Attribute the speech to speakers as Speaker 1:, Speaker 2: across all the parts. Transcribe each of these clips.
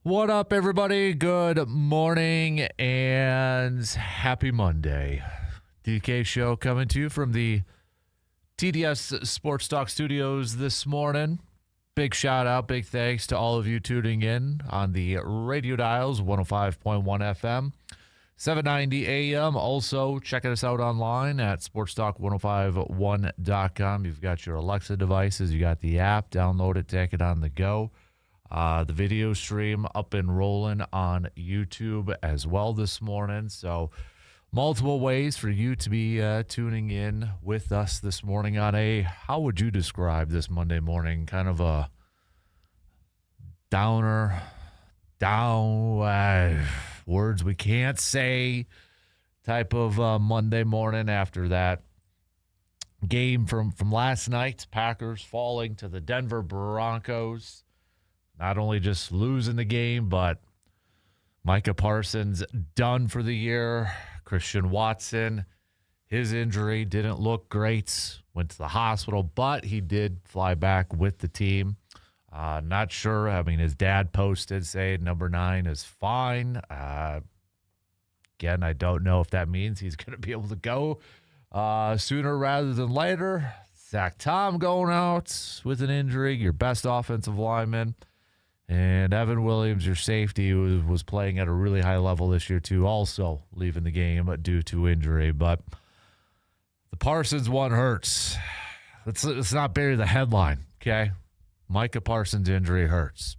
Speaker 1: What up, everybody? Good morning and happy Monday. DK Show coming to you from the TDS Sports Talk Studios this morning. Big shout out, big thanks to all of you tuning in on the radio dials, 105.1 FM, 790 AM. Also, checking us out online at sportstalk1051.com. You've got your Alexa devices, you got the app, download it, take it on the go. The video stream up and rolling on YouTube as well this morning. So multiple ways for you to be tuning in with us this morning on how would you describe this Monday morning? Kind of a downer, words we can't say type of Monday morning after that game from last night. Packers falling to the Denver Broncos. Not only just losing the game, but Micah Parsons done for the year. Christian Watson, his injury didn't look great. Went to the hospital, but he did fly back with the team. Not sure. I mean, his dad posted saying number 9 is fine. Again, I don't know if that means he's going to be able to go sooner rather than later. Zach Tom going out with an injury, your best offensive lineman. And Evan Williams, your safety, was playing at a really high level this year, too, also leaving the game due to injury. But the Parsons one hurts. Let's not bury the headline, okay? Micah Parsons' injury hurts.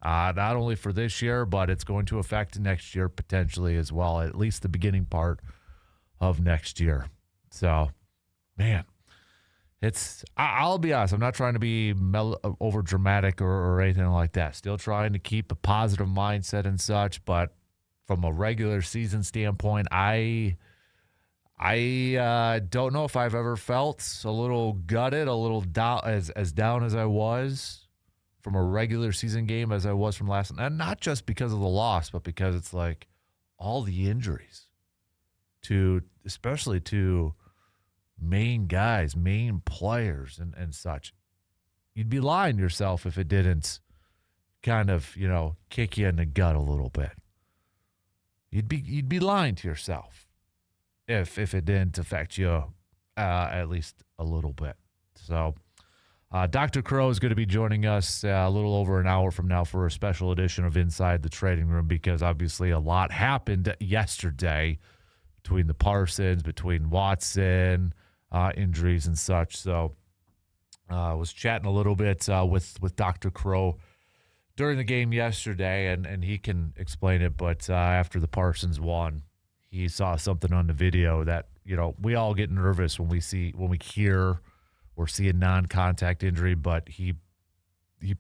Speaker 1: Not only for this year, but it's going to affect next year potentially as well, at least the beginning part of next year. So, man. I'll be honest, I'm not trying to be over dramatic or anything like that. Still trying to keep a positive mindset and such, but from a regular season standpoint, I don't know if I've ever felt a little gutted, a little down, as down as I was from a regular season game as I was from last night. And not just because of the loss, but because it's like all the injuries especially to main guys, main players, and such. You'd be lying to yourself if it didn't kind of, kick you in the gut a little bit. You'd be lying to yourself if it didn't affect you at least a little bit. So Dr. Crow is going to be joining us a little over an hour from now for a special edition of Inside the Trading Room, because obviously a lot happened yesterday between the Parsons, between Watson, injuries and such. So I was chatting a little bit with Dr. Crow during the game yesterday, and he can explain it. But after the Parsons won, he saw something on the video that, we all get nervous when we hear or see a non-contact injury. But he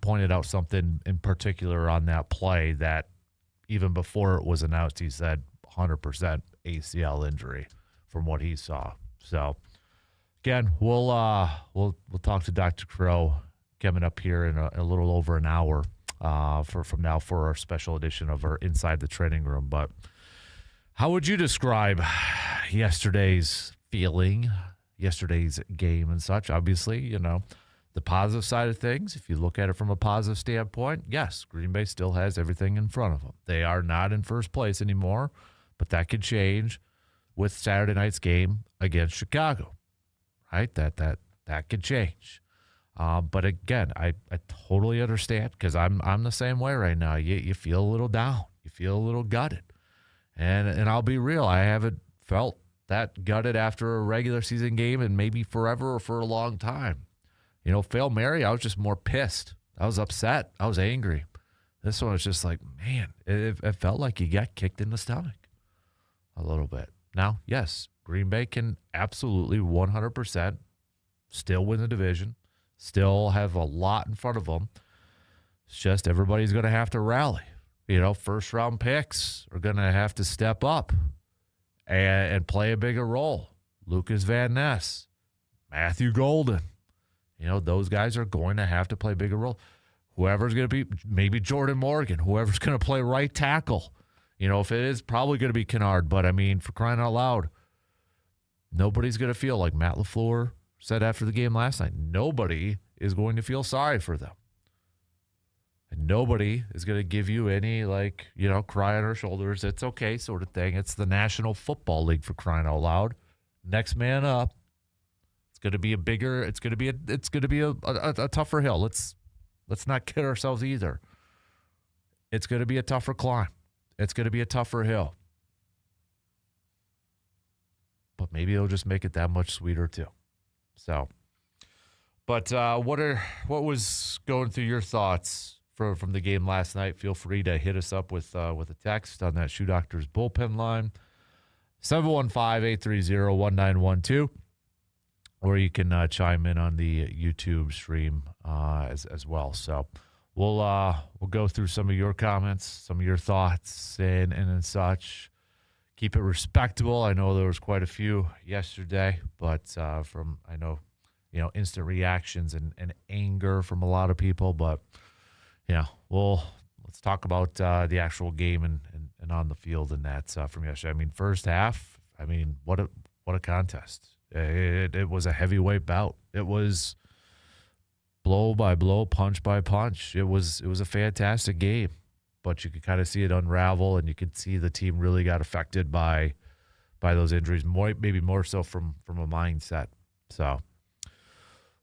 Speaker 1: pointed out something in particular on that play that even before it was announced, he said 100% ACL injury from what he saw. So again, we'll talk to Dr. Crow coming up here in a little over an hour from now for our special edition of our Inside the Trading Room. But how would you describe yesterday's feeling, yesterday's game and such? Obviously, the positive side of things, if you look at it from a positive standpoint, yes, Green Bay still has everything in front of them. They are not in first place anymore, but that could change with Saturday night's game against Chicago. Right, that could change. But again, I totally understand, because I'm the same way right now. You feel a little down, you feel a little gutted, and I'll be real. I haven't felt that gutted after a regular season game and maybe forever or for a long time. Fail Mary, I was just more pissed. I was upset. I was angry. This one was just like, man, it felt like you got kicked in the stomach a little bit. Now, yes, Green Bay can absolutely 100% still win the division, still have a lot in front of them. It's just everybody's going to have to rally. First-round picks are going to have to step up and play a bigger role. Lucas Van Ness, Matthew Golden, those guys are going to have to play a bigger role. Whoever's going to be, maybe Jordan Morgan, whoever's going to play right tackle. If it is, probably going to be Kennard. But, I mean, for crying out loud, nobody's going to feel like Matt LaFleur said after the game last night. Nobody is going to feel sorry for them. And nobody is going to give you any, cry on our shoulders. It's okay sort of thing. It's the National Football League, for crying out loud. Next man up. It's going to be a tougher hill. Let's not kid ourselves either. It's going to be a tougher climb. It's going to be a tougher hill. But maybe it'll just make it that much sweeter too. So, but what was going through your thoughts from the game last night? Feel free to hit us up with a text on that Shoe Doctors bullpen line, 715-830-1912, or you can chime in on the YouTube stream as well. So we'll go through some of your comments, some of your thoughts, and such. Keep it respectable. I know there was quite a few yesterday, but from instant reactions and anger from a lot of people. But let's talk about the actual game and on the field and that from yesterday. I mean, first half. I mean, what a contest! It was a heavyweight bout. It was blow by blow, punch by punch. It was a fantastic game. But you could kind of see it unravel, and you could see the team really got affected by those injuries, maybe more so from a mindset. So,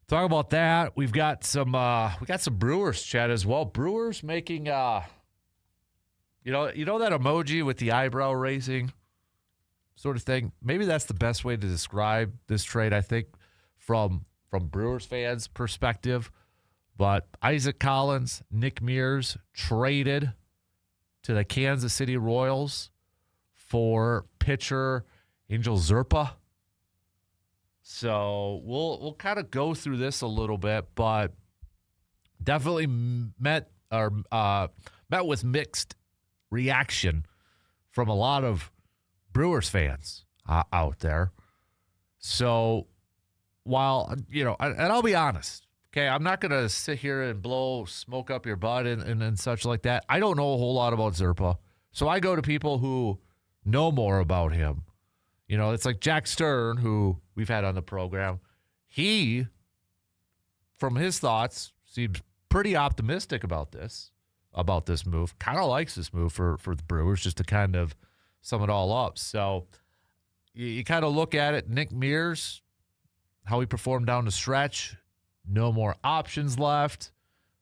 Speaker 1: talk about that. We've got some Brewers chat as well. Brewers making you know that emoji with the eyebrow raising sort of thing. Maybe that's the best way to describe this trade, I think, from Brewers fans' perspective. But Isaac Collins, Nick Mears traded to the Kansas City Royals for pitcher Angel Zerpa. So we'll kind of go through this a little bit, but definitely met with mixed reaction from a lot of Brewers fans out there. So while, and I'll be honest, okay, I'm not going to sit here and blow smoke up your butt and such like that. I don't know a whole lot about Zerpa, so I go to people who know more about him. It's like Jack Stern, who we've had on the program. He, from his thoughts, seems pretty optimistic about this move. Kind of likes this move for the Brewers, just to kind of sum it all up. So you kind of look at it. Nick Mears, how he performed down the stretch. No more options left.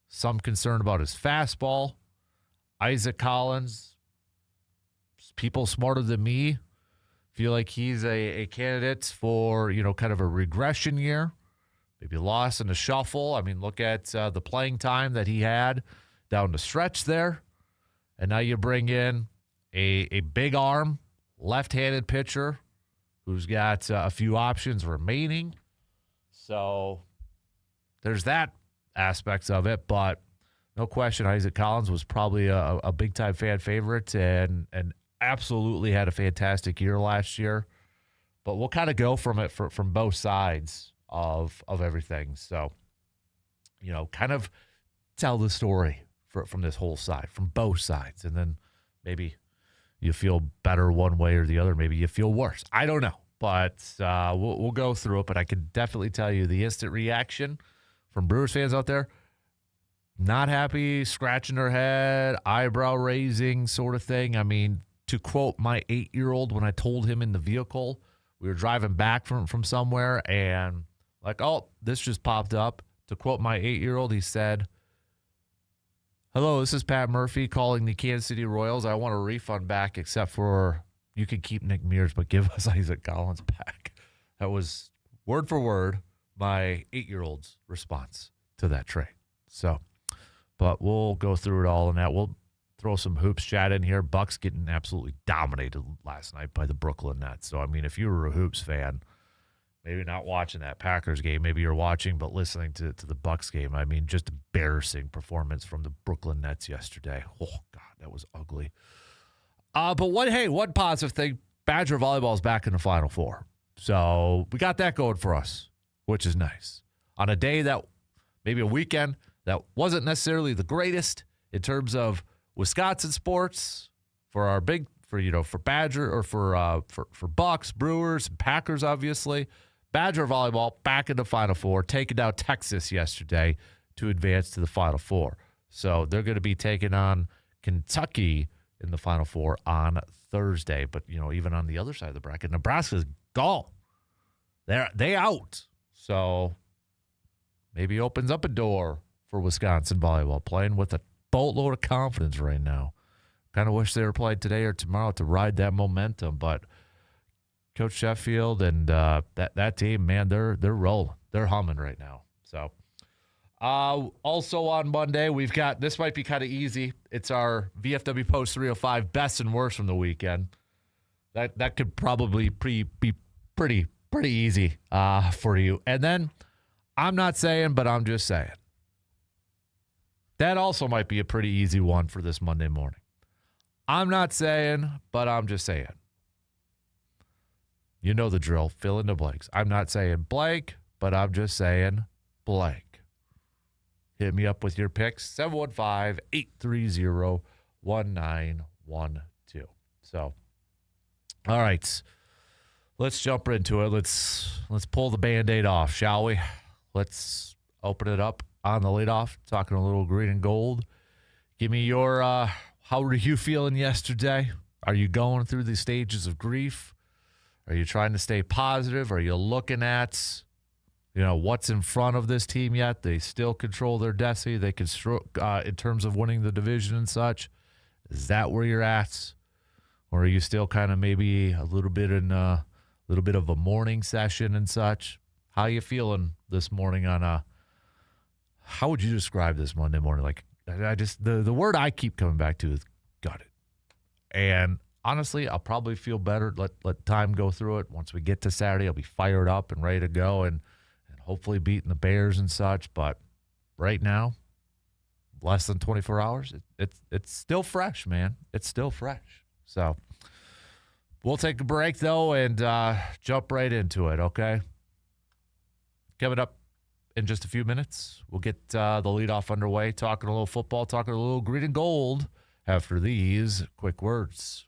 Speaker 1: Some concern about his fastball. Isaac Collins, people smarter than me feel like he's a candidate for, kind of a regression year. Maybe lost in the shuffle. I mean, look at the playing time that he had down the stretch there. And now you bring in a big arm, left-handed pitcher who's got a few options remaining. So there's that aspects of it, but no question Isaac Collins was probably a big-time fan favorite and absolutely had a fantastic year last year. But we'll kind of go from both sides of everything. So, kind of tell the story from this whole side, from both sides. And then maybe you feel better one way or the other. Maybe you feel worse. I don't know. But we'll go through it. But I can definitely tell you the instant reaction from Brewers fans out there, not happy, scratching their head, eyebrow raising sort of thing. I mean, to quote my 8-year-old when I told him in the vehicle, we were driving back from somewhere and like, oh, this just popped up. To quote my 8-year-old, he said, "Hello, this is Pat Murphy calling the Kansas City Royals. I want a refund back except for you can keep Nick Mears, but give us Isaac Collins back." That was word for word my 8-year-old's response to that trade. So, but we'll go through it all and that. We'll throw some hoops chat in here. Bucks getting absolutely dominated last night by the Brooklyn Nets. So, I mean, if you were a hoops fan, maybe not watching that Packers game, maybe you're watching but listening to the Bucks game. I mean, just embarrassing performance from the Brooklyn Nets yesterday. Oh, God, that was ugly. But one positive thing, Badger volleyball is back in the Final Four. So we got that going for us, which is nice. On a day that, maybe a weekend that wasn't necessarily the greatest in terms of Wisconsin sports for Badger or for Bucks, Brewers, and Packers, obviously. Badger volleyball back in the Final Four, taking down Texas yesterday to advance to the Final Four. So they're going to be taking on Kentucky in the Final Four on Thursday. But, even on the other side of the bracket, Nebraska's gone. They out. So maybe opens up a door for Wisconsin volleyball, playing with a boatload of confidence right now. Kind of wish they were played today or tomorrow to ride that momentum. But Coach Sheffield and that team, man, they're rolling. They're humming right now. So also on Monday, we've got, this might be kind of easy. It's our VFW Post 305 best and worst from the weekend. That could probably be pretty easy for you. And then I'm not saying, but I'm just saying. That also might be a pretty easy one for this Monday morning. I'm not saying, but I'm just saying. You know the drill. Fill in the blanks. I'm not saying blank, but I'm just saying blank. Hit me up with your picks, 715-830-1912. So, all right. Let's jump into it. Let's pull the Band-Aid off, shall we? Let's open it up on the leadoff, talking a little green and gold. Give me your, how were you feeling yesterday? Are you going through the stages of grief? Are you trying to stay positive? Are you looking at, what's in front of this team yet? They still control their destiny. They can, in terms of winning the division and such. Is that where you're at? Or are you still kind of maybe a little bit of a morning session and such? How you feeling this morning on how would you describe this Monday morning? Like, I just, the word I keep coming back to is got it. And honestly, I'll probably feel better. Let time go through it. Once we get to Saturday, I'll be fired up and ready to go and hopefully beating the Bears and such. But right now, less than 24 hours, it's still fresh, man. It's still fresh. So we'll take a break, though, and jump right into it, okay? Coming up in just a few minutes, we'll get the leadoff underway, talking a little football, talking a little green and gold after these quick words.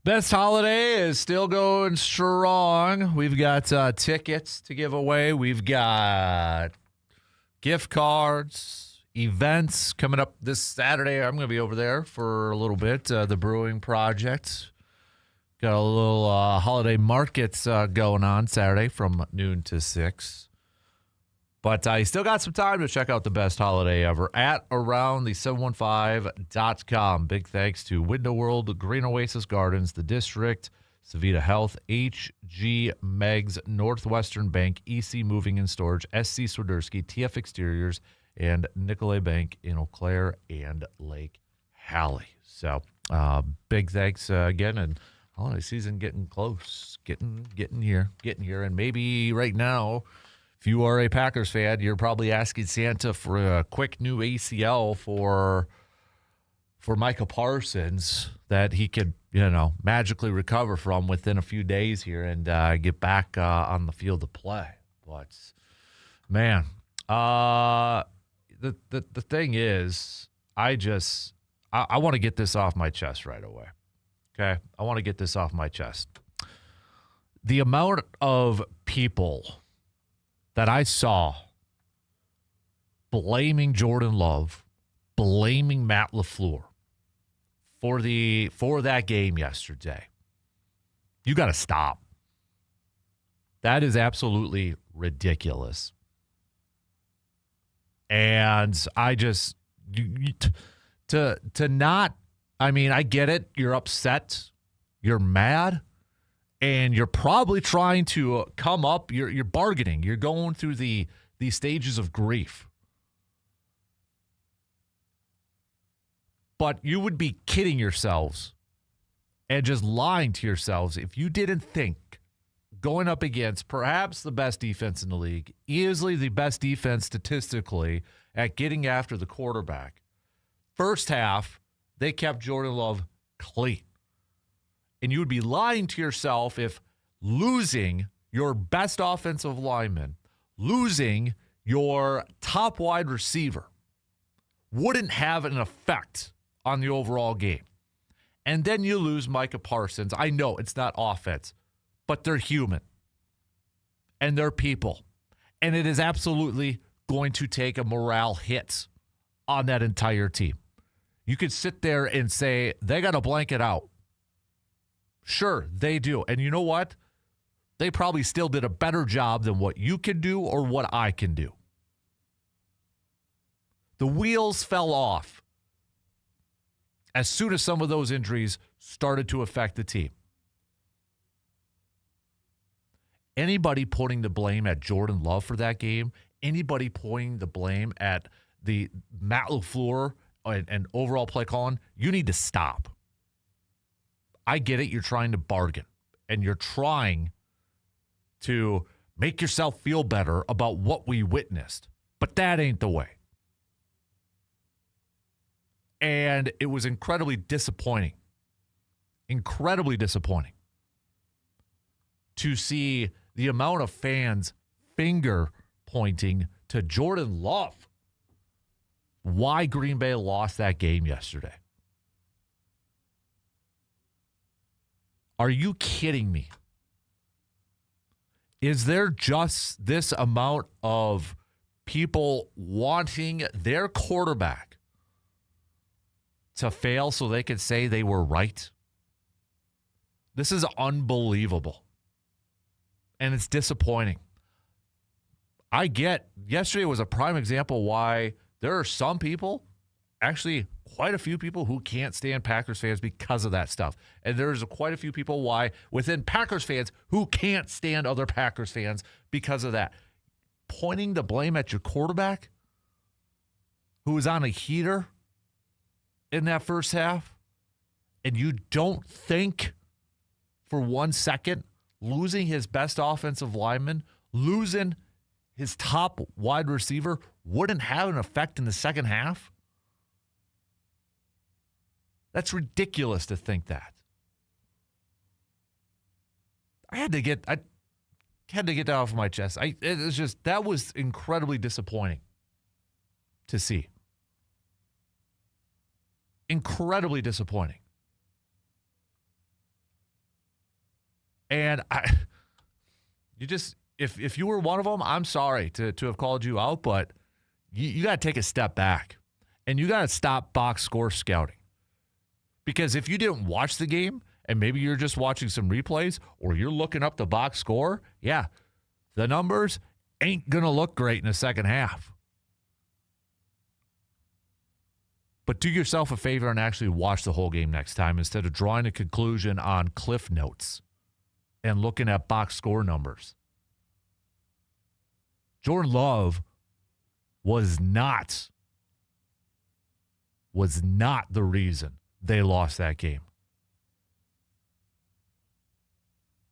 Speaker 1: Best holiday is still going strong. We've got tickets to give away. We've got gift cards, events coming up this Saturday. I'm going to be over there for a little bit. The Brewing Project. Got a little holiday markets going on Saturday from noon to 6. But you still got some time to check out the best holiday ever at aroundthe715.com. Big thanks to Window World, Green Oasis Gardens, The District, Savita Health, HG Megs, Northwestern Bank, EC Moving and Storage, SC Swiderski, TF Exteriors, and Nicolay Bank in Eau Claire and Lake Hallie. So big thanks again, and holiday season getting close, getting here. And maybe right now, if you are a Packers fan, you're probably asking Santa for a quick new ACL for Micah Parsons that he could, magically recover from within a few days here and get back on the field to play. But, man, the thing is, I want to get this off my chest right away. Okay? I want to get this off my chest. The amount of people that I saw blaming Jordan Love, blaming Matt LaFleur for that game yesterday. You got to stop. That is absolutely ridiculous. And I just to not, I mean, I get it. You're upset. You're mad. And you're probably trying to come up. You're bargaining. You're going through the stages of grief. But you would be kidding yourselves and just lying to yourselves if you didn't think going up against perhaps the best defense in the league, easily the best defense statistically at getting after the quarterback. First half, they kept Jordan Love clean. And you would be lying to yourself if losing your best offensive lineman, losing your top wide receiver wouldn't have an effect on the overall game. And then you lose Micah Parsons. I know it's not offense, but they're human. And they're people. And it is absolutely going to take a morale hit on that entire team. You could sit there and say, they got to blank it out. Sure, they do. And you know what? They probably still did a better job than what you can do or what I can do. The wheels fell off as soon as some of those injuries started to affect the team. Anybody putting the blame at Jordan Love for that game, anybody pointing the blame at the Matt LaFleur and overall play calling, you need to stop. I get it. You're trying to bargain, and you're trying to make yourself feel better about what we witnessed, but that ain't the way. And it was incredibly disappointing to see the amount of fans finger pointing to Jordan Love. Why Green Bay lost that game yesterday. Are you kidding me? Is there just this amount of people wanting their quarterback to fail so they can say they were right? This is unbelievable. And it's disappointing. I get, yesterday was a prime example why there are some people, actually quite a few people who can't stand Packers fans because of that stuff. And there's quite a few people why within Packers fans who can't stand other Packers fans because of that. Pointing the blame at your quarterback who was on a heater in that first half, and you don't think for 1 second losing his best offensive lineman, losing his top wide receiver wouldn't have an effect in the second half? That's ridiculous to think that. I had to get that off my chest. That was incredibly disappointing to see. Incredibly disappointing. And if you were one of them, I'm sorry to have called you out, but you got to take a step back and you got to stop box score scouting. Because if you didn't watch the game and maybe you're just watching some replays or you're looking up the box score, yeah, the numbers ain't going to look great in the second half. But do yourself a favor and actually watch the whole game next time instead of drawing a conclusion on cliff notes and looking at box score numbers. Jordan Love was not the reason they lost that game.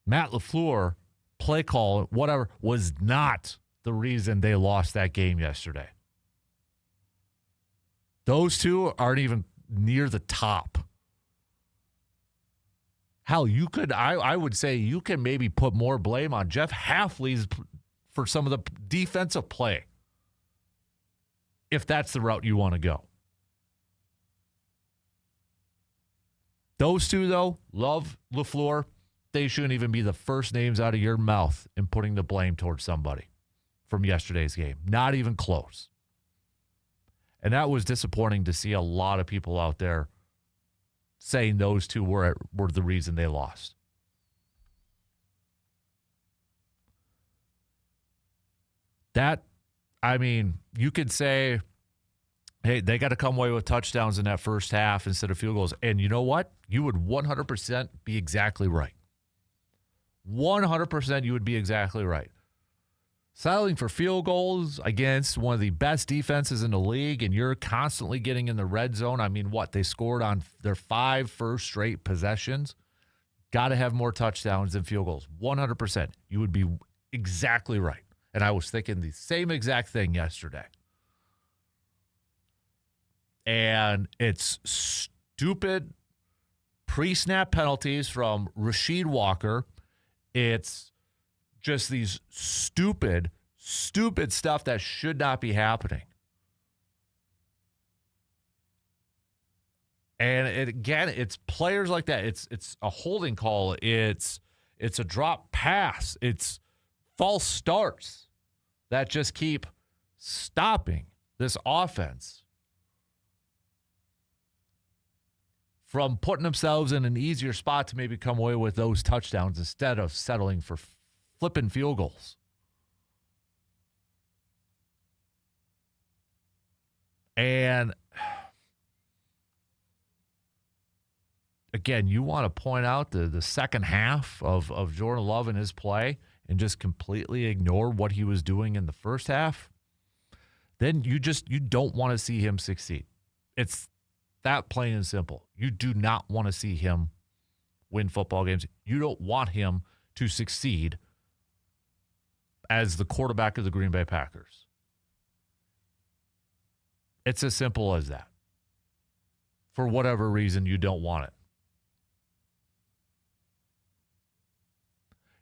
Speaker 1: Matt LaFleur, play call, whatever, was not the reason they lost that game yesterday. Those two aren't even near the top. Hell, I would say you can maybe put more blame on Jeff Hafley's for some of the defensive play, if that's the route you want to go. Those two, though, Love, LaFleur, they shouldn't even be the first names out of your mouth in putting the blame towards somebody from yesterday's game. Not even close. And that was disappointing to see a lot of people out there saying those two were the reason they lost. You could say, hey, they got to come away with touchdowns in that first half instead of field goals. And you know what? You would 100% be exactly right. 100% you would be exactly right. Settling for field goals against one of the best defenses in the league, and you're constantly getting in the red zone. They scored on their 5 first straight possessions. Got to have more touchdowns than field goals. 100%. You would be exactly right. And I was thinking the same exact thing yesterday. And it's stupid pre-snap penalties from Rasheed Walker. It's just these stupid stuff that should not be happening. And it's players like that. It's a holding call. It's a drop pass. It's false starts that just keep stopping this offense from putting themselves in an easier spot to maybe come away with those touchdowns instead of settling for flipping field goals. And again, you want to point out the second half of Jordan Love and his play and just completely ignore what he was doing in the first half, then you don't want to see him succeed. It's that plain and simple. You do not want to see him win football games. You don't want him to succeed as the quarterback of the Green Bay Packers. It's as simple as that. For whatever reason, you don't want it.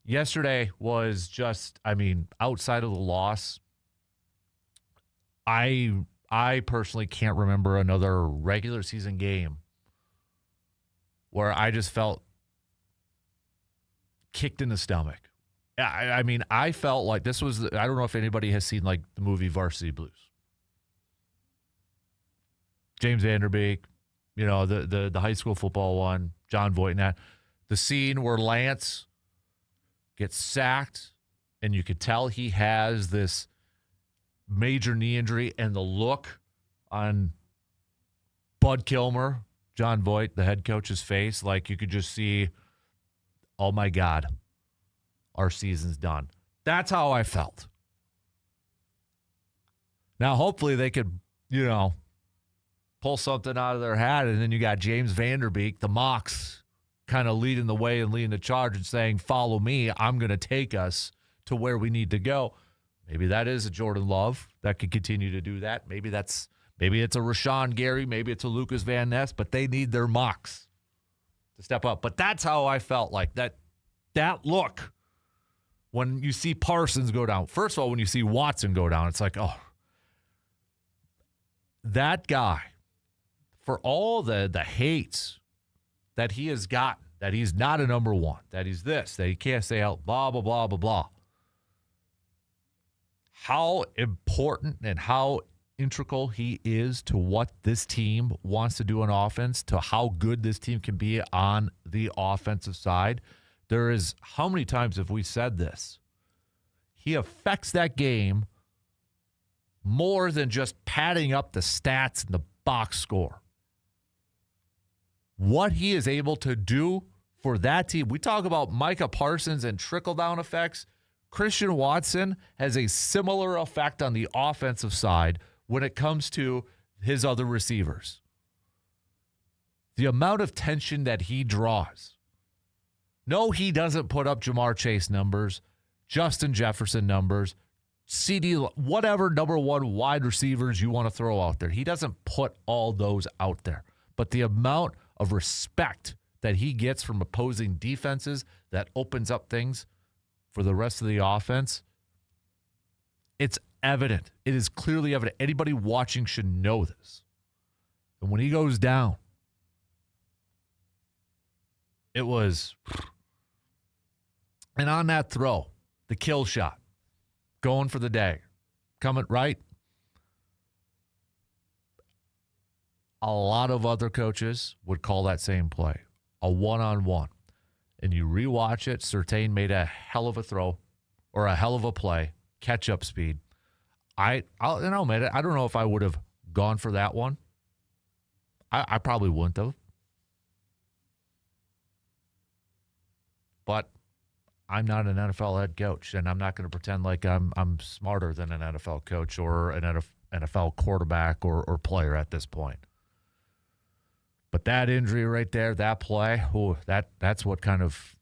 Speaker 1: Yesterday was just, outside of the loss, I personally can't remember another regular season game where I just felt kicked in the stomach. I felt like this was, I don't know if anybody has seen like the movie Varsity Blues. James Van Der Beek, the high school football one, John Voight and that. The scene where Lance gets sacked and you could tell he has this major knee injury, and the look on Bud Kilmer, John Voight, the head coach's face, like you could just see, oh my God, our season's done. That's how I felt. Now, hopefully they could, pull something out of their hat, and then you got James Van Der Beek, the Mox, kind of leading the way and leading the charge and saying, follow me, I'm going to take us to where we need to go. Maybe that is a Jordan Love that could continue to do that. Maybe it's a Rashawn Gary. Maybe it's a Lucas Van Ness. But they need their Mox to step up. But that's how I felt like that look when you see Parsons go down. First of all, when you see Watson go down, it's like, oh, that guy, for all the hate that he has gotten, that he's not a number one, that he's this, that he can't stay out, blah, blah, blah, blah, blah. How important and how integral he is to what this team wants to do on offense, to how good this team can be on the offensive side. There is, how many times have we said this? He affects that game more than just padding up the stats and the box score. What he is able to do for that team. We talk about Micah Parsons and trickle-down effects. Christian Watson has a similar effect on the offensive side when it comes to his other receivers. The amount of tension that he draws. No, he doesn't put up Jamar Chase numbers, Justin Jefferson numbers, CD, whatever number one wide receivers you want to throw out there. He doesn't put all those out there. But the amount of respect that he gets from opposing defenses that opens up things for the rest of the offense, it's evident. It is clearly evident. Anybody watching should know this. And when he goes down, it was, and on that throw, the kill shot, going for the day, coming right. A lot of other coaches would call that same play a one-on-one. And you rewatch it, Surtain made a hell of a throw or a hell of a play, catch-up speed. I'll admit it, I don't know if I would have gone for that one. I probably wouldn't have. But I'm not an NFL head coach, and I'm not going to pretend like I'm smarter than an NFL coach or an NFL quarterback or player at this point. But that injury right there, that play, that's what kind of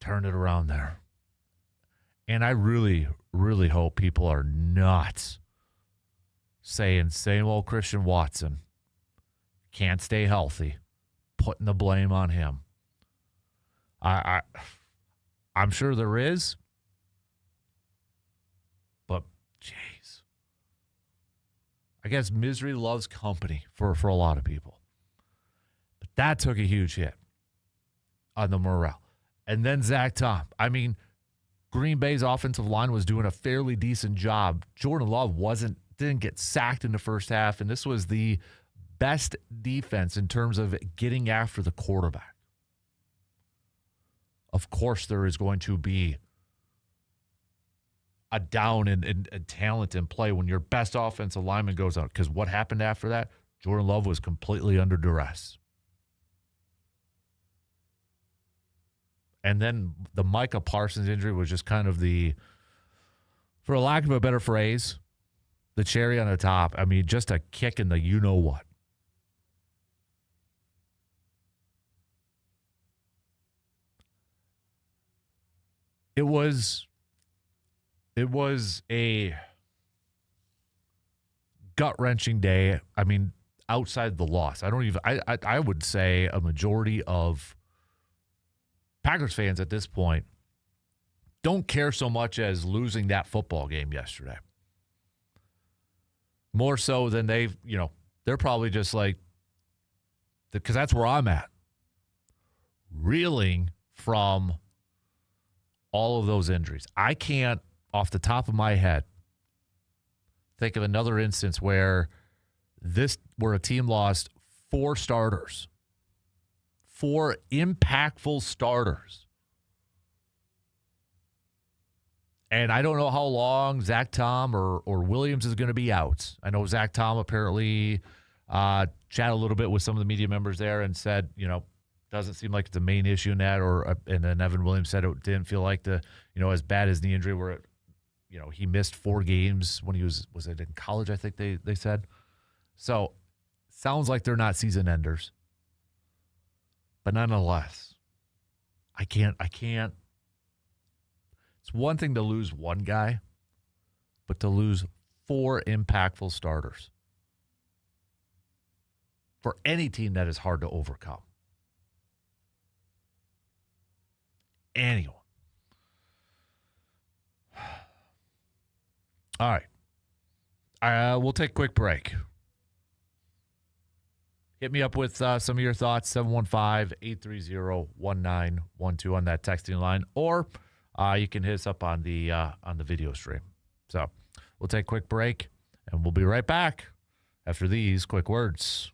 Speaker 1: turned it around there. And I really, really hope people are not saying same old Christian Watson can't stay healthy, putting the blame on him. I'm sure there is, but jeez. I guess misery loves company for a lot of people. But that took a huge hit on the morale. And then Zach Tom. I mean, Green Bay's offensive line was doing a fairly decent job. Jordan Love didn't get sacked in the first half, and this was the best defense in terms of getting after the quarterback. Of course, there is going to be a down in talent and play when your best offensive lineman goes out. Because what happened after that? Jordan Love was completely under duress. And then the Micah Parsons injury was just kind of for lack of a better phrase, the cherry on the top. I mean, just a kick in the you-know-what. It was a gut-wrenching day. I mean, outside the loss. I would say a majority of Packers fans at this point don't care so much as losing that football game yesterday. More so than they're probably just like, because that's where I'm at. Reeling from all of those injuries. I can't, off the top of my head, think of another instance where a team lost 4 starters. 4 impactful starters. And I don't know how long Zach Tom or Williams is going to be out. I know Zach Tom apparently chatted a little bit with some of the media members there and said, doesn't seem like it's the main issue in that. And then Evan Williams said it didn't feel like as bad as the injury where he missed 4 games when he was it in college, I think they said. So sounds like they're not season enders. But nonetheless, I can't. It's one thing to lose one guy, but to lose 4 impactful starters for any team, that is hard to overcome. Anyone. All right. We'll take a quick break. hit me up with some of your thoughts, 715-830-1912 on that texting line, or you can hit us up on the video stream. So we'll take a quick break, and we'll be right back after these quick words.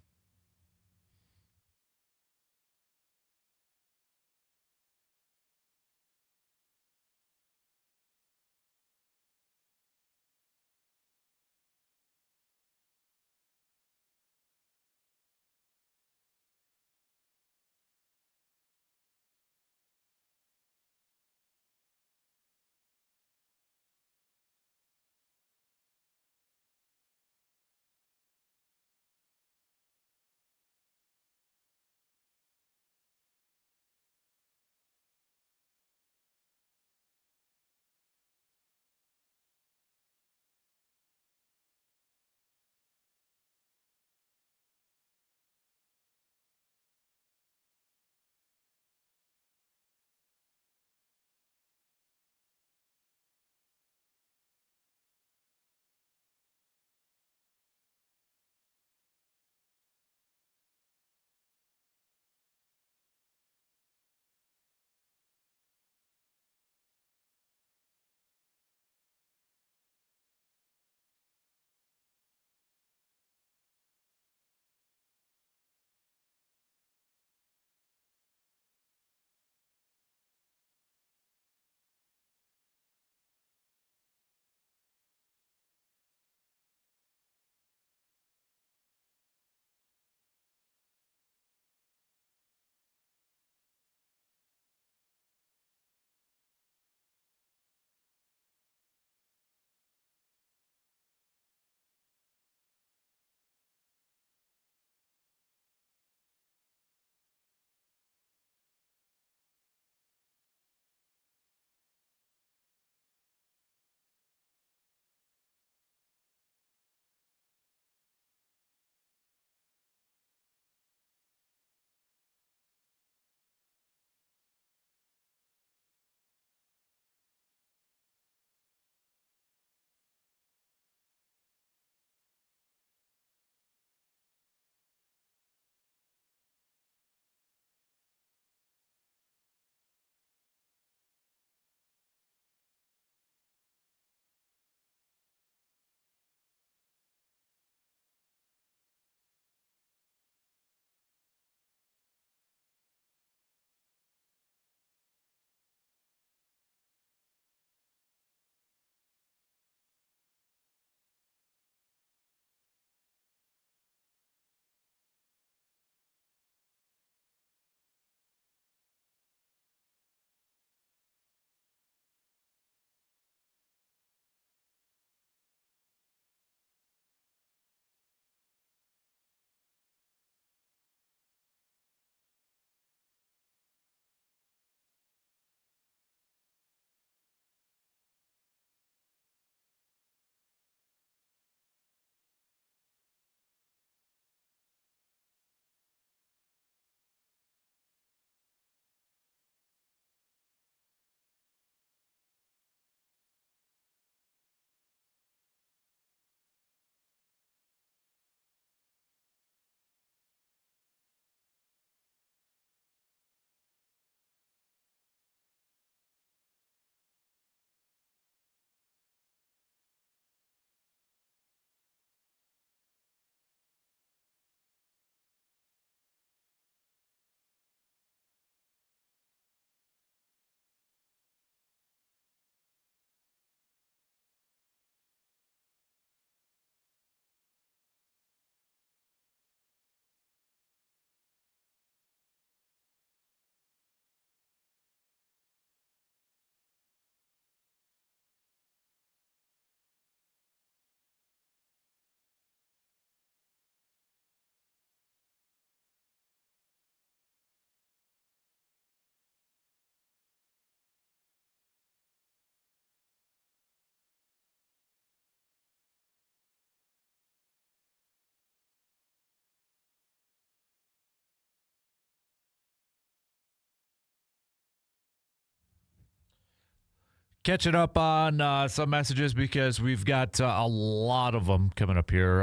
Speaker 1: Catching up on some messages because we've got a lot of them coming up here.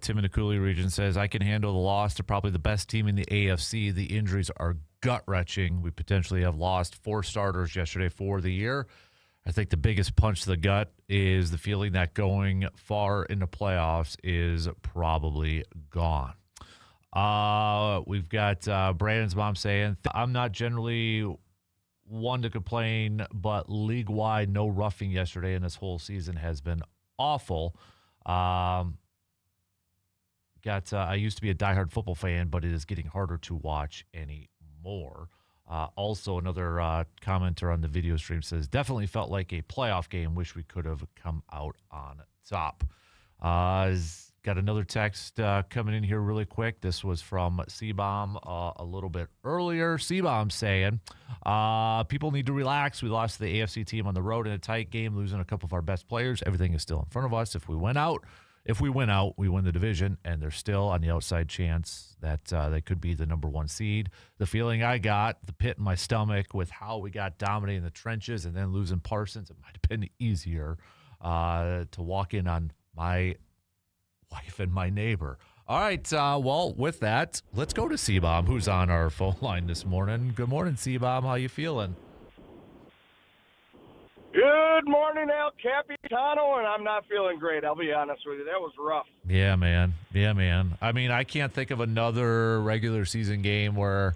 Speaker 1: Tim in the Cooley region says, I can handle the loss to probably the best team in the AFC. The injuries are gut-wrenching. We potentially have lost 4 starters yesterday for the year. I think the biggest punch to the gut is the feeling that going far into playoffs is probably gone. We've got Brandon's mom saying, I'm not generally one to complain, but league-wide, no roughing yesterday, and this whole season has been awful. I used to be a diehard football fan, but it is getting harder to watch anymore. Also, another commenter on the video stream says, definitely felt like a playoff game. Wish we could have come out on top. Got another text coming in here really quick. This was from C-Bomb a little bit earlier. C-Bomb saying, people need to relax. We lost to the AFC team on the road in a tight game, losing a couple of our best players. Everything is still in front of us. If we win out, we win the division, and there's still on the outside chance that they could be the number 1 seed. The feeling I got, the pit in my stomach with how we got dominated in the trenches and then losing Parsons, it might have been easier to walk in on my wife and my neighbor. All right, well, with that, let's go to C-Bomb, who's on our phone line this morning. Good morning, C-Bomb. How you feeling?
Speaker 2: Good morning, El Capitano, and I'm not feeling great. I'll be honest with you. That was rough.
Speaker 1: Yeah, man. I mean, I can't think of another regular season game where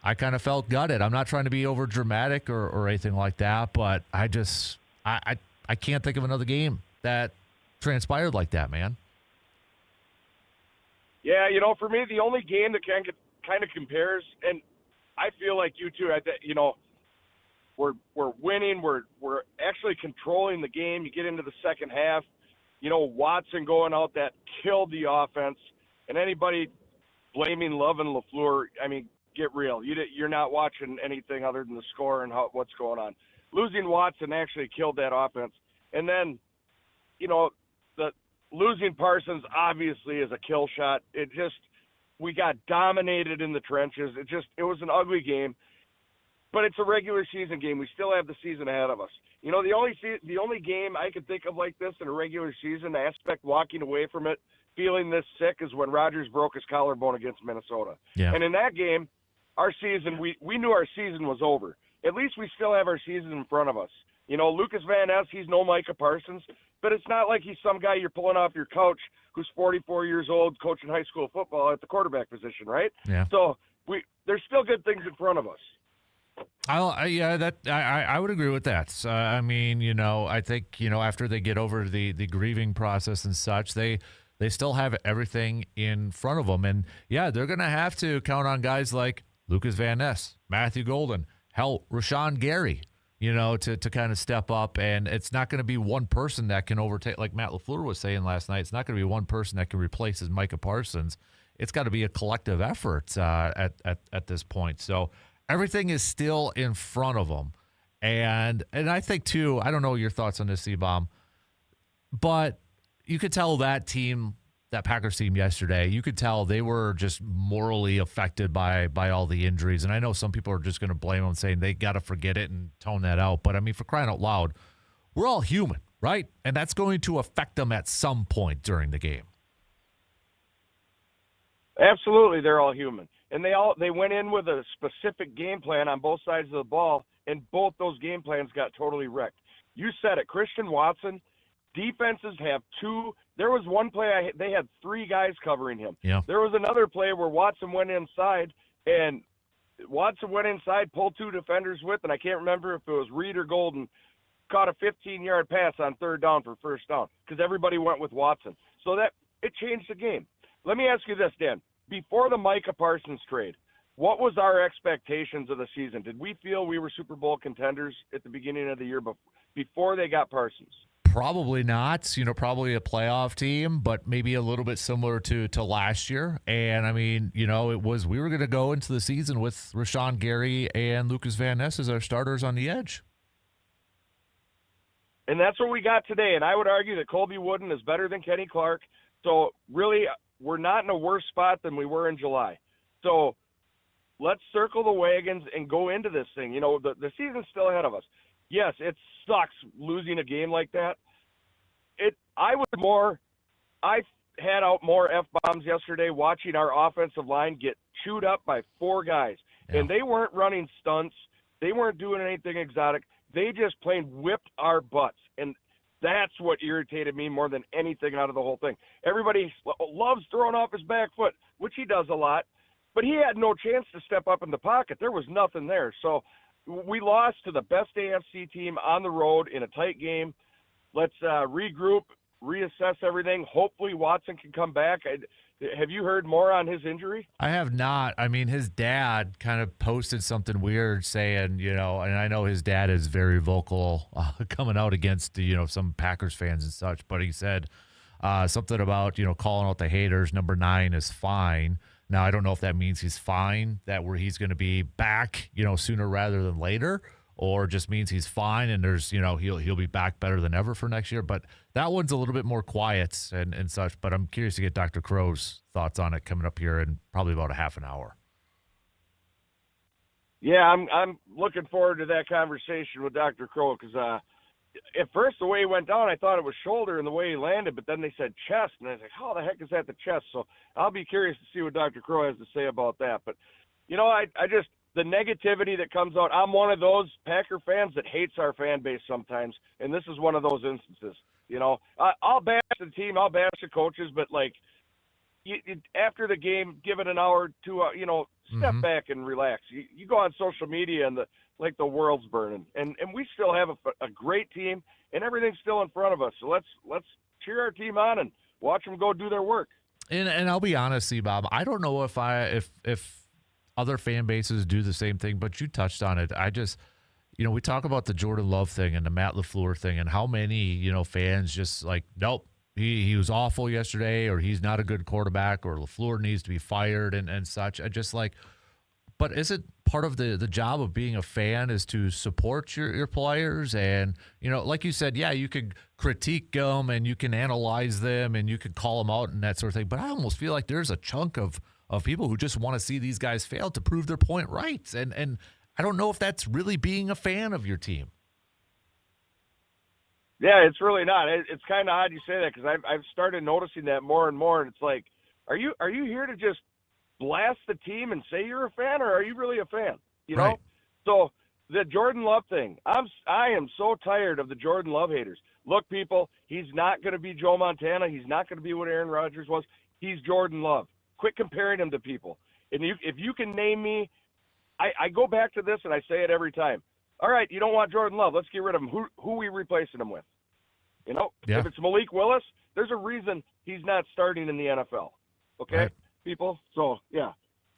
Speaker 1: I kind of felt gutted. I'm not trying to be over dramatic or anything like that, but I can't think of another game that transpired like that, man.
Speaker 2: Yeah, for me, the only game that kind of compares, and I feel like you too, we're winning. We're actually controlling the game. You get into the second half, Watson going out, that killed the offense. And anybody blaming Love and LaFleur, I mean, get real. You're not watching anything other than the score and what's going on. Losing Watson actually killed that offense. And then, the losing Parsons obviously is a kill shot. We got dominated in the trenches. It was an ugly game. But it's a regular season game. We still have the season ahead of us. The only game I could think of like this in a regular season aspect, walking away from it, feeling this sick, is when Rodgers broke his collarbone against Minnesota.
Speaker 1: Yeah.
Speaker 2: And in that game, our season, we knew our season was over. At least we still have our season in front of us. Lucas Van Ness, he's no Micah Parsons, but it's not like he's some guy you're pulling off your couch who's 44 years old coaching high school football at the quarterback position, right?
Speaker 1: Yeah.
Speaker 2: So there's still good things in front of us.
Speaker 1: I would agree with that. I mean, I think, after they get over the grieving process and such, they still have everything in front of them. And, yeah, they're going to have to count on guys like Lucas Van Ness, Matthew Golden, hell, Rashawn Gary, to kind of step up. And it's not going to be one person that can overtake, like Matt LaFleur was saying last night, it's not going to be one person that can replace his Micah Parsons. It's got to be a collective effort at this point. So everything is still in front of them. And I think, too, I don't know your thoughts on this, C-Bomb, but you could tell that Packers team yesterday, you could tell they were just morally affected by all the injuries. And I know some people are just going to blame them, saying they got to forget it and tone that out. But, I mean, for crying out loud, we're all human, right? And that's going to affect them at some point during the game.
Speaker 2: Absolutely, they're all human. And they went in with a specific game plan on both sides of the ball, and both those game plans got totally wrecked. You said it, Christian Watson, defenses have two. There was one play they had 3 guys covering him.
Speaker 1: Yeah.
Speaker 2: There was another play where Watson went inside, pulled 2 defenders with, and I can't remember if it was Reed or Golden, caught a 15-yard pass on 3rd down for 1st down because everybody went with Watson. So that it changed the game. Let me ask you this, Dan. Before the Micah Parsons trade, what was our expectations of the season? Did we feel we were Super Bowl contenders at the beginning of the year before they got Parsons?
Speaker 1: Probably not. Probably a playoff team, but maybe a little bit similar to last year. And, I mean, we were going to go into the season with Rashawn Gary and Lucas Van Ness as our starters on the edge.
Speaker 2: And that's what we got today. And I would argue that Colby Wooden is better than Kenny Clark. So, really, we're not in a worse spot than we were in July. So let's circle the wagons and go into this thing. The season's still ahead of us. yes, it sucks losing a game like that. I had out more F-bombs yesterday watching our offensive line get chewed up by 4 guys.
Speaker 1: Yeah.
Speaker 2: And they weren't running stunts. They weren't doing anything exotic. They just plain whipped our butts. And that's what irritated me more than anything out of the whole thing. Everybody loves throwing off his back foot, which he does a lot. But he had no chance to step up in the pocket. There was nothing there. So we lost to the best AFC team on the road in a tight game. Let's regroup, reassess everything. Hopefully Watson can come back. Have you heard more on his injury?
Speaker 1: I have not. I mean, his dad kind of posted something weird saying, and I know his dad is very vocal coming out against, some Packers fans and such, but he said something about, calling out the haters. Number 9 is fine. Now, I don't know if that means he's fine, he's going to be back, sooner rather than later, or just means he's fine and there's, he'll be back better than ever for next year. But that one's a little bit more quiet and such. But I'm curious to get Dr. Crow's thoughts on it coming up here in probably about a half an hour.
Speaker 2: Yeah, I'm looking forward to that conversation with Dr. Crow because at first the way he went down, I thought it was shoulder and the way he landed, but then they said chest, and I was like, how the heck is that the chest? So I'll be curious to see what Dr. Crow has to say about that. But, I just – the negativity that comes out, I'm one of those Packer fans that hates our fan base sometimes, and this is one of those instances. I'll bash the team, I'll bash the coaches, but, after the game, give it an hour to, step back and relax. You go on social media and the world's burning, and we still have a great team, and everything's still in front of us. So let's cheer our team on and watch them go do their work.
Speaker 1: And I'll be honest, Bob, I don't know if other fan bases do the same thing, but you touched on it. I just, we talk about the Jordan Love thing and the Matt LaFleur thing and how many, fans just nope, he was awful yesterday, or he's not a good quarterback, or LaFleur needs to be fired and such. I just but is it part of the job of being a fan is to support your players? And, like you said, yeah, you could critique them and you can analyze them and you could call them out and that sort of thing. But I almost feel like there's a chunk of people who just want to see these guys fail to prove their point right. And I don't know if that's really being a fan of your team.
Speaker 2: Yeah, it's really not. It's kind of odd you say that because I've started noticing that more and more. And it's like, are you here to just blast the team and say you're a fan, or are you really a fan?
Speaker 1: Right.
Speaker 2: So the Jordan Love thing, I am so tired of the Jordan Love haters. Look, people, he's not going to be Joe Montana. He's not going to be what Aaron Rodgers was. He's Jordan Love. Quit comparing him to people. And if you can name me, I go back to this and I say it every time. All right, you don't want Jordan Love. Let's get rid of him. Who are we replacing him with?
Speaker 1: Yeah.
Speaker 2: If it's Malik Willis, there's a reason he's not starting in the NFL. Okay,
Speaker 1: right.
Speaker 2: People? So, yeah.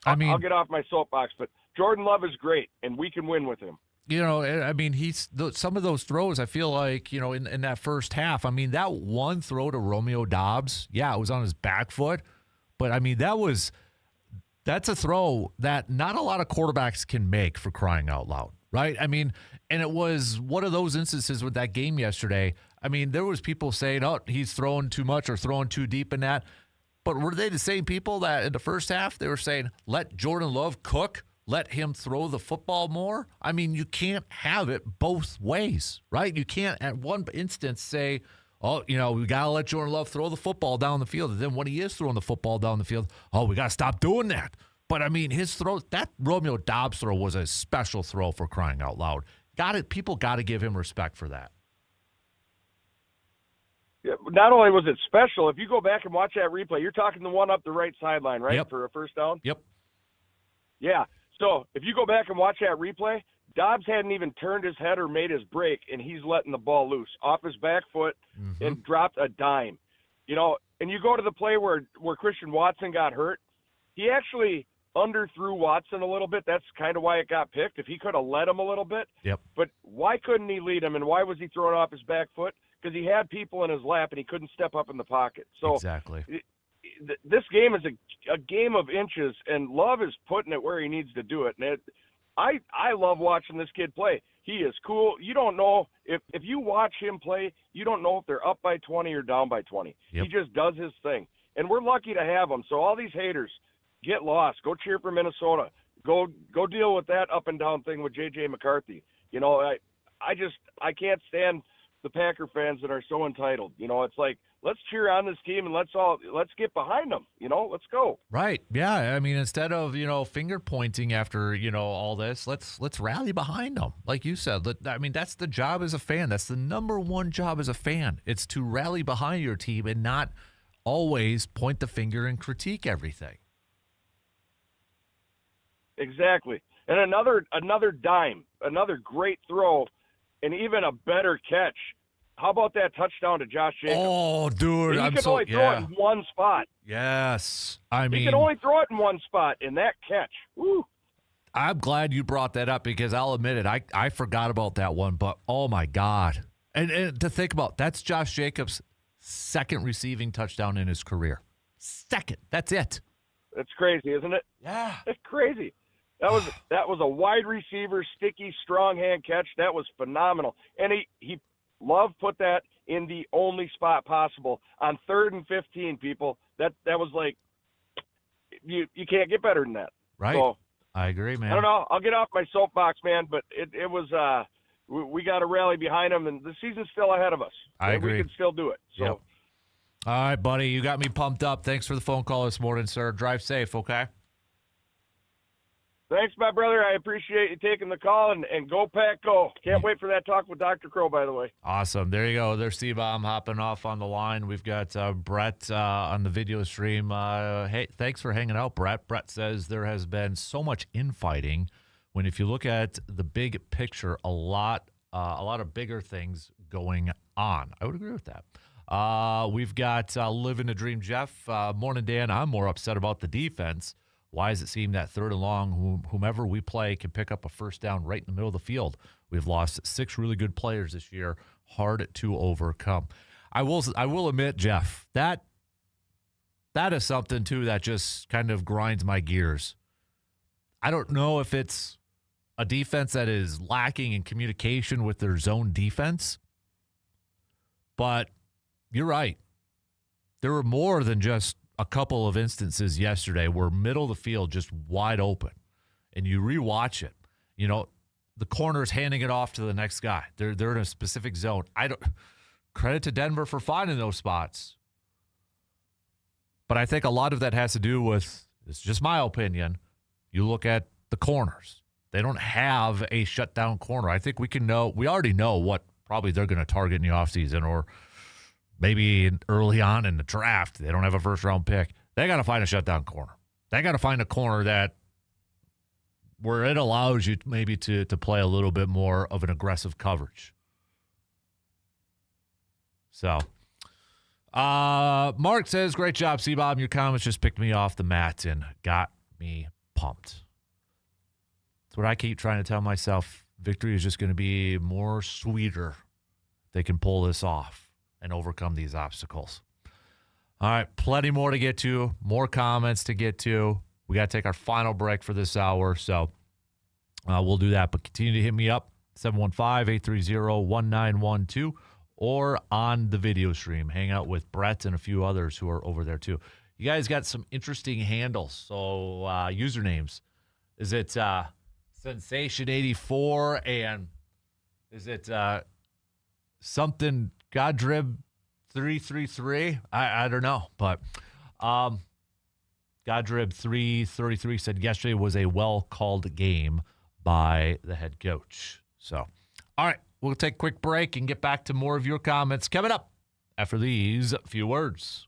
Speaker 1: I'll
Speaker 2: get off my soapbox, but Jordan Love is great, and we can win with him.
Speaker 1: He's some of those throws, I feel like, in that first half, that one throw to Romeo Doubs, yeah, it was on his back foot. But, that's a throw that not a lot of quarterbacks can make, for crying out loud, right? And it was one of those instances with that game yesterday. There was people saying, oh, he's throwing too much or throwing too deep in that. But were they the same people that in the first half they were saying, let Jordan Love cook, let him throw the football more? You can't have it both ways, right? You can't at one instance say, oh, we got to let Jordan Love throw the football down the field. And then when he is throwing the football down the field, oh, we got to stop doing that. But, his throw, that Romeo Doubs throw was a special throw, for crying out loud. People got to give him respect for that.
Speaker 2: Yeah, not only was it special, if you go back and watch that replay, you're talking the one up the right sideline, right,
Speaker 1: Yep.
Speaker 2: for a first down?
Speaker 1: Yep.
Speaker 2: Yeah. So if you go back and watch that replay, Dobbs hadn't even turned his head or made his break, and he's letting the ball loose off his back foot and dropped a dime. And you go to the play where Christian Watson got hurt. He actually underthrew Watson a little bit. That's kind of why it got picked. If he could have led him a little bit.
Speaker 1: Yep.
Speaker 2: But why couldn't he lead him, and why was he throwing off his back foot? Because he had people in his lap, and he couldn't step up in the pocket. So
Speaker 1: exactly.
Speaker 2: This game is a game of inches, and Love is putting it where he needs to do it. And I love watching this kid play. He is cool. You don't know if you watch him play, you don't know if they're up by 20 or down by 20.
Speaker 1: Yep.
Speaker 2: He just does his thing. And we're lucky to have him. So all these haters, get lost. Go cheer for Minnesota. Go deal with that up and down thing with J.J. McCarthy. I can't stand the Packer fans that are so entitled. It's like, let's cheer on this team and let's get behind them. Let's go.
Speaker 1: Right. Yeah. I mean, instead of, finger pointing after, all this, let's rally behind them. Like you said, that's the job as a fan. That's the number one job as a fan. It's to rally behind your team and not always point the finger and critique everything.
Speaker 2: Exactly. And another dime, another great throw, and even a better catch. How about that touchdown to Josh Jacobs?
Speaker 1: Oh, dude.
Speaker 2: And he can only throw it in one spot.
Speaker 1: Yes.
Speaker 2: He can only throw it in one spot, in that catch. Woo.
Speaker 1: I'm glad you brought that up because I'll admit it. I forgot about that one, but oh, my God. And to think about, that's Josh Jacobs' second receiving touchdown in his career. Second. That's it.
Speaker 2: That's crazy, isn't it?
Speaker 1: Yeah.
Speaker 2: That's crazy. That was a wide receiver, sticky, strong hand catch. That was phenomenal. And he Love put that in the only spot possible on 3rd and 15, people. That was like, you can't get better than that.
Speaker 1: Right.
Speaker 2: So,
Speaker 1: I agree, man.
Speaker 2: I don't know. I'll get off my soapbox, man, but it was we got to rally behind them, and the season's still ahead of us.
Speaker 1: I agree.
Speaker 2: We can still do it. So.
Speaker 1: Yep. All right, buddy. You got me pumped up. Thanks for the phone call this morning, sir. Drive safe, okay?
Speaker 2: Thanks, my brother. I appreciate you taking the call, and go Pack, go. Can't wait for that talk with Dr. Crow, by the way.
Speaker 1: Awesome. There you go. There's Steve-Bomb hopping off on the line. We've got Brett on the video stream. Hey, thanks for hanging out, Brett. Brett says there has been so much infighting when if you look at the big picture, a lot of bigger things going on. I would agree with that. We've got Living the Dream Jeff. Morning, Dan. I'm more upset about the defense. Why does it seem that 3rd and long, whomever we play can pick up a first down right in the middle of the field? We've lost 6 really good players this year. Hard to overcome. I will admit, Jeff, that is something, too, that just kind of grinds my gears. I don't know if it's a defense that is lacking in communication with their zone defense, but you're right. There were more than just a couple of instances yesterday where middle of the field just wide open, and you rewatch it. The corner's handing it off to the next guy. They're in a specific zone. Credit to Denver for finding those spots, but I think a lot of that has to do with, it's just my opinion, you look at the corners. They don't have a shutdown corner. I think we already know what probably they're going to target in the offseason, or maybe early on in the draft. They don't have a first-round pick. They got to find a shutdown corner. They got to find a corner where it allows you maybe to play a little bit more of an aggressive coverage. So, Mark says, great job, C-Bob. Your comments just picked me off the mat and got me pumped. That's what I keep trying to tell myself. Victory is just going to be more sweeter if they can pull this off and overcome these obstacles. All right, plenty more to get to, more comments to get to. We got to take our final break for this hour, so we'll do that. But continue to hit me up, 715-830-1912, or on the video stream. Hang out with Brett and a few others who are over there too. You guys got some interesting handles, so usernames. Is it Sensation84, and is it something Godrib 333? I don't know, but Godrib 333 said yesterday was a well-called game by the head coach. So, all right, we'll take a quick break and get back to more of your comments coming up after these few words.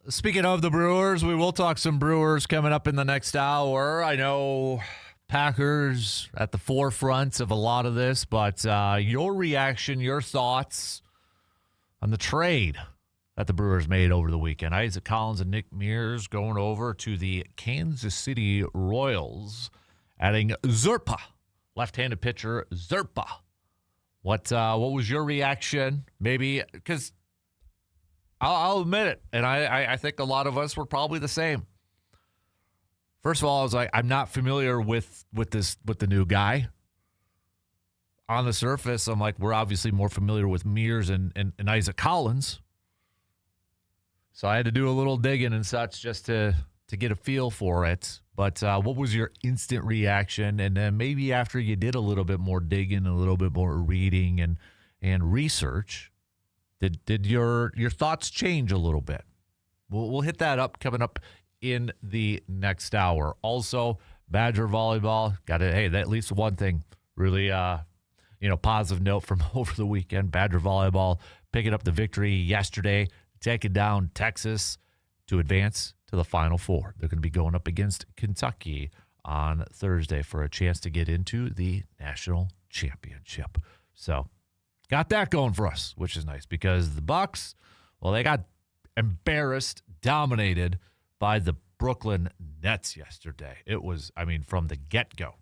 Speaker 1: Speaking of the Brewers, we will talk some Brewers coming up in the next hour. I know Packers at the forefront of a lot of this, but your reaction, your thoughts on the trade that the Brewers made over the weekend. Isaac Collins and Nick Mears going over to the Kansas City Royals, adding Zerpa, left-handed pitcher Zerpa. What was your reaction? Maybe because I'll admit it, and I think a lot of us were probably the same. First of all, I was like, I'm not familiar with the new guy. On the surface, I'm like, we're obviously more familiar with Mears and Isaac Collins. So I had to do a little digging and such just to get a feel for it. But what was your instant reaction? And then maybe after you did a little bit more digging, a little bit more reading and research, did your thoughts change a little bit? We'll hit that up coming up in the next hour. Also, Badger volleyball got it. Hey, at least one thing really positive note from over the weekend. Badger volleyball picking up the victory yesterday, taking down Texas to advance to the Final Four. They're going to be going up against Kentucky on Thursday for a chance to get into the national championship. So got that going for us, which is nice because the Bucks, well, they got embarrassed, dominated by the Brooklyn Nets yesterday. It was, from the get-go,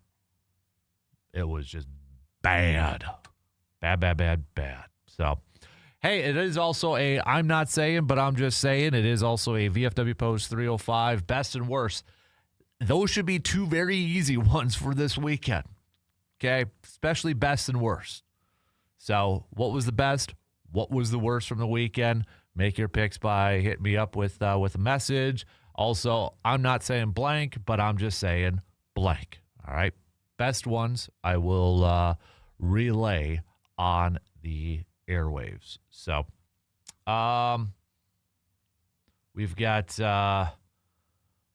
Speaker 1: it was just bad. Bad. So, hey, it is also I'm not saying, but I'm just saying, it is also a VFW Post 305, best and worst. Those should be two very easy ones for this weekend, okay? Especially best and worst. So, what was the best? What was the worst from the weekend? Make your picks by hitting me up with a message. Also, I'm not saying blank, but I'm just saying blank, all right? Best ones I will relay on the airwaves. So, we've got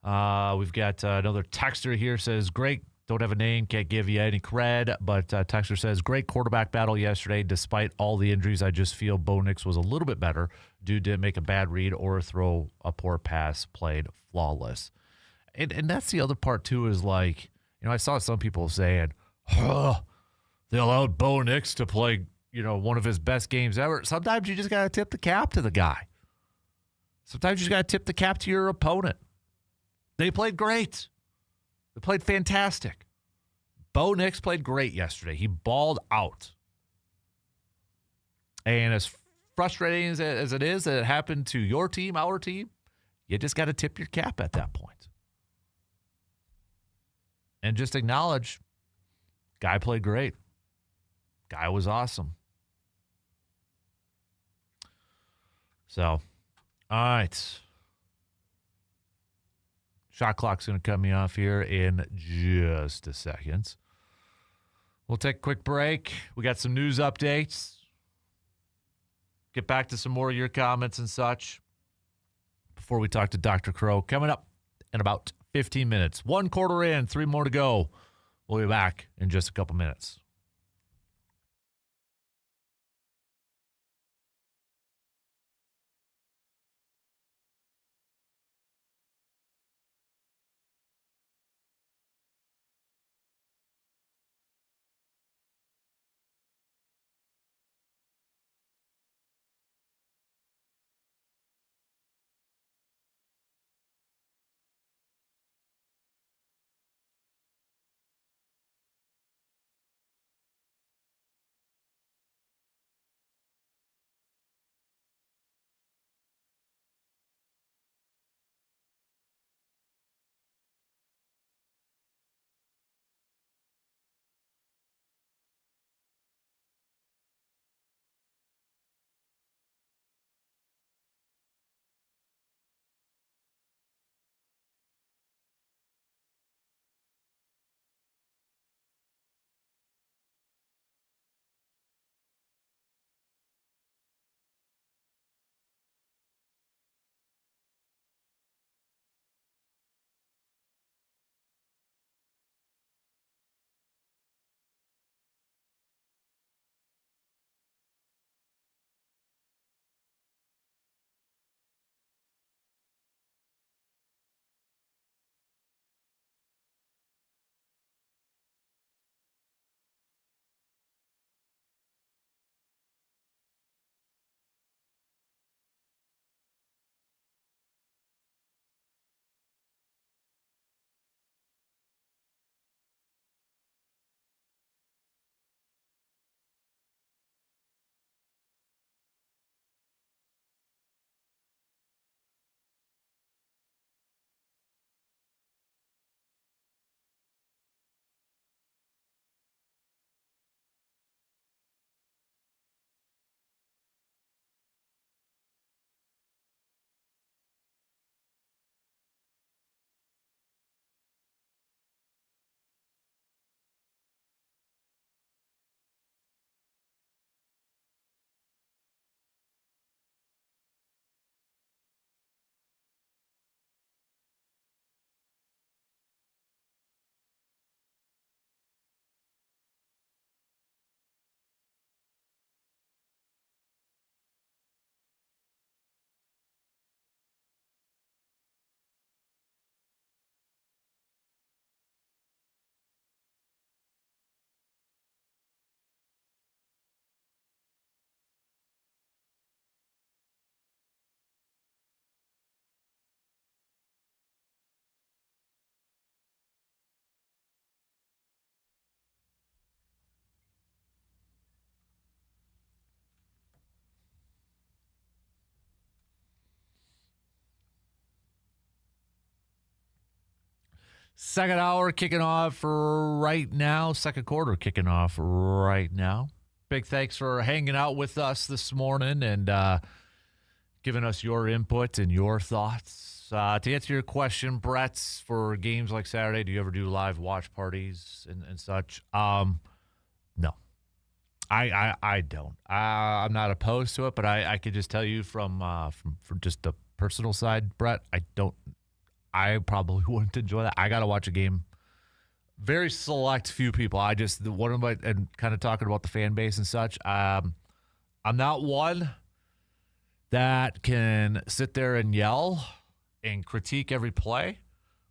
Speaker 1: another texter here says, great, don't have a name, can't give you any cred, but texter says, great quarterback battle yesterday. Despite all the injuries, I just feel Bo Nix was a little bit better. Dude didn't make a bad read or throw a poor pass, played flawless. And that's the other part, too, is like, I saw some people saying, they allowed Bo Nix to play, one of his best games ever. Sometimes you just got to tip the cap to the guy. Sometimes you just got to tip the cap to your opponent. They played great. They played fantastic. Bo Nix played great yesterday. He balled out. And as frustrating as it is that it happened to your team, our team, you just got to tip your cap at that point. And just acknowledge, guy played great. Guy was awesome. So, all right. Shot clock's going to cut me off here in just a second. We'll take a quick break. We got some news updates. Get back to some more of your comments and such before we talk to Dr. Crow. Coming up in about 15 minutes. 1 quarter in, 3 more to go. We'll be back in just a couple minutes. Second hour kicking off right now. Second quarter kicking off right now. Big thanks for hanging out with us this morning and giving us your input and your thoughts. To answer your question, Brett, for games like Saturday, do you ever do live watch parties and such? No. I don't. I'm not opposed to it, but I could just tell you from just the personal side, Brett, I probably wouldn't enjoy that. I got to watch a game. Very select few people. And kind of talking about the fan base and such. I'm not one that can sit there and yell and critique every play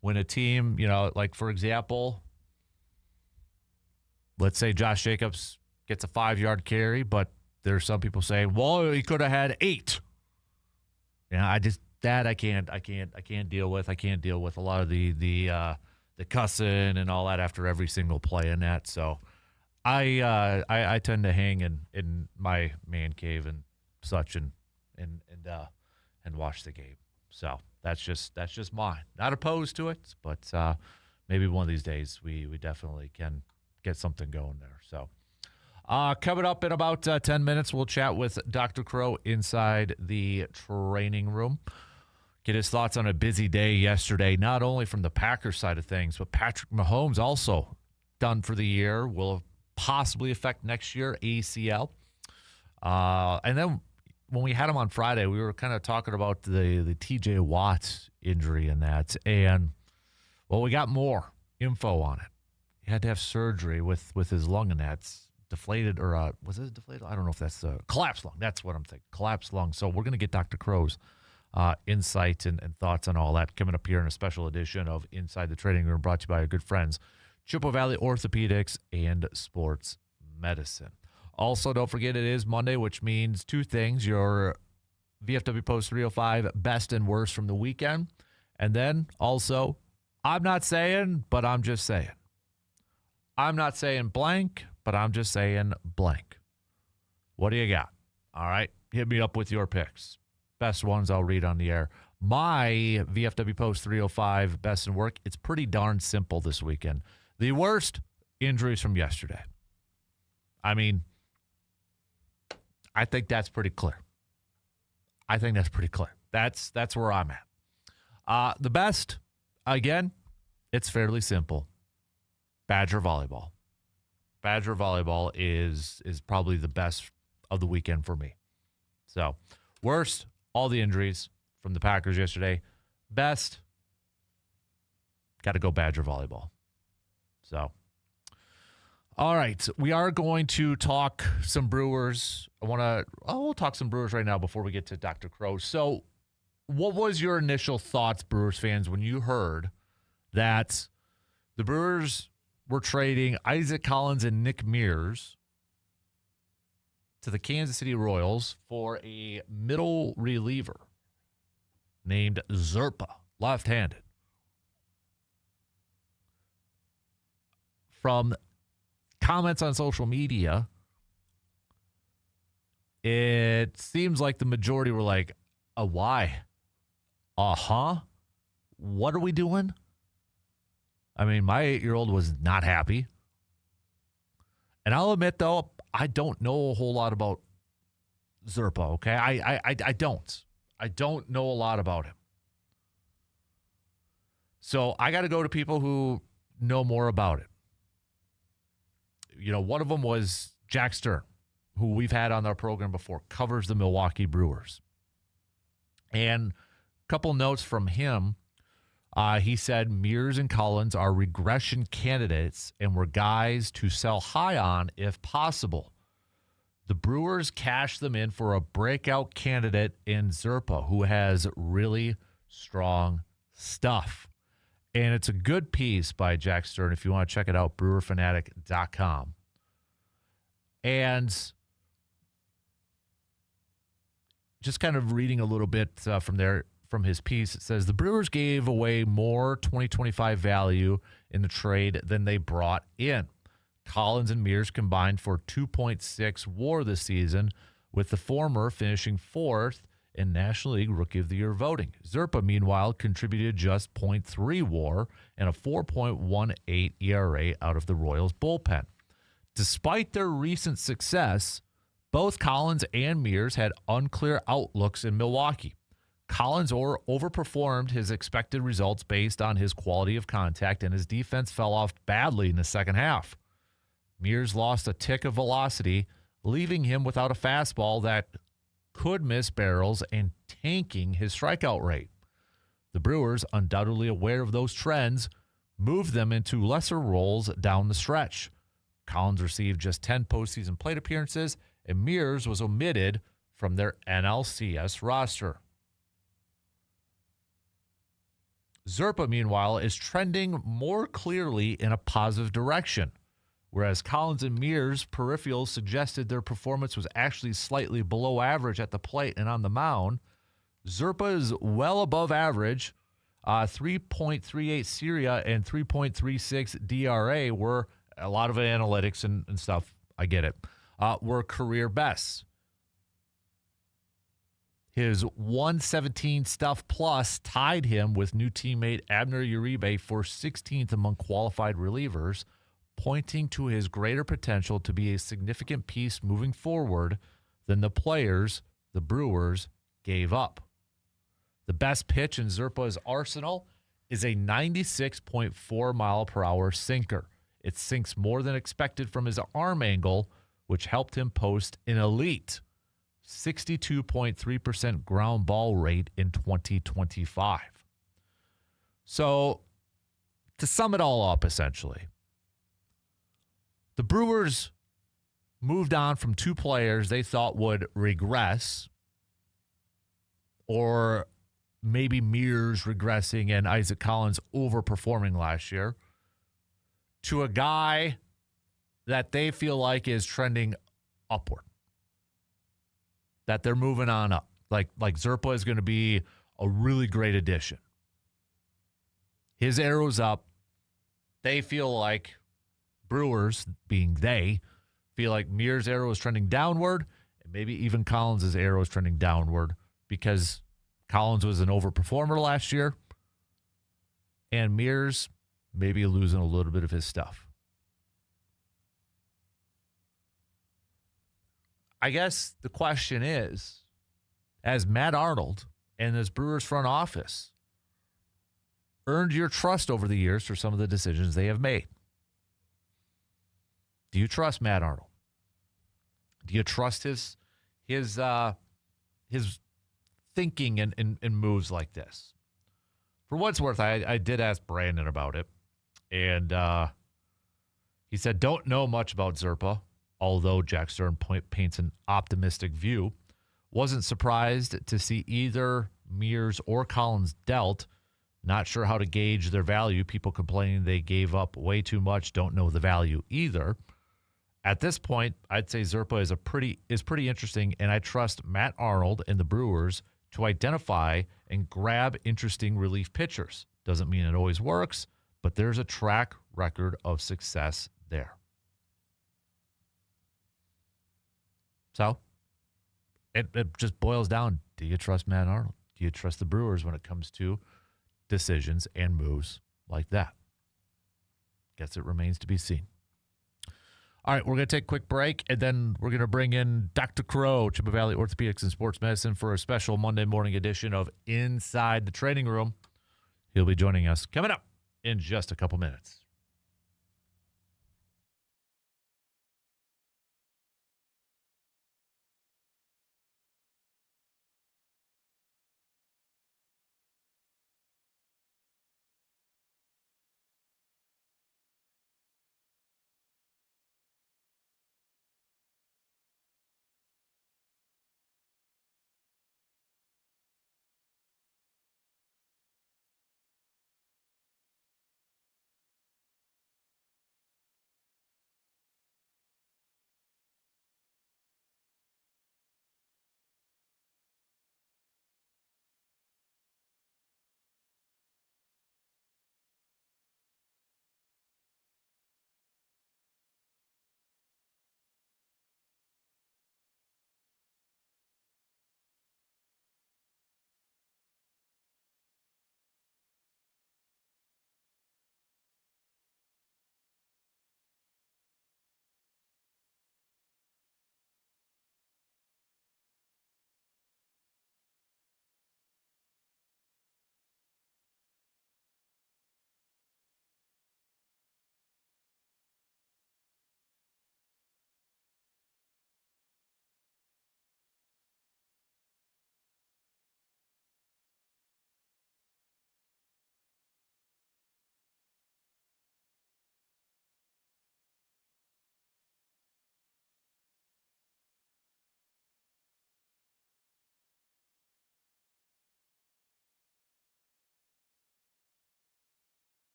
Speaker 1: when a team, like for example, let's say Josh Jacobs gets a 5-yard carry, but there's some people saying, well, he could have had 8. I can't deal with. I can't deal with a lot of the cussing and all that after every single play in that. So I tend to hang in my man cave and such and watch the game. So that's just mine. Not opposed to it, but maybe one of these days we definitely can get something going there. So coming up in about 10 minutes, we'll chat with Dr. Crow inside the training room. Get his thoughts on a busy day yesterday, not only from the Packers side of things, but Patrick Mahomes also done for the year, will possibly affect next year, ACL. And then when we had him on Friday, we were kind of talking about the TJ Watt injury and that. And, well, we got more info on it. He had to have surgery with his lung, and that's deflated, or was it deflated? I don't know if that's collapsed lung. That's what I'm thinking, collapsed lung. So we're going to get Dr. Crow's insight and thoughts on all that coming up here in a special edition of Inside the Training Room, brought to you by our good friends, Chippewa Valley Orthopedics and Sports Medicine. Also, don't forget it is Monday, which means two things: your VFW Post 305 best and worst from the weekend, and then also, I'm not saying, but I'm just saying. I'm not saying blank, but I'm just saying blank. What do you got? All right, hit me up with your picks. Best ones I'll read on the air. My VFW Post 305 best and work, it's pretty darn simple this weekend. The worst, injuries from yesterday. I mean, I think that's pretty clear. That's where I'm at. The best, again, it's fairly simple. Badger volleyball. Badger volleyball is probably the best of the weekend for me. So, worst, all the injuries from the Packers yesterday. Best, got to go Badger volleyball. So, all right, we are going to talk some Brewers. We'll talk some Brewers right now before we get to Dr. Crow. So, what was your initial thoughts, Brewers fans, when you heard that the Brewers were trading Isaac Collins and Nick Mears to the Kansas City Royals for a middle reliever named Zerpa, left-handed? From comments on social media, it seems like the majority were like, why? What are we doing? I mean, my 8-year-old was not happy. And I'll admit, though, I don't know a whole lot about Zerpa, okay? I don't. I don't know a lot about him. So I got to go to people who know more about it. One of them was Jack Stern, who we've had on our program before, covers the Milwaukee Brewers. And a couple notes from him. He said Mears and Collins are regression candidates and were guys to sell high on if possible. The Brewers cashed them in for a breakout candidate in Zerpa, who has really strong stuff. And it's a good piece by Jack Stern. If you want to check it out, brewerfanatic.com. And just kind of reading a little bit from his piece, it says the Brewers gave away more 2025 value in the trade than they brought in. Collins and Mears combined for 2.6 WAR this season, with the former finishing fourth in National League Rookie of the Year voting. Zerpa, meanwhile, contributed just .3 WAR and a 4.18 ERA out of the Royals bullpen. Despite their recent success, both Collins and Mears had unclear outlooks in Milwaukee. Collins overperformed his expected results based on his quality of contact, and his defense fell off badly in the second half. Mears lost a tick of velocity, leaving him without a fastball that could miss barrels and tanking his strikeout rate. The Brewers, undoubtedly aware of those trends, moved them into lesser roles down the stretch. Collins received just 10 postseason plate appearances, and Mears was omitted from their NLCS roster. Zerpa, meanwhile, is trending more clearly in a positive direction. Whereas Collins and Mears' peripherals suggested their performance was actually slightly below average at the plate and on the mound, Zerpa is well above average. 3.38 SIRIA and 3.36 DRA were a lot of analytics and stuff. I get it. Were career bests. His 117 stuff plus tied him with new teammate Abner Uribe for 16th among qualified relievers, pointing to his greater potential to be a significant piece moving forward than the players the Brewers gave up. The best pitch in Zerpa's arsenal is a 96.4 mile per hour sinker. It sinks more than expected from his arm angle, which helped him post an elite 62.3% ground ball rate in 2025. So, to sum it all up, essentially, the Brewers moved on from two players they thought would regress, or maybe Mears regressing and Isaac Collins overperforming last year, to a guy that they feel like is trending upward, that they're moving on up. Like Zerpa is going to be a really great addition. His arrow's up. They feel like, Brewers, being they, feel like Mears' arrow is trending downward, and maybe even Collins' arrow is trending downward because Collins was an overperformer last year, and Mears maybe losing a little bit of his stuff. I guess the question is, as Matt Arnold and this Brewers front office earned your trust over the years for some of the decisions they have made, do you trust Matt Arnold? Do you trust his thinking and moves like this? For what it's worth, I did ask Brandon about it, and he said, don't know much about Zerpa, although Jack Stern paints an optimistic view. Wasn't surprised to see either Mears or Collins dealt. Not sure how to gauge their value. People complaining they gave up way too much, don't know the value either. At this point, I'd say Zerpa is pretty interesting, and I trust Matt Arnold and the Brewers to identify and grab interesting relief pitchers. Doesn't mean it always works, but there's a track record of success there. So it just boils down, do you trust Matt Arnold? Do you trust the Brewers when it comes to decisions and moves like that? Guess it remains to be seen. All right, we're going to take a quick break, and then we're going to bring in Dr. Crow, Chippewa Valley Orthopedics and Sports Medicine, for a special Monday morning edition of Inside the Training Room. He'll be joining us coming up in just a couple minutes.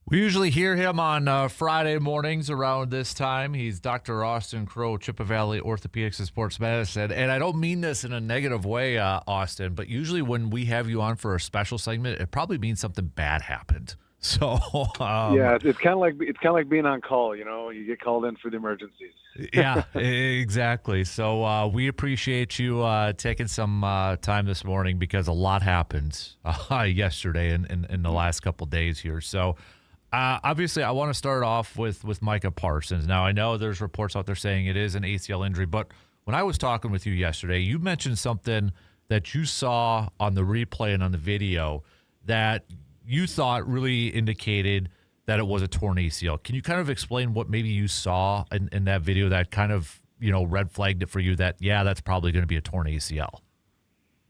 Speaker 1: We usually hear him on Friday mornings around this time. He's Dr. Austin Crow, Chippewa Valley Orthopedics and Sports Medicine. And I don't mean this in a negative way, Austin, but usually when we have you on for a special segment, it probably means something bad happened. So
Speaker 3: yeah, it's kind of like being on call. You get called in for the emergencies.
Speaker 1: Yeah, exactly. So we appreciate you taking some time this morning because a lot happened yesterday and in the last couple of days here. So obviously, I want to start off with Micah Parsons. Now, I know there's reports out there saying it is an ACL injury, but when I was talking with you yesterday, you mentioned something that you saw on the replay and on the video that you thought really indicated that it was a torn ACL. Can you kind of explain what maybe you saw in that video that kind of, red flagged it for you that, yeah, that's probably going to be a torn ACL?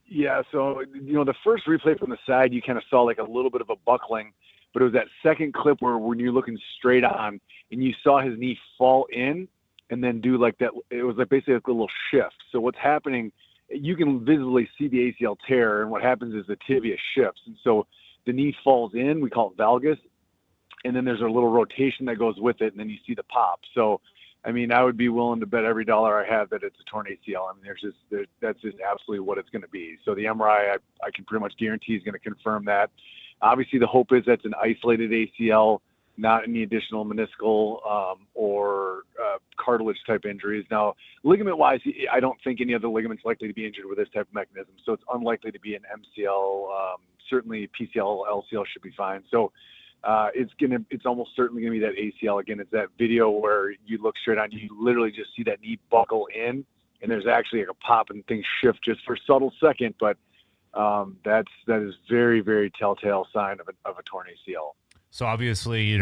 Speaker 3: Yeah, so, the first replay from the side, you kind of saw like a little bit of a buckling, but it was that second clip where when you're looking straight on and you saw his knee fall in and then do like that, it was like basically like a little shift. So what's happening, you can visibly see the ACL tear, and what happens is the tibia shifts. And so the knee falls in, we call it valgus, and then there's a little rotation that goes with it, and then you see the pop. So, I mean, I would be willing to bet every dollar I have that it's a torn ACL. I mean, that's just absolutely what it's going to be. So the MRI, I can pretty much guarantee is going to confirm that. Obviously, the hope is that's an isolated ACL, not any additional meniscal or cartilage type injuries. Now, ligament-wise, I don't think any other ligament's likely to be injured with this type of mechanism, so it's unlikely to be an MCL. Certainly, PCL, LCL should be fine. So it's almost certainly going to be that ACL. Again, it's that video where you look straight on, you literally just see that knee buckle in, and there's actually like a pop and things shift just for a subtle second, but that is very, very telltale sign of a torn ACL.
Speaker 1: So obviously, you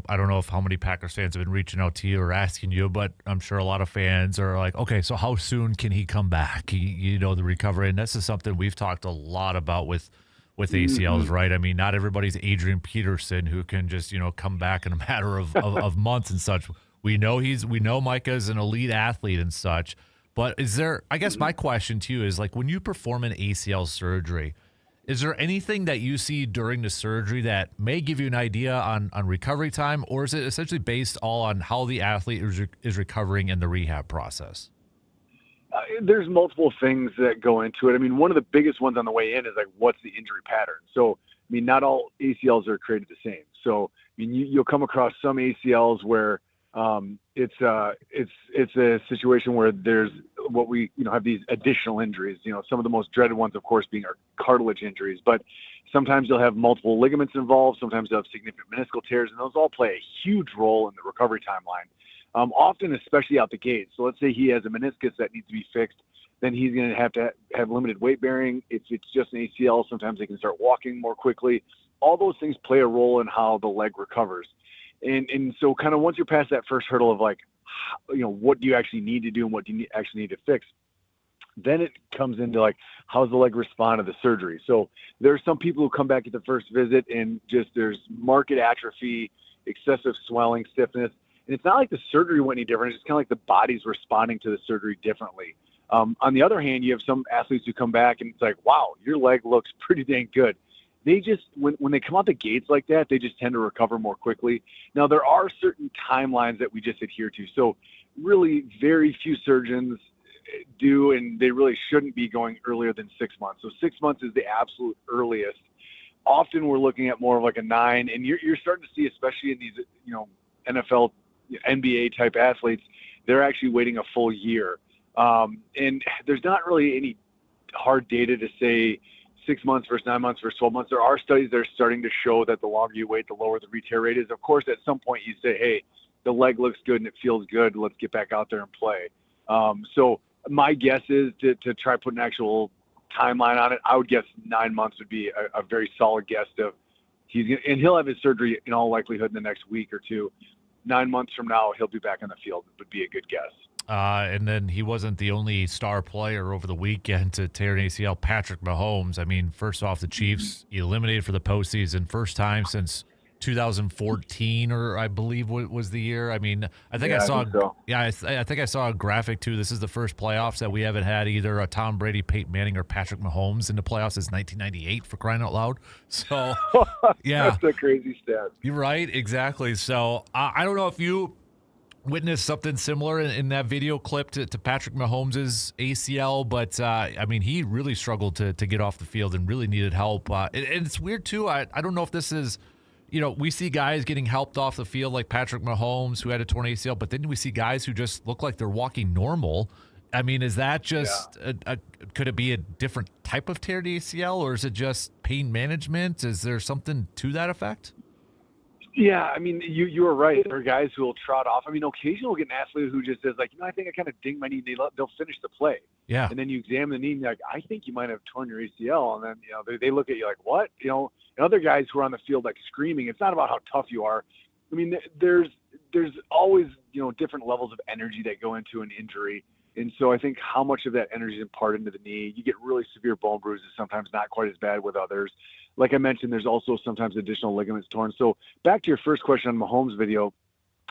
Speaker 1: I don't know how many Packers fans have been reaching out to you or asking you, but I'm sure a lot of fans are like, okay, so how soon can he come back? The recovery, and this is something we've talked a lot about with ACLs, right? I mean, not everybody's Adrian Peterson who can just come back in a matter of months and such. We know Micah's an elite athlete and such. But I guess my question to you is, like, when you perform an ACL surgery, is there anything that you see during the surgery that may give you an idea on recovery time, or is it essentially based all on how the athlete is recovering in the rehab process?
Speaker 3: There's multiple things that go into it. I mean, one of the biggest ones on the way in is like, what's the injury pattern? So, I mean, not all ACLs are created the same. So, I mean, you'll come across some ACLs where it's a situation where there's what we have these additional injuries. Some of the most dreaded ones, of course, being our cartilage injuries. But sometimes you'll have multiple ligaments involved. Sometimes you'll have significant meniscal tears, and those all play a huge role in the recovery timeline. Often, especially out the gate. So let's say he has a meniscus that needs to be fixed, then he's going to have limited weight bearing. If it's just an ACL, sometimes they can start walking more quickly. All those things play a role in how the leg recovers. And so kind of once you're past that first hurdle of like, what do you actually need to do and what do you actually need to fix, then it comes into like, how's the leg respond to the surgery? So there are some people who come back at the first visit and just there's marked atrophy, excessive swelling, stiffness. And it's not like the surgery went any different. It's just kind of like the body's responding to the surgery differently. On the other hand, you have some athletes who come back and it's like, wow, your leg looks pretty dang good. They just, when they come out the gates like that, they just tend to recover more quickly. Now, there are certain timelines that we just adhere to. So really very few surgeons do, and they really shouldn't be going earlier than 6 months. So 6 months is the absolute earliest. Often we're looking at more of like a 9, and you're starting to see, especially in these, NFL, NBA type athletes, they're actually waiting a full year. And there's not really any hard data to say 6 months versus 9 months versus 12 months. There are studies that are starting to show that the longer you wait, the lower the re-tear rate is. Of course, at some point you say, hey, the leg looks good and it feels good. Let's get back out there and play. So my guess is to try put an actual timeline on it. I would guess 9 months would be a very solid guess of he'll have his surgery in all likelihood in the next week or two. 9 months from now, he'll be back on the field would be a good guess.
Speaker 1: And then he wasn't the only star player over the weekend to tear an ACL. Patrick Mahomes, I mean, first off, the Chiefs eliminated for the postseason. First time since 2014, or I believe was the year. I mean, I think I saw. I think I saw a graphic too. This is the first playoffs that we haven't had either a Tom Brady, Peyton Manning, or Patrick Mahomes in the playoffs since 1998, for crying out loud. So, yeah,
Speaker 3: that's a crazy stat.
Speaker 1: You're right, exactly. So I don't know if you witnessed something similar in that video clip to Patrick Mahomes' ACL, but I mean, he really struggled to get off the field and really needed help. And it's weird too. I don't know if this is. We see guys getting helped off the field like Patrick Mahomes, who had a torn ACL, but then we see guys who just look like they're walking normal. I mean, is that just could it be a different type of tear to ACL, or is it just pain management? Is there something to that effect?
Speaker 3: Yeah, I mean, you are right. There are guys who will trot off. I mean, occasionally we'll get an athlete who just says, like, I think I kind of dinged my knee. They'll finish the play.
Speaker 1: Yeah.
Speaker 3: And then you examine the knee and you're like, I think you might have torn your ACL. And then, they look at you like, what? And other guys who are on the field, like, screaming. It's not about how tough you are. I mean, there's always, different levels of energy that go into an injury. And so I think how much of that energy is imparted into the knee. You get really severe bone bruises, sometimes not quite as bad with others. Like I mentioned, there's also sometimes additional ligaments torn. So back to your first question on Mahomes' video,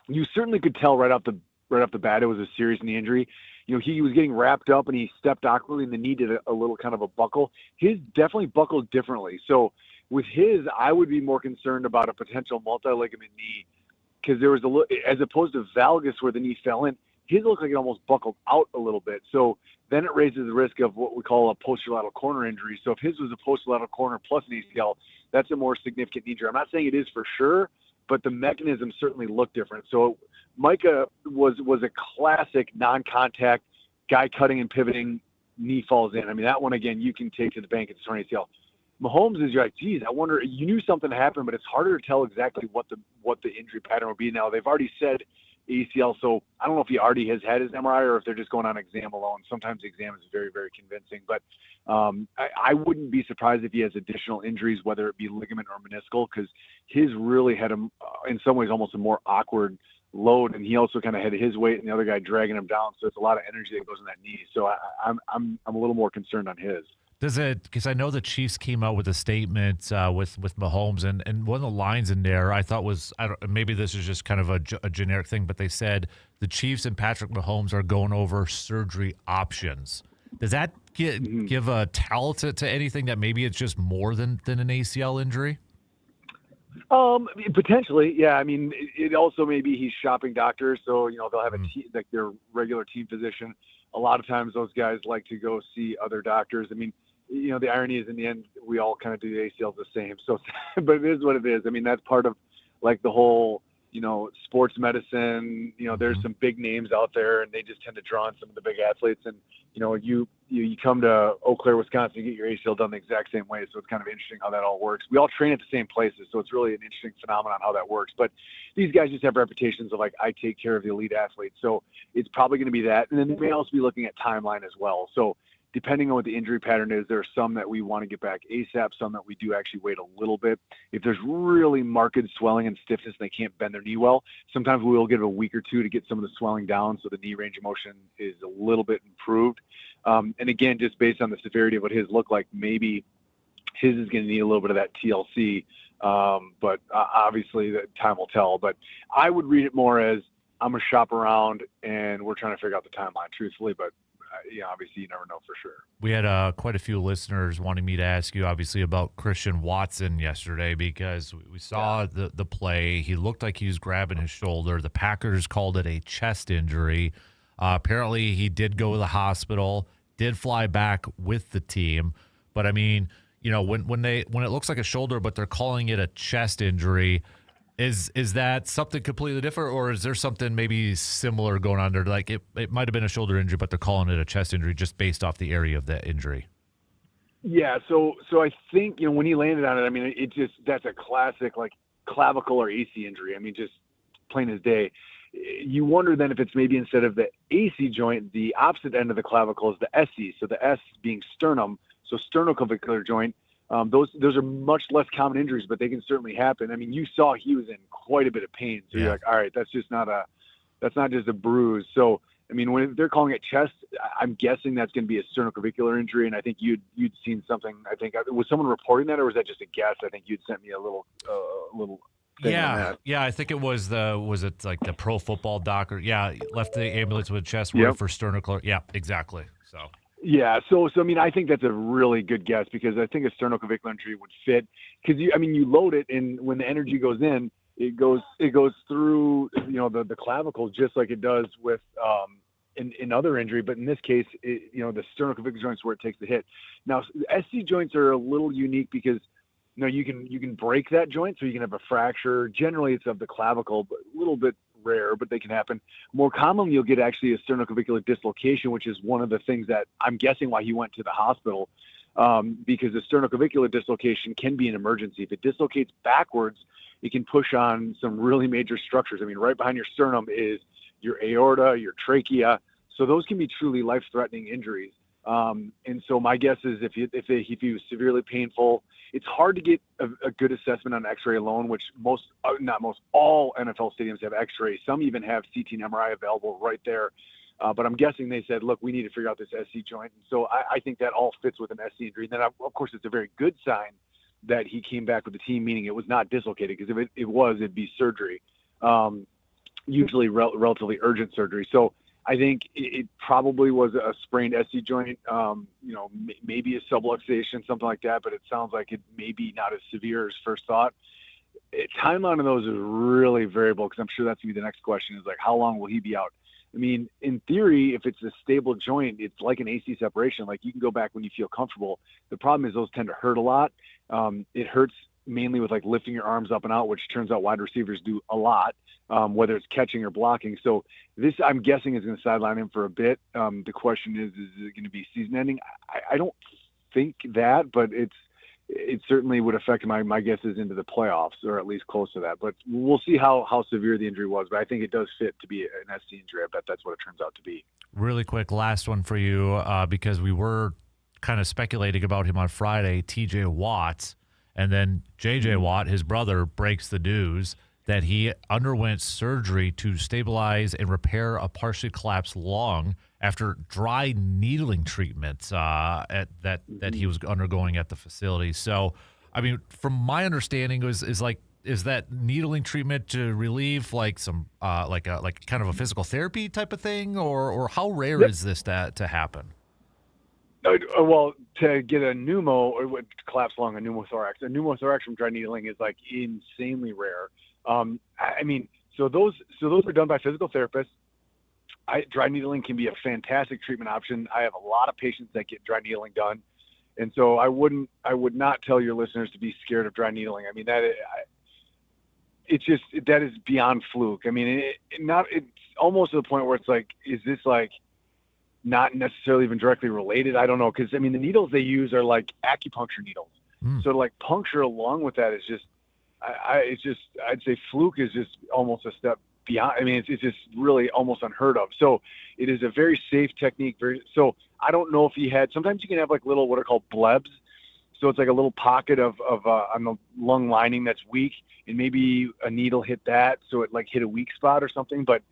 Speaker 3: you certainly could tell right off the bat it was a serious knee injury. He was getting wrapped up and he stepped awkwardly and the knee did a little kind of a buckle. His definitely buckled differently. So with his, I would be more concerned about a potential multi-ligament knee because there was as opposed to valgus where the knee fell in, his looked like it almost buckled out a little bit. So then it raises the risk of what we call a posterolateral corner injury. So if his was a posterolateral corner plus an ACL, that's a more significant injury. I'm not saying it is for sure, but the mechanism certainly looked different. So Micah was a classic non-contact guy cutting and pivoting, knee falls in. I mean, that one, again, you can take to the bank at the torn ACL. Mahomes is, you're like, geez, I wonder, you knew something happened, but it's harder to tell exactly what the injury pattern would be. Now, they've already said ACL, so I don't know if he already has had his MRI or if they're just going on exam alone. Sometimes the exam is very, very convincing, but I wouldn't be surprised if he has additional injuries, whether it be ligament or meniscal, because his really had in some ways almost a more awkward load, and he also kind of had his weight and the other guy dragging him down, so it's a lot of energy that goes in that knee. So I'm a little more concerned on his.
Speaker 1: Does it, because I know the Chiefs came out with a statement with Mahomes, and one of the lines in there I thought was, maybe this is just kind of a generic thing, but they said the Chiefs and Patrick Mahomes are going over surgery options. Does that give a tell to anything that maybe it's just more than an ACL injury?
Speaker 3: Potentially, yeah. I mean, it also maybe he's shopping doctors, so they'll have a team, like their regular team physician. A lot of times those guys like to go see other doctors. I mean, the irony is in the end we all kind of do the ACLs the same. So, but it is what it is. I mean, that's part of like the whole sports medicine. There's some big names out there, and they just tend to draw on some of the big athletes. And you come to Eau Claire, Wisconsin, you get your ACL done the exact same way. So it's kind of interesting how that all works. We all train at the same places, so it's really an interesting phenomenon how that works. But these guys just have reputations of like, I take care of the elite athletes. So it's probably going to be that. And then they may also be looking at timeline as well. So depending on what the injury pattern is, there are some that we want to get back ASAP, some that we do actually wait a little bit. If there's really marked swelling and stiffness and they can't bend their knee well, sometimes we will give it a week or two to get some of the swelling down so the knee range of motion is a little bit improved. And again, just based on the severity of what his looked like, maybe his is going to need a little bit of that TLC. But obviously that time will tell. But I would read it more as I'm a shop around and we're trying to figure out the timeline, truthfully. But obviously you never know for sure.
Speaker 1: We had quite a few listeners wanting me to ask you, obviously, about Christian Watson yesterday because we saw the play. He looked like he was grabbing his shoulder. The Packers called it a chest injury. Apparently, he did go to the hospital, did fly back with the team. But, I mean, when it looks like a shoulder but they're calling it a chest injury, is that something completely different, or is there something maybe similar going on there? Like it might have been a shoulder injury, but they're calling it a chest injury just based off the area of that injury.
Speaker 3: Yeah, so I think when he landed on it, I mean, that's a classic like clavicle or AC injury. I mean, just plain as day. You wonder then if it's maybe instead of the AC joint, the opposite end of the clavicle is the SC. So the S being sternum, so sternoclavicular joint. Those are much less common injuries, but they can certainly happen. I mean, you saw he was in quite a bit of pain. So you're like, all right, that's not just a bruise. So, I mean, when they're calling it chest, I'm guessing that's going to be a sternoclavicular injury. And I think you'd seen something. I think was someone reporting that, or was that just a guess? I think you'd sent me a little thing on that.
Speaker 1: Yeah, I think it was like the pro football doc, or left the ambulance with a chest wound for sternocleidomastoid. Yeah, exactly. So
Speaker 3: yeah, so I mean, I think that's a really good guess because I think a sternoclavicular injury would fit because you load it, and when the energy goes in, it goes through the clavicle just like it does with in other injury, but in this case, the sternoclavicular joints where it takes the hit. Now, SC joints are a little unique because you can break that joint, so you can have a fracture. Generally, it's of the clavicle, but a little bit rare, but they can happen. More commonly, you'll get actually a sternoclavicular dislocation, which is one of the things that I'm guessing why he went to the hospital, because the sternoclavicular dislocation can be an emergency. If it dislocates backwards, it can push on some really major structures. I mean, right behind your sternum is your aorta, your trachea. So those can be truly life-threatening injuries. And so my guess is if he was severely painful, it's hard to get a good assessment on X-ray alone, which all NFL stadiums have X-ray. Some even have CT and MRI available right there. But I'm guessing they said, look, we need to figure out this SC joint. And so I think that all fits with an SC injury. And then, of course, it's a very good sign that he came back with the team, meaning it was not dislocated, because if it was, it'd be surgery, usually relatively urgent surgery. So I think it probably was a sprained SC joint, maybe a subluxation, something like that, but it sounds like it may be not as severe as first thought. Timeline of those is really variable because I'm sure that's going to be the next question is like, how long will he be out? I mean, in theory, if it's a stable joint, it's like an AC separation. Like you can go back when you feel comfortable. The problem is those tend to hurt a lot. It hurts mainly with like lifting your arms up and out, which turns out wide receivers do a lot, whether it's catching or blocking. So this, I'm guessing, is going to sideline him for a bit. The question is it going to be season ending? I don't think that, but it certainly would affect my guess is into the playoffs, or at least close to that. But we'll see how severe the injury was. But I think it does fit to be an SC injury. I bet that's what it turns out to be.
Speaker 1: Really quick, last one for you, because we were kind of speculating about him on Friday, TJ Watt, and then JJ Watt, his brother, breaks the news that he underwent surgery to stabilize and repair a partially collapsed lung after dry needling treatments that he was undergoing at the facility. So, I mean, from my understanding, is that needling treatment to relieve like some like kind of a physical therapy type of thing, or how rare is this to happen?
Speaker 3: Well, to get a collapsed lung, a pneumothorax from dry needling is like insanely rare. I mean, so those are done by physical therapists. Dry needling can be a fantastic treatment option. I have a lot of patients that get dry needling done, and so I would not tell your listeners to be scared of dry needling. I mean, that is beyond fluke. I mean, it's almost to the point where it's like, is this like not necessarily even directly related? I don't know, because I mean, the needles they use are like acupuncture needles, so to like puncture along with that is just. I'd say fluke is just almost a step beyond. I mean, it's just really almost unheard of. So it is a very safe technique. So I don't know if he had. Sometimes you can have like little what are called blebs. So it's like a little pocket of on the lung lining that's weak, and maybe a needle hit that, so it like hit a weak spot or something. But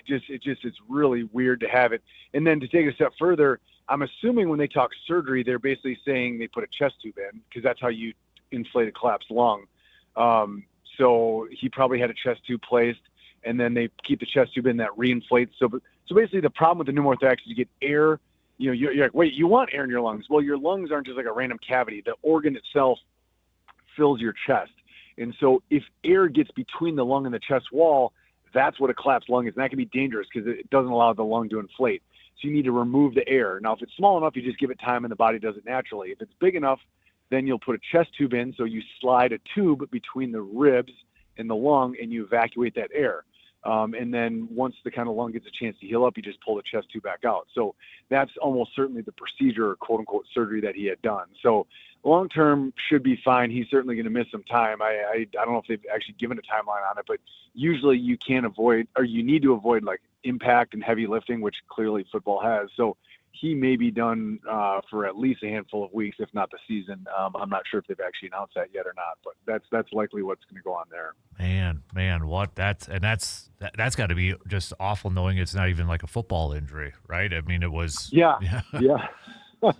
Speaker 3: it's really weird to have it. And then to take it a step further, I'm assuming when they talk surgery, they're basically saying they put a chest tube in, because that's how you inflate a collapsed lung. So he probably had a chest tube placed, and then they keep the chest tube in that reinflates. So basically the problem with the pneumothorax is you get air. You're like, wait, you want air in your lungs? Well, your lungs aren't just like a random cavity. The organ itself fills your chest. And so if air gets between the lung and the chest wall, that's what a collapsed lung is. And that can be dangerous because it doesn't allow the lung to inflate. So you need to remove the air. Now, if it's small enough, you just give it time and the body does it naturally. If it's big enough, then you'll put a chest tube in. So you slide a tube between the ribs and the lung, and you evacuate that air. And then once the kind of lung gets a chance to heal up, you just pull the chest tube back out. So that's almost certainly the procedure, or quote unquote surgery, that he had done. So long term should be fine. He's certainly going to miss some time. I don't know if they've actually given a timeline on it, but usually you can't avoid, or you need to avoid, like impact and heavy lifting, which clearly football has. So he may be done for at least a handful of weeks, if not the season. I'm not sure if they've actually announced that yet or not, but that's likely what's going to go on there.
Speaker 1: Man, what that's got to be just awful, knowing it's not even like a football injury, right? I mean, it was.
Speaker 3: Yeah. I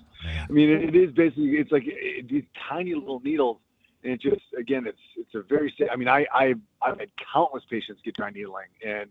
Speaker 3: mean, it is basically, it's like these tiny little needles. And it just, again, it's a very, I mean, I've had countless patients get dry needling, and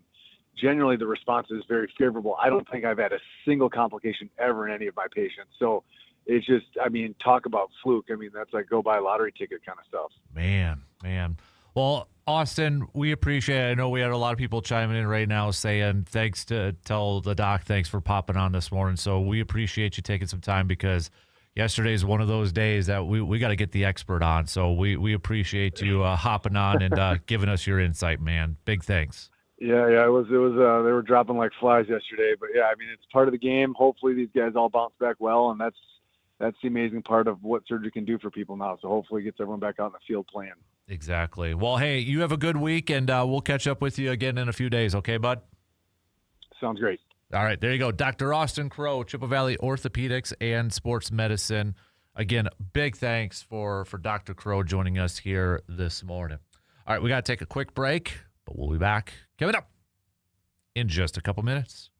Speaker 3: generally the response is very favorable. I don't think I've had a single complication ever in any of my patients. So it's just, I mean, talk about fluke. I mean, that's like go buy a lottery ticket kind of stuff.
Speaker 1: Man. Well, Austin, we appreciate it. I know we had a lot of people chiming in right now saying thanks to tell the doc thanks for popping on this morning. So we appreciate you taking some time, because yesterday is one of those days that we got to get the expert on. So we appreciate you hopping on and giving us your insight, man. Big thanks.
Speaker 3: Yeah, it was they were dropping like flies yesterday, but yeah, I mean, it's part of the game. Hopefully these guys all bounce back well, and that's the amazing part of what surgery can do for people now. So hopefully it gets everyone back out in the field playing.
Speaker 1: Exactly. Well, hey, you have a good week, and we'll catch up with you again in a few days. Okay, bud?
Speaker 3: Sounds great.
Speaker 1: All right, there you go. Dr. Austin Crowe, Chippewa Valley Orthopedics and Sports Medicine. Again, big thanks for Dr. Crowe joining us here this morning. All right, we got to take a quick break, but we'll be back coming up in just a couple minutes.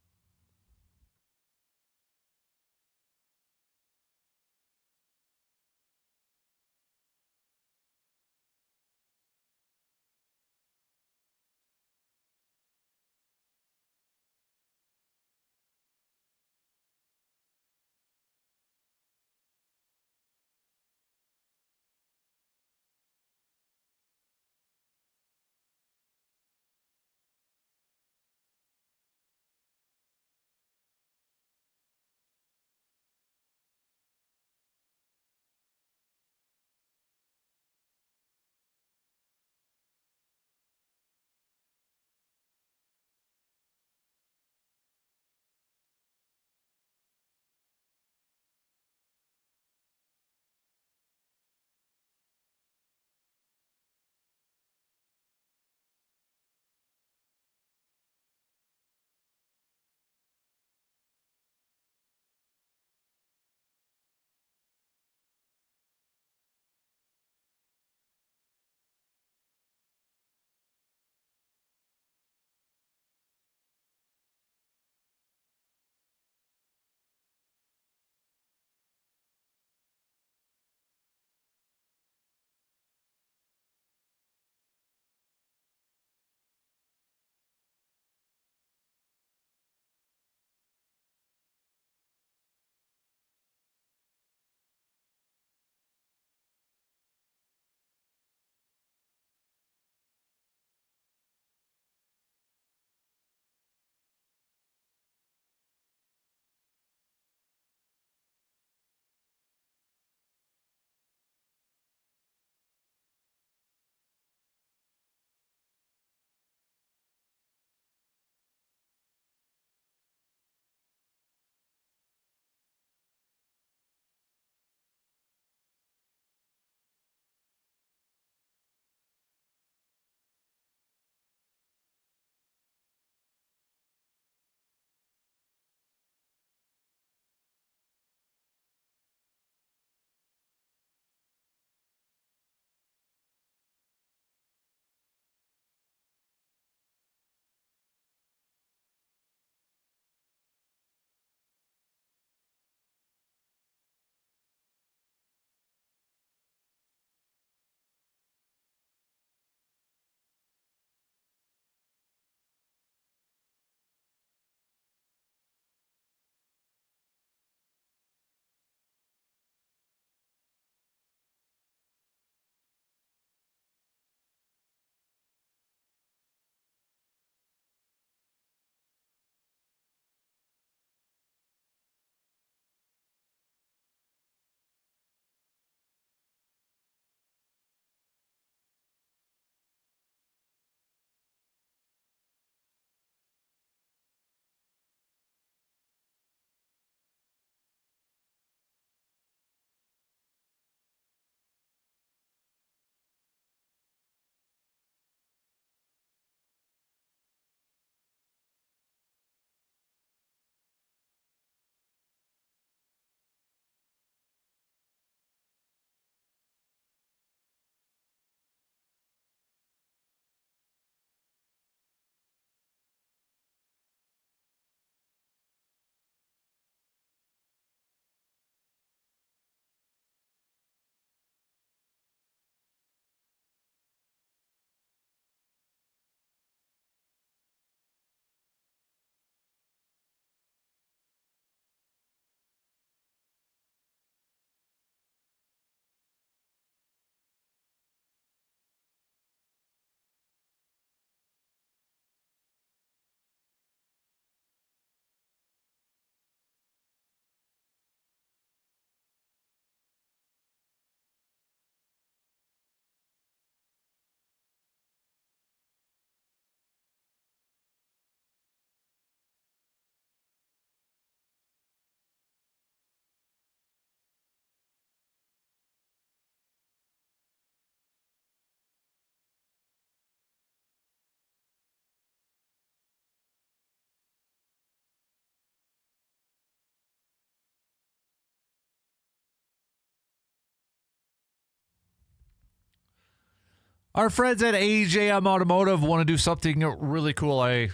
Speaker 1: Our friends at AJM Automotive want to do something really cool. I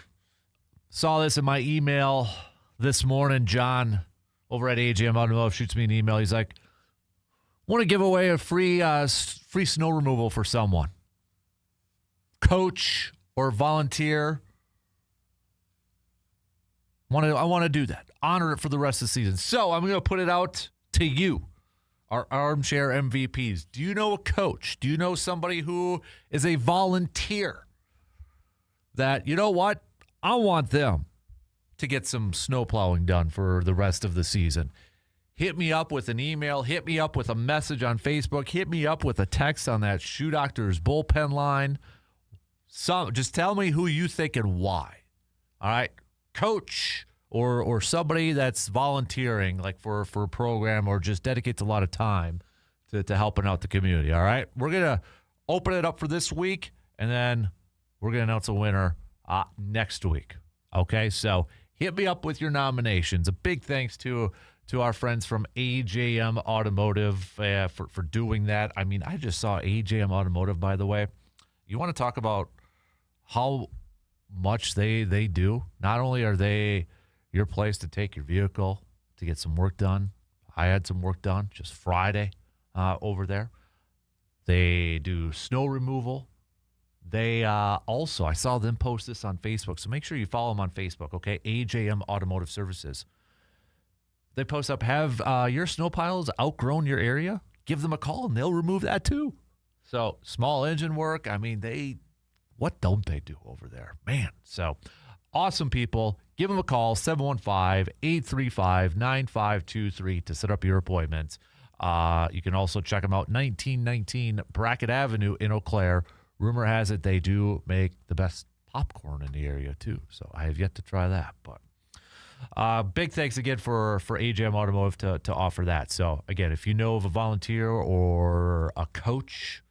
Speaker 1: saw this in my email this morning. John over at AJM Automotive shoots me an email. He's like, want to give away a free snow removal for someone. Coach or volunteer. I want to do that. Honor it for the rest of the season. So I'm going to put it out to you, our armchair MVPs. Do you know a coach? Do you know somebody who is a volunteer that, you know what? I want them to get some snow plowing done for the rest of the season. Hit me up with an email. Hit me up with a message on Facebook. Hit me up with a text on that Shoe Doctor's bullpen line. Just tell me who you think and why. All right? Coach or somebody that's volunteering like for a program or just dedicates a lot of time to helping out the community. All right? We're going to open it up for this week, and then we're going to announce a winner next week. Okay? So hit me up with your nominations. A big thanks to our friends from AJM Automotive for doing that. I mean, I just saw AJM Automotive, by the way. You want to talk about how much they do? Not only are they your place to take your vehicle to get some work done. I had some work done just Friday over there. They do snow removal. They also, I saw them post this on Facebook, so make sure you follow them on Facebook, okay? AJM Automotive Services. They post up, have your snow piles outgrown your area? Give them a call, and they'll remove that too. So small engine work, I mean, what don't they do over there? Man, so awesome people. Give them a call, 715-835-9523 to set up your appointments. You can also check them out, 1919 Brackett Avenue in Eau Claire. Rumor has it they do make the best popcorn in the area too, so I have yet to try that. But big thanks again for AJM Automotive to offer that. So, again, if you know of a volunteer or a coach,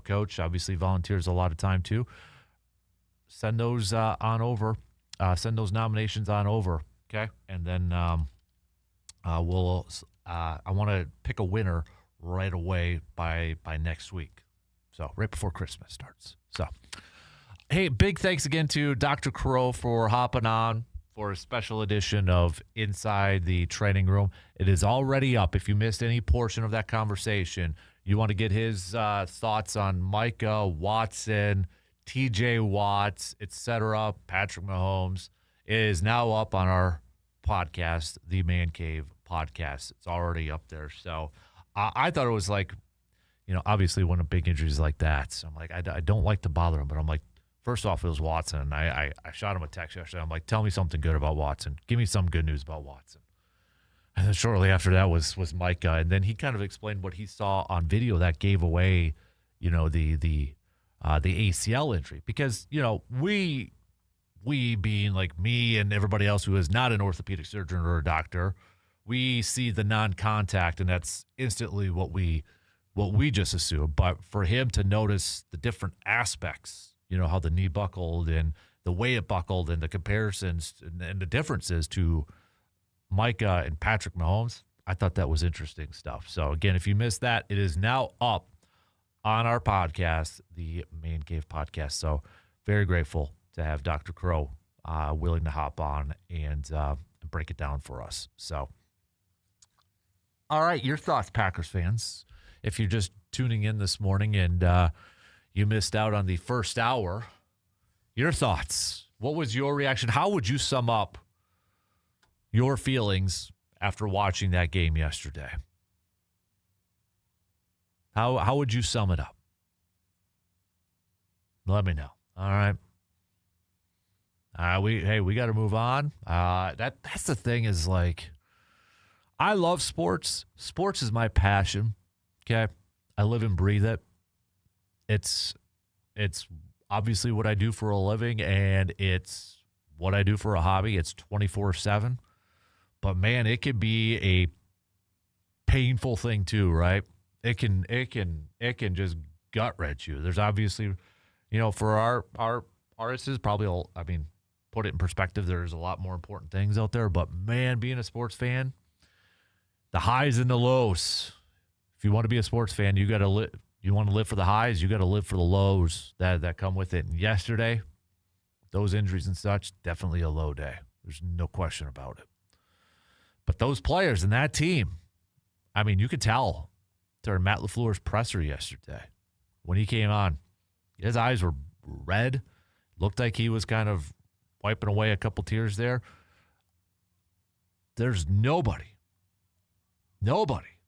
Speaker 1: coach obviously volunteers a lot of time too, send those on over. Send those nominations on over, okay? And then I want to pick a winner right away by next week. So right before Christmas starts. So, hey, big thanks again to Dr. Crow for hopping on for a special edition of Inside the Training Room. It is already up. If you missed any portion of that conversation, you want to get his thoughts on Micah, Watson, TJ Watts, etc., Patrick Mahomes. It is now up on our podcast, the Man Cave podcast. It's already up there. So I thought it was like, obviously when a big injury is like that, so I'm like, I don't like to bother him, but I'm like, first off, it was Watson. And I shot him a text yesterday. I'm like, tell me something good about Watson. Give me some good news about Watson. And then shortly after that was Micah. And then he kind of explained what he saw on video that gave away, the ACL injury. Because, we being like me and everybody else who is not an orthopedic surgeon or a doctor, we see the non-contact, and that's instantly what we just assume. But for him to notice the different aspects, how the knee buckled and the way it buckled and the comparisons and the differences to Micah and Patrick Mahomes, I thought that was interesting stuff. So, again, if you missed that, it is now up on our podcast, the Man Cave podcast. So, very grateful to have Dr. Crow willing to hop on and break it down for us. So, all right, your thoughts, Packers fans. If you're just tuning in this morning and you missed out on the first hour, your thoughts. What was your reaction? How would you sum up your feelings after watching that game yesterday? How would you sum it up? Let me know. All right. We got to move on. That's the thing is, like, I love sports. Sports is my passion. Okay, I live and breathe it. It's obviously what I do for a living, and it's what I do for a hobby. It's 24/7. But man, it can be a painful thing too, right? It can just gut wrench you. There's obviously, for our artists, probably, put it in perspective, there's a lot more important things out there. But man, being a sports fan, the highs and the lows. If you want to be a sports fan, you got to You want to live for the highs, you got to live for the lows that come with it. And yesterday, those injuries and such, definitely a low day. There's no question about it. But those players and that team, I mean, you could tell during Matt LaFleur's presser yesterday when he came on, his eyes were red. Looked like he was kind of wiping away a couple tears there. There's nobody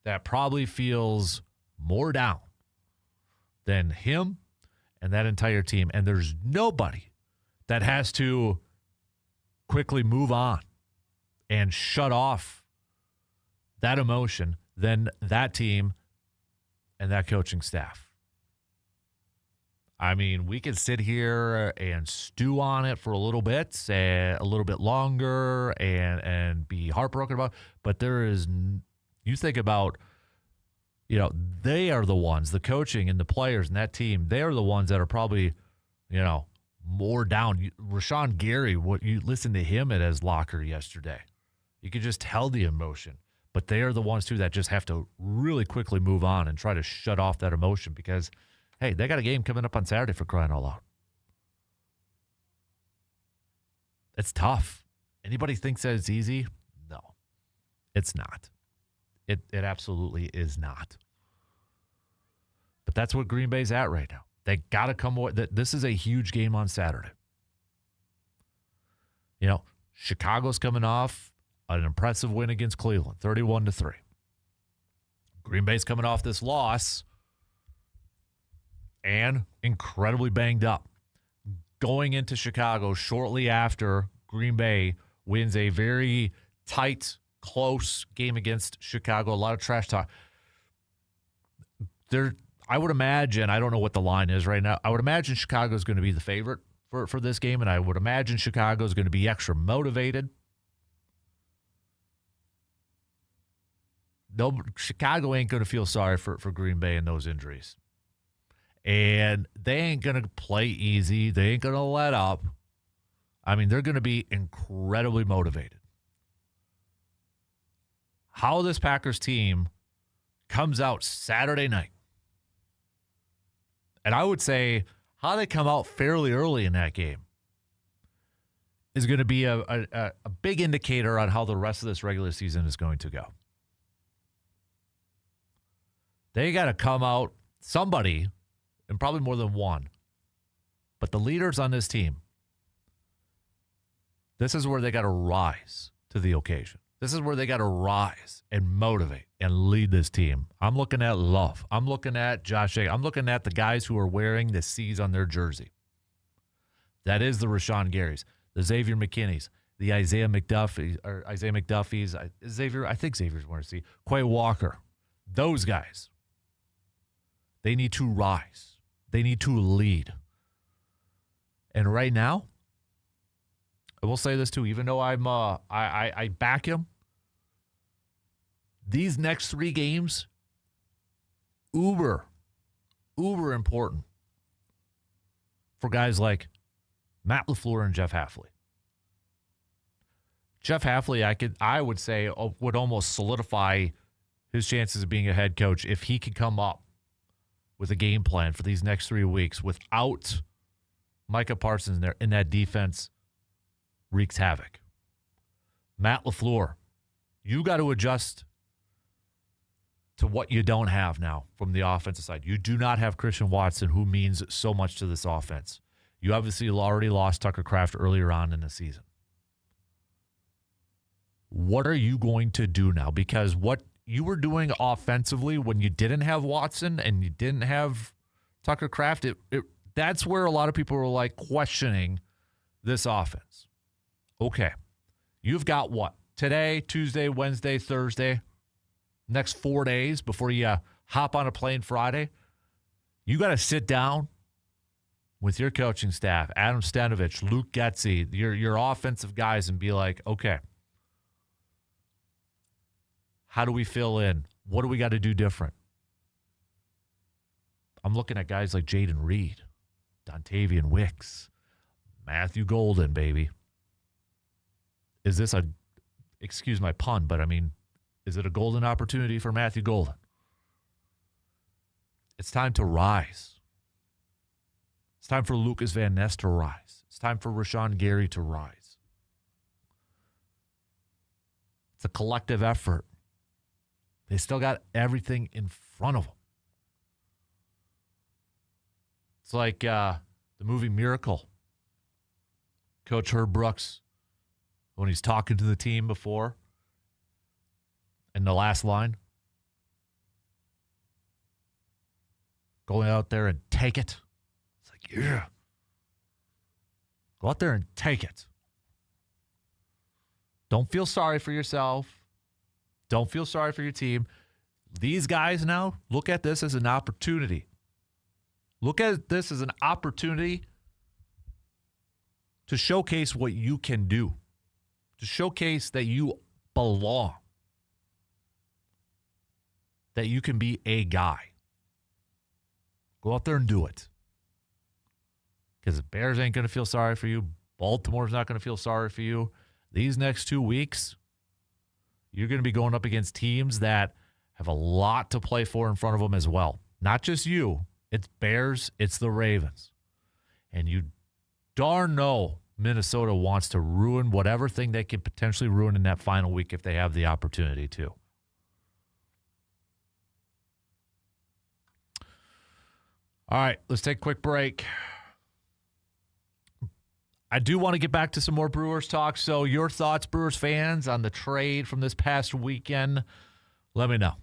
Speaker 1: that probably feels more down than him and that entire team. And there's nobody that has to quickly move on and shut off that emotion than that team and that coaching staff. I mean, we could sit here and stew on it for a little bit longer, and be heartbroken about it. But there is, you think about, they are the ones, the coaching and the players and that team, they are the ones that are probably, more down. Rashawn Gary, what you listened to him at his locker yesterday, you could just tell the emotion. But they are the ones, too, that just have to really quickly move on and try to shut off that emotion because, hey, they got a game coming up on Saturday, for crying out loud. It's tough. Anybody thinks that it's easy? No, it's not. It absolutely is not. But that's what Green Bay's at right now. They got to come away. This is a huge game on Saturday. Chicago's coming off an impressive win against Cleveland, 31-3. Green Bay's coming off this loss and incredibly banged up. Going into Chicago shortly after Green Bay wins a very tight, close game against Chicago. A lot of trash talk. I would imagine, I don't know what the line is right now, I would imagine Chicago's going to be the favorite for this game, and I would imagine Chicago's going to be extra motivated. No, Chicago ain't going to feel sorry for Green Bay and those injuries. And they ain't going to play easy. They ain't going to let up. I mean, they're going to be incredibly motivated. How this Packers team comes out Saturday night, and I would say how they come out fairly early in that game, is going to be a big indicator on how the rest of this regular season is going to go. They got to come out, somebody, and probably more than one, but the leaders on this team, this is where they got to rise to the occasion. This is where they got to rise and motivate and lead this team. I'm looking at Love. I'm looking at Josh Jacobs. I'm looking at the guys who are wearing the C's on their jersey. That is the Rashawn Garys, the Xavier McKinneys, the Isaiah McDuffie's. I think Xavier's wearing a C. Quay Walker. Those guys. They need to rise. They need to lead. And right now, I will say this too, even though I back him, these next 3 games, uber important for guys like Matt LaFleur and Jeff Hafley. Jeff Hafley, I would say, would almost solidify his chances of being a head coach if he could come up with a game plan for these next 3 weeks without Micah Parsons in there, and that defense wreaks havoc. Matt LaFleur, you got to adjust to what you don't have now from the offensive side. You do not have Christian Watson, who means so much to this offense. You obviously already lost Tucker Kraft earlier on in the season. What are you going to do now? Because what you were doing offensively when you didn't have Watson and you didn't have Tucker Kraft, that's where a lot of people were like questioning this offense. Okay, you've got what? Today, Tuesday, Wednesday, Thursday, next 4 days before you hop on a plane Friday. You got to sit down with your coaching staff, Adam Stanovich, Luke Getsy, your offensive guys, and be like, okay, how do we fill in? What do we got to do different? I'm looking at guys like Jaden Reed, Dontavian Wicks, Matthew Golden, baby. Is this excuse my pun, but I mean, is it a golden opportunity for Matthew Golden? It's time to rise. It's time for Lucas Van Ness to rise. It's time for Rashawn Gary to rise. It's a collective effort. They still got everything in front of them. It's like the movie Miracle. Coach Herb Brooks, when he's talking to the team before, in the last line, going out there and take it. It's like, yeah. Go out there and take it. Don't feel sorry for yourself. Don't feel sorry for your team. These guys now look at this as an opportunity. Look at this as an opportunity to showcase what you can do, to showcase that you belong, that you can be a guy. Go out there and do it. Because the Bears ain't going to feel sorry for you. Baltimore's not going to feel sorry for you. These next 2 weeks, you're going to be going up against teams that have a lot to play for in front of them as well. Not just you. It's Bears. It's the Ravens. And you darn know Minnesota wants to ruin whatever thing they could potentially ruin in that final week if they have the opportunity to. All right, let's take a quick break. I do want to get back to some more Brewers talk. So your thoughts, Brewers fans, on the trade from this past weekend, let me know.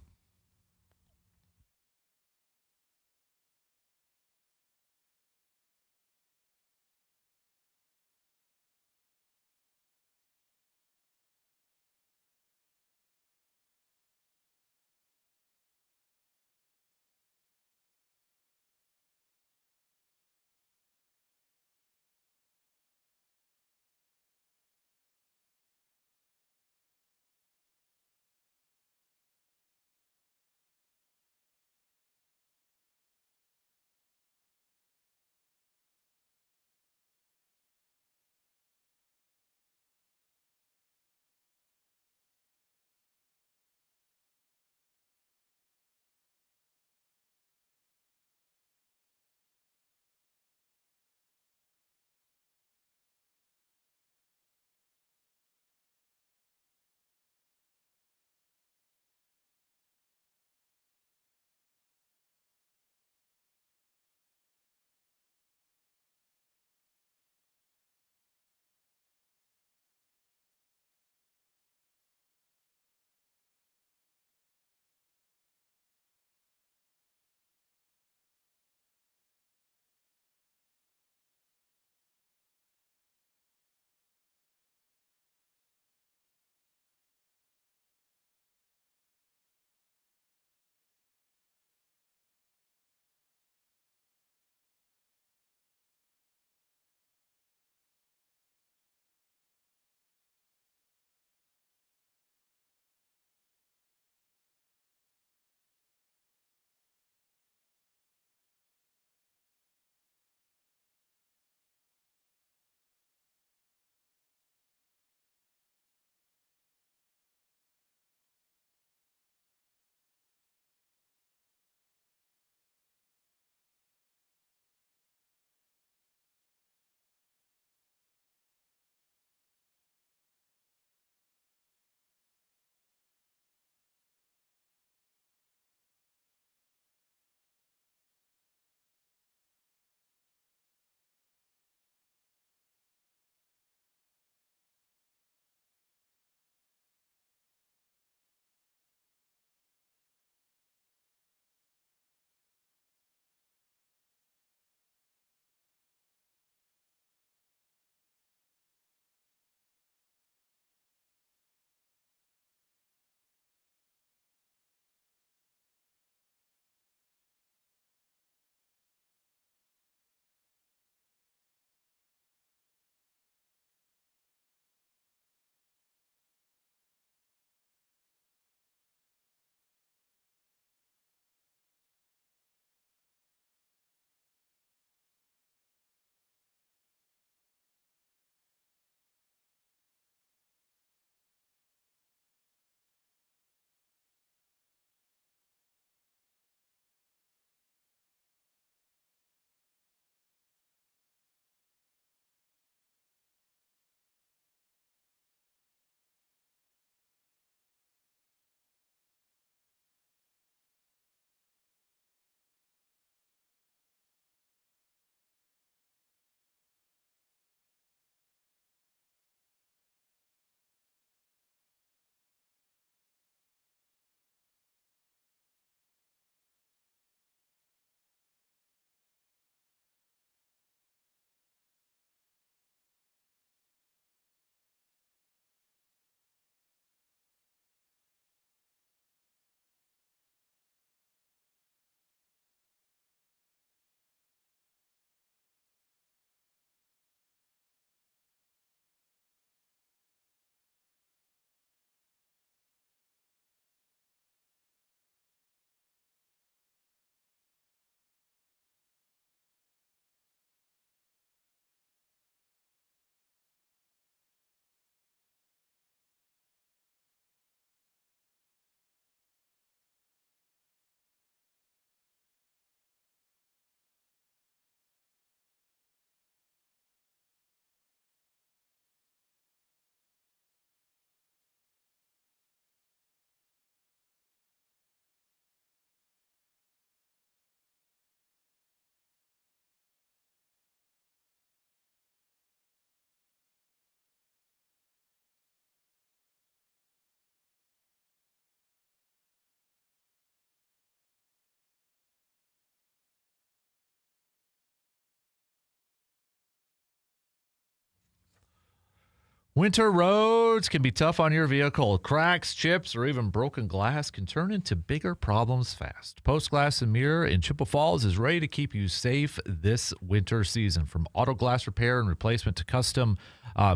Speaker 1: Winter roads can be tough on your vehicle. Cracks, chips, or even broken glass can turn into bigger problems fast. Post Glass and Mirror in Chippewa Falls is ready to keep you safe this winter season. From auto glass repair and replacement to custom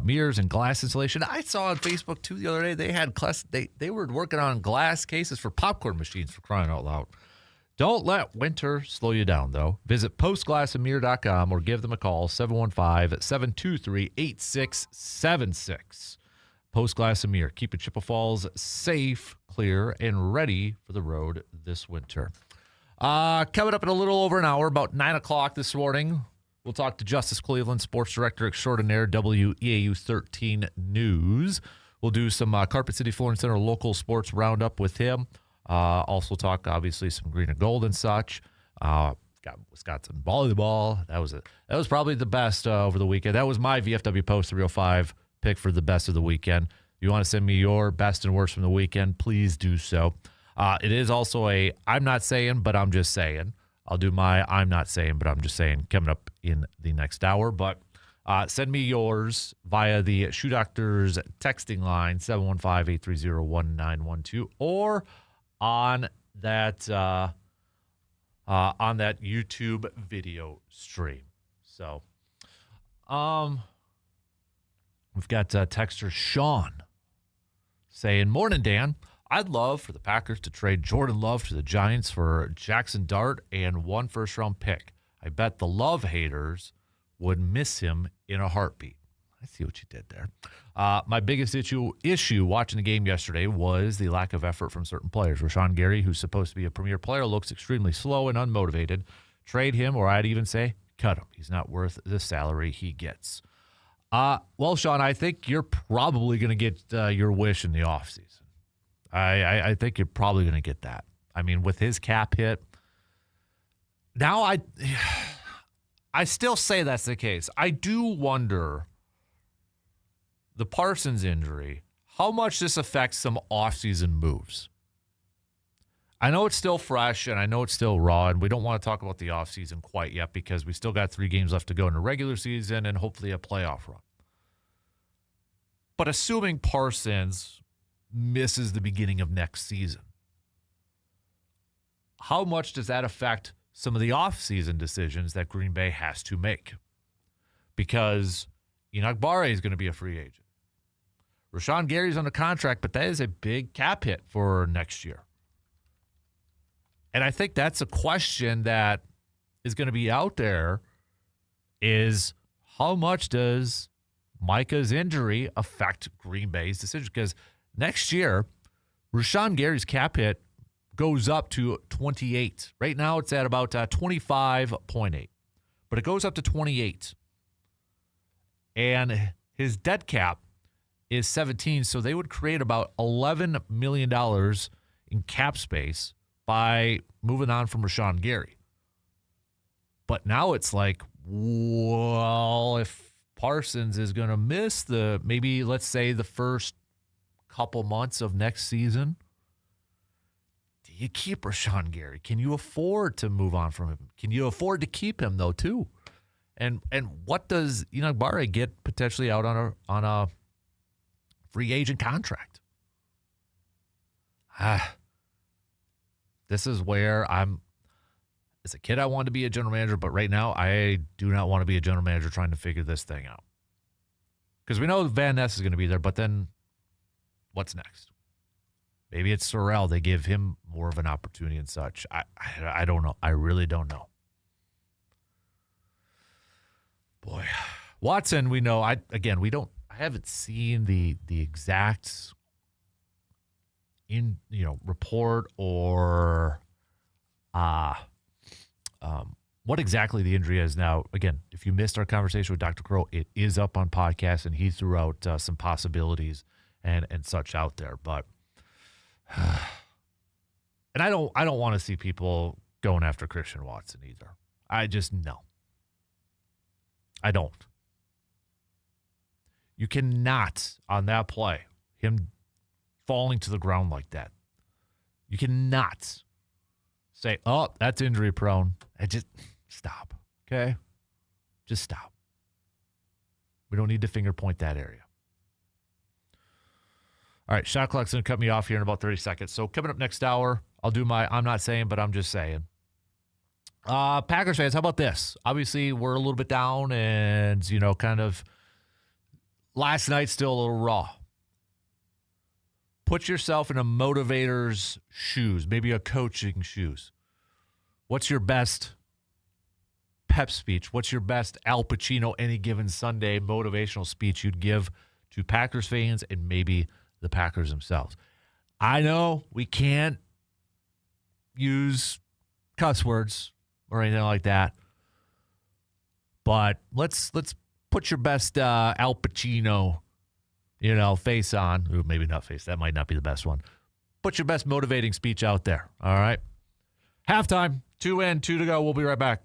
Speaker 1: mirrors and glass installation. I saw on Facebook, too, the other day, they had they were working on glass cases for popcorn machines, for crying out loud. Don't let winter slow you down, though. Visit postglassandmirror.com or give them a call, 715-723-8676. Post Glass and Mirror, keeping Chippewa Falls safe, clear, and ready for the road this winter. Coming up in a little over an hour, about 9 o'clock this morning, we'll talk to Justice Cleveland, Sports Director Extraordinaire, WEAU 13 News. We'll do some Carpet City Flooring Center local sports roundup with him. Also talk, obviously, some green and gold and such. Got Wisconsin volleyball. That was probably the best over the weekend. That was my VFW Post 305 pick for the best of the weekend. If you want to send me your best and worst from the weekend, please do so. It is also I'm not saying, but I'm just saying. I'll do my I'm not saying, but I'm just saying coming up in the next hour. But send me yours via the Shoe Doctors texting line, 715-830-1912, or on that YouTube video stream. So, we've got texter Sean saying, "Morning, Dan. I'd love for the Packers to trade Jordan Love to the Giants for Jackson Dart and 1 first-round pick. I bet the Love haters would miss him in a heartbeat." I see what you did there. My biggest issue watching the game yesterday was the lack of effort from certain players. Rashawn Gary, who's supposed to be a premier player, looks extremely slow and unmotivated. Trade him, or I'd even say cut him. He's not worth the salary he gets. Well, Sean, I think you're probably going to get your wish in the offseason. I think you're probably going to get that. I mean, with his cap hit, now I still say that's the case. I do wonder, the Parsons injury, how much this affects some offseason moves. I know it's still fresh, and I know it's still raw, and we don't want to talk about the offseason quite yet because we still got 3 games left to go in the regular season and hopefully a playoff run. But assuming Parsons misses the beginning of next season, how much does that affect some of the offseason decisions that Green Bay has to make? Because Enoch Barre is going to be a free agent. Rashawn Gary's under contract, but that is a big cap hit for next year. And I think that's a question that is going to be out there, is how much does Micah's injury affect Green Bay's decision? Because next year, Rashawn Gary's cap hit goes up to 28. Right now, it's at about 25.8. But it goes up to 28. And his dead cap is 17, so they would create about $11 million in cap space by moving on from Rashawn Gary. But now it's like, well, if Parsons is going to miss maybe, let's say, the first couple months of next season, do you keep Rashawn Gary? Can you afford to move on from him? Can you afford to keep him, though, too? And what does Enoch Barre get potentially out on a free agent contract? This is where as a kid, I wanted to be a general manager, but right now I do not want to be a general manager trying to figure this thing out. Because we know Van Ness is going to be there, but then what's next? Maybe it's Sorrell. They give him more of an opportunity and such. I don't know. I really don't know. Boy, Watson, we know. I haven't seen the exact report or what exactly the injury is. Now, again, if you missed our conversation with Dr. Crow, it is up on podcast, and he threw out some possibilities and such out there. But and I don't want to see people going after Christian Watson either. I just no. I don't. You cannot, on that play, him falling to the ground like that, you cannot say, oh, that's injury prone. And just stop, okay? Just stop. We don't need to finger point that area. All right, shot clock's going to cut me off here in about 30 seconds. So coming up next hour, I'll do my I'm not saying, but I'm just saying. Packers fans, how about this? Obviously, we're a little bit down and, kind of last night still a little raw. Put yourself in a motivator's shoes, maybe a coaching shoes. What's your best pep speech? What's your best Al Pacino any given Sunday motivational speech you'd give to Packers fans and maybe the Packers themselves? I know we can't use cuss words or anything like that, but let's put your best Al Pacino, face on. Ooh, maybe not face. That might not be the best one. Put your best motivating speech out there. All right. Halftime. 2 in, 2 to go. We'll be right back.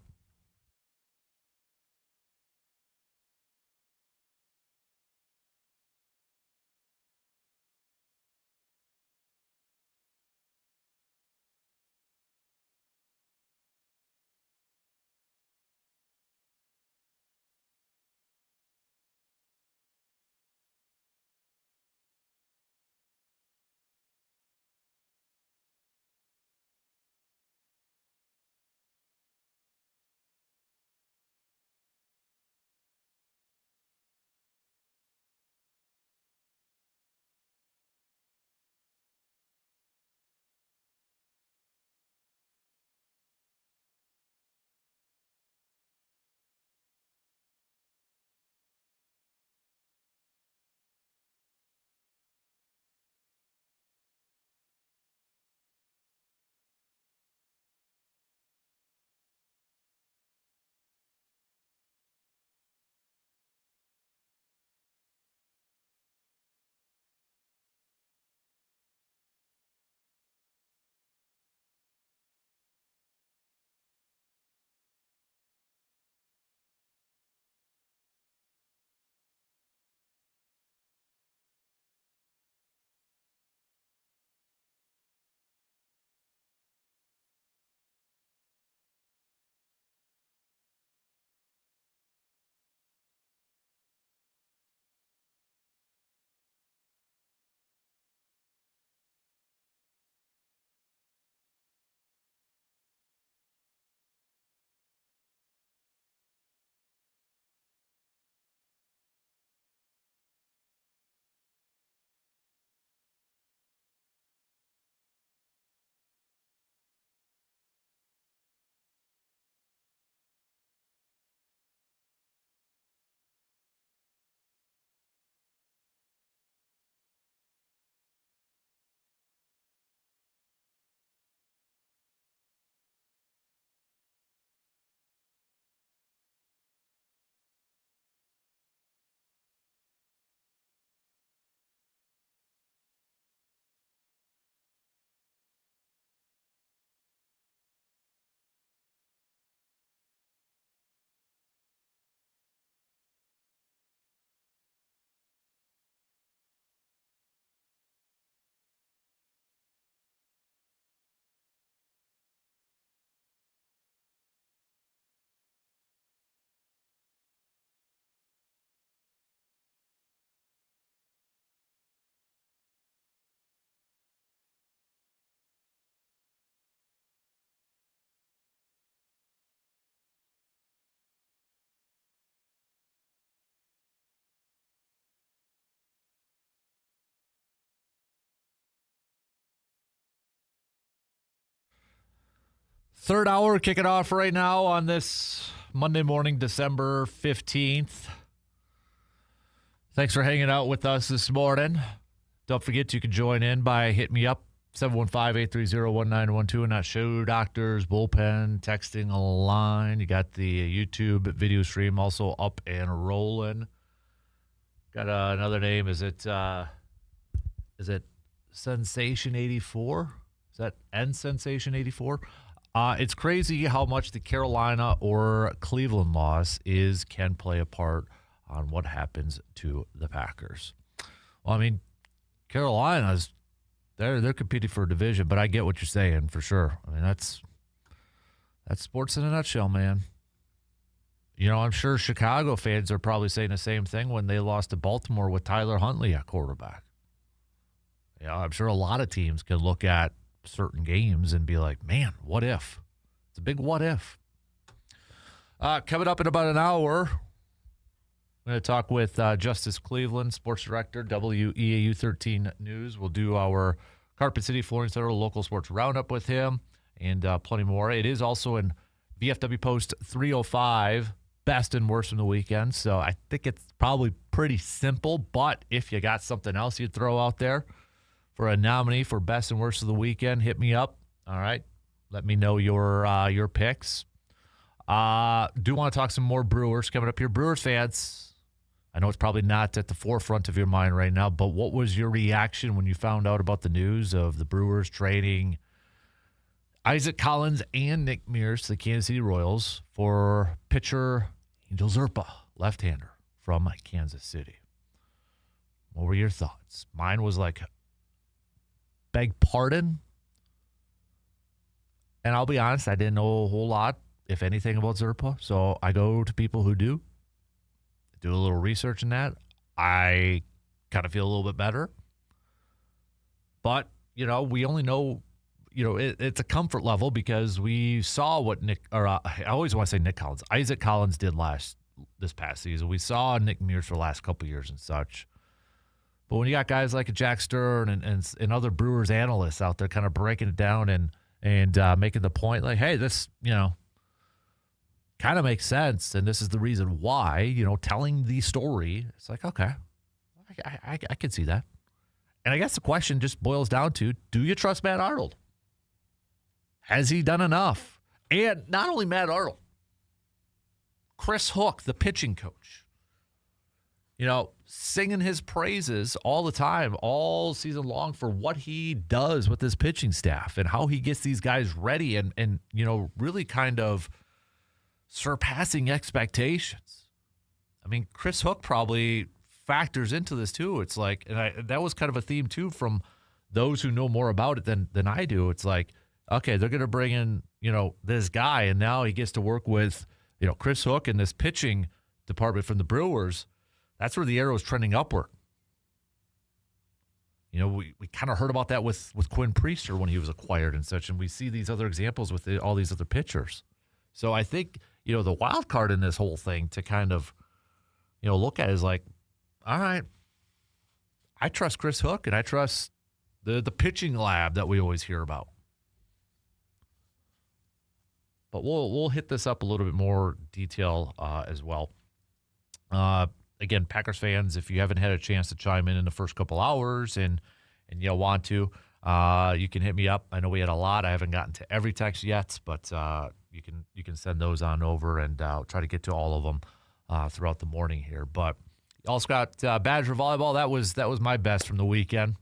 Speaker 1: Third hour, kick it off right now on this Monday morning, December 15th. Thanks for hanging out with us this morning. Don't forget you can join in by hitting me up, 715-830-1912, and that Show Doctors Bullpen texting line. You got the YouTube video stream also up and rolling. Got another name. Is it Sensation 84? Is that N Sensation 84? It's crazy how much the Carolina or Cleveland loss can play a part on what happens to the Packers. Well, I mean, Carolina's they're competing for a division, but I get what you're saying for sure. I mean, that's sports in a nutshell, man. I'm sure Chicago fans are probably saying the same thing when they lost to Baltimore with Tyler Huntley at quarterback. I'm sure a lot of teams can look at certain games and be like, man, what if? It's a big what if. Coming up in about an hour, I'm going to talk with Justice Cleveland, sports director, WEAU 13 News. We'll do our Carpet City Flooring Center local sports roundup with him and plenty more. It is also in VFW Post 305, best and worst from the weekend. So I think it's probably pretty simple, but if you got something else you'd throw out there for a nominee for best and worst of the weekend, hit me up. All right. Let me know your picks. Do want to talk some more Brewers coming up here. Brewers fans, I know it's probably not at the forefront of your mind right now, but what was your reaction when you found out about the news of the Brewers trading Isaac Collins and Nick Mears to the Kansas City Royals for pitcher Angel Zerpa, left-hander from Kansas City? What were your thoughts? Mine was like, beg pardon? And I'll be honest, I didn't know a whole lot, if anything, about Zerpa. So I go to people who do a little research in that. I kind of feel a little bit better. But, we only know, it's a comfort level because we saw what I always want to say Nick Collins, Isaac Collins did this past season. We saw Nick Mears for the last couple of years and such. But when you got guys like Jack Stern and other Brewers analysts out there kind of breaking it down and making the point like, hey, this, kind of makes sense, and this is the reason why, telling the story, it's like, okay, I can see that. And I guess the question just boils down to, do you trust Matt Arnold? Has he done enough? And not only Matt Arnold, Chris Hook, the pitching coach, singing his praises all the time, all season long for what he does with his pitching staff and how he gets these guys ready and really kind of surpassing expectations. I mean, Chris Hook probably factors into this too. It's like, and that was kind of a theme too from those who know more about it than I do. It's like, okay, they're going to bring in, this guy, and now he gets to work with, Chris Hook and this pitching department from the Brewers. That's where the arrow is trending upward. We kind of heard about that with Quinn Priester when he was acquired and such, and we see these other examples with all these other pitchers. So I think, the wild card in this whole thing to kind of, look at is like, all right, I trust Chris Hook and I trust the pitching lab that we always hear about. But we'll hit this up a little bit more detail as well. Again, Packers fans, if you haven't had a chance to chime in the first couple hours and you want to, you can hit me up. I know we had a lot. I haven't gotten to every text yet, but you can send those on over, and I'll try to get to all of them throughout the morning here. But you also got Badger volleyball. That was my best from the weekend.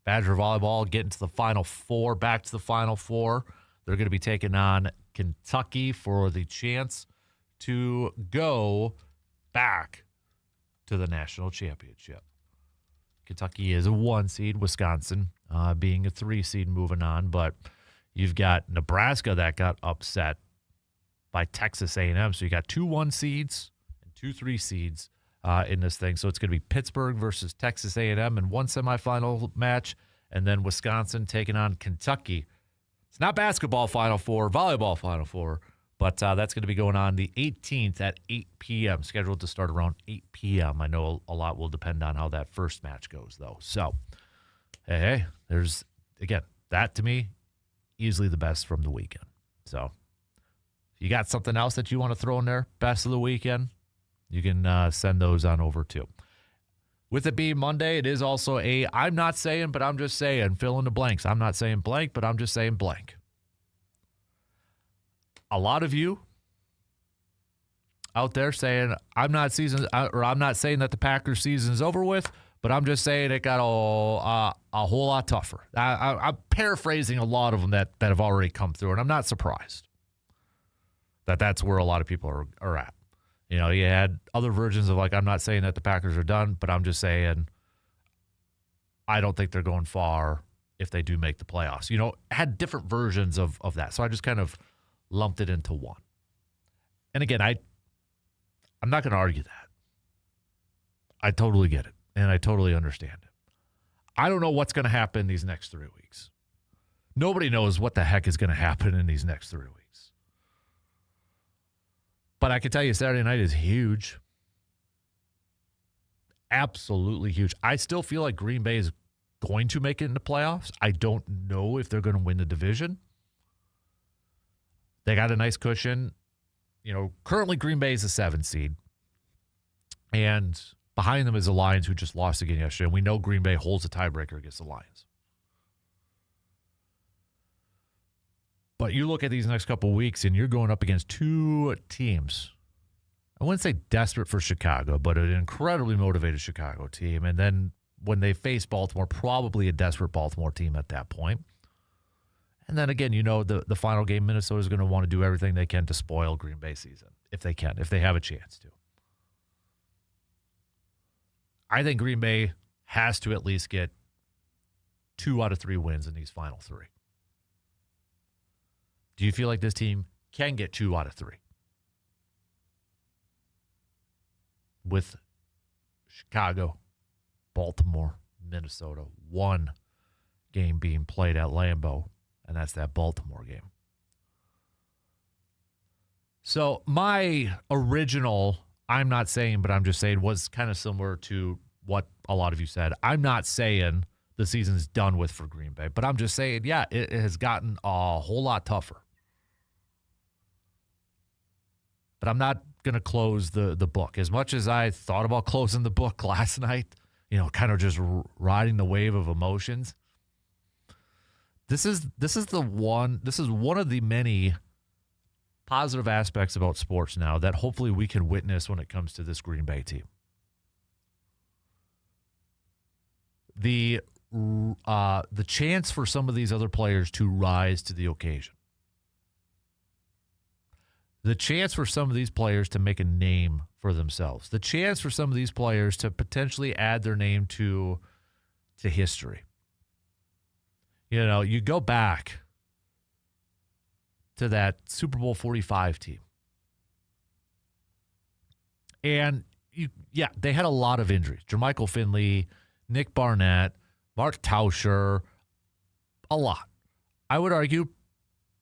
Speaker 1: Badger volleyball getting to the Final Four, back to the Final Four. They're going to be taking on Kentucky for the chance to go back to the national championship. Kentucky is a 1 seed, Wisconsin being a 3 seed moving on, but you've got Nebraska that got upset by Texas A&M. So you got 2 1 seeds and 2 3 seeds in this thing. So it's going to be Pittsburgh versus Texas A&M in one semifinal match, and then Wisconsin taking on Kentucky. It's not basketball Final Four, volleyball Final Four, but that's going to be going on the 18th at 8 p.m., scheduled to start around 8 p.m. I know a lot will depend on how that first match goes, though. So, hey, there's, again, that to me, easily the best from the weekend. So, if you got something else that you want to throw in there, best of the weekend, you can send those on over too. With it being Monday, it is also I'm not saying, but I'm just saying, fill in the blanks. I'm not saying blank, but I'm just saying blank. A lot of you out there saying, I'm not saying that the Packers season is over with, but I'm just saying it got a whole lot tougher. I'm paraphrasing a lot of them that have already come through, and I'm not surprised that that's where a lot of people are at. You had other versions of like, I'm not saying that the Packers are done, but I'm just saying I don't think they're going far if they do make the playoffs. Had different versions of that. So I just kind of lumped it into one. And again, I'm not going to argue that. I totally get it, and I totally understand it. I don't know what's going to happen these next 3 weeks. Nobody knows what the heck is going to happen in these next 3 weeks. But I can tell you Saturday night is huge. Absolutely huge. I still feel like Green Bay is going to make it into playoffs. I don't know if they're going to win the division. They got a nice cushion. Currently Green Bay is a 7 seed. And behind them is the Lions, who just lost again yesterday. And we know Green Bay holds a tiebreaker against the Lions. But you look at these next couple of weeks, and you're going up against 2 teams. I wouldn't say desperate for Chicago, but an incredibly motivated Chicago team. And then when they face Baltimore, probably a desperate Baltimore team at that point. And then again, the final game, Minnesota is going to want to do everything they can to spoil Green Bay season, if they can, if they have a chance to. I think Green Bay has to at least get 2 out of 3 wins in these final 3. Do you feel like this team can get 2 out of 3? With Chicago, Baltimore, Minnesota, 1 game being played at Lambeau, and that's that Baltimore game. So my original, I'm not saying, but I'm just saying, was kind of similar to what a lot of you said. I'm not saying the season's done with for Green Bay, but I'm just saying, yeah, it has gotten a whole lot tougher. But I'm not going to close the book. As much as I thought about closing the book last night, kind of just riding the wave of emotions. This is one of the many positive aspects about sports now that hopefully we can witness when it comes to this Green Bay team. The chance for some of these other players to rise to the occasion. The chance for some of these players to make a name for themselves. The chance for some of these players to potentially add their name to history. You go back to that Super Bowl 45 team. And they had a lot of injuries. Jermichael Finley, Nick Barnett, Mark Tauscher, a lot. I would argue,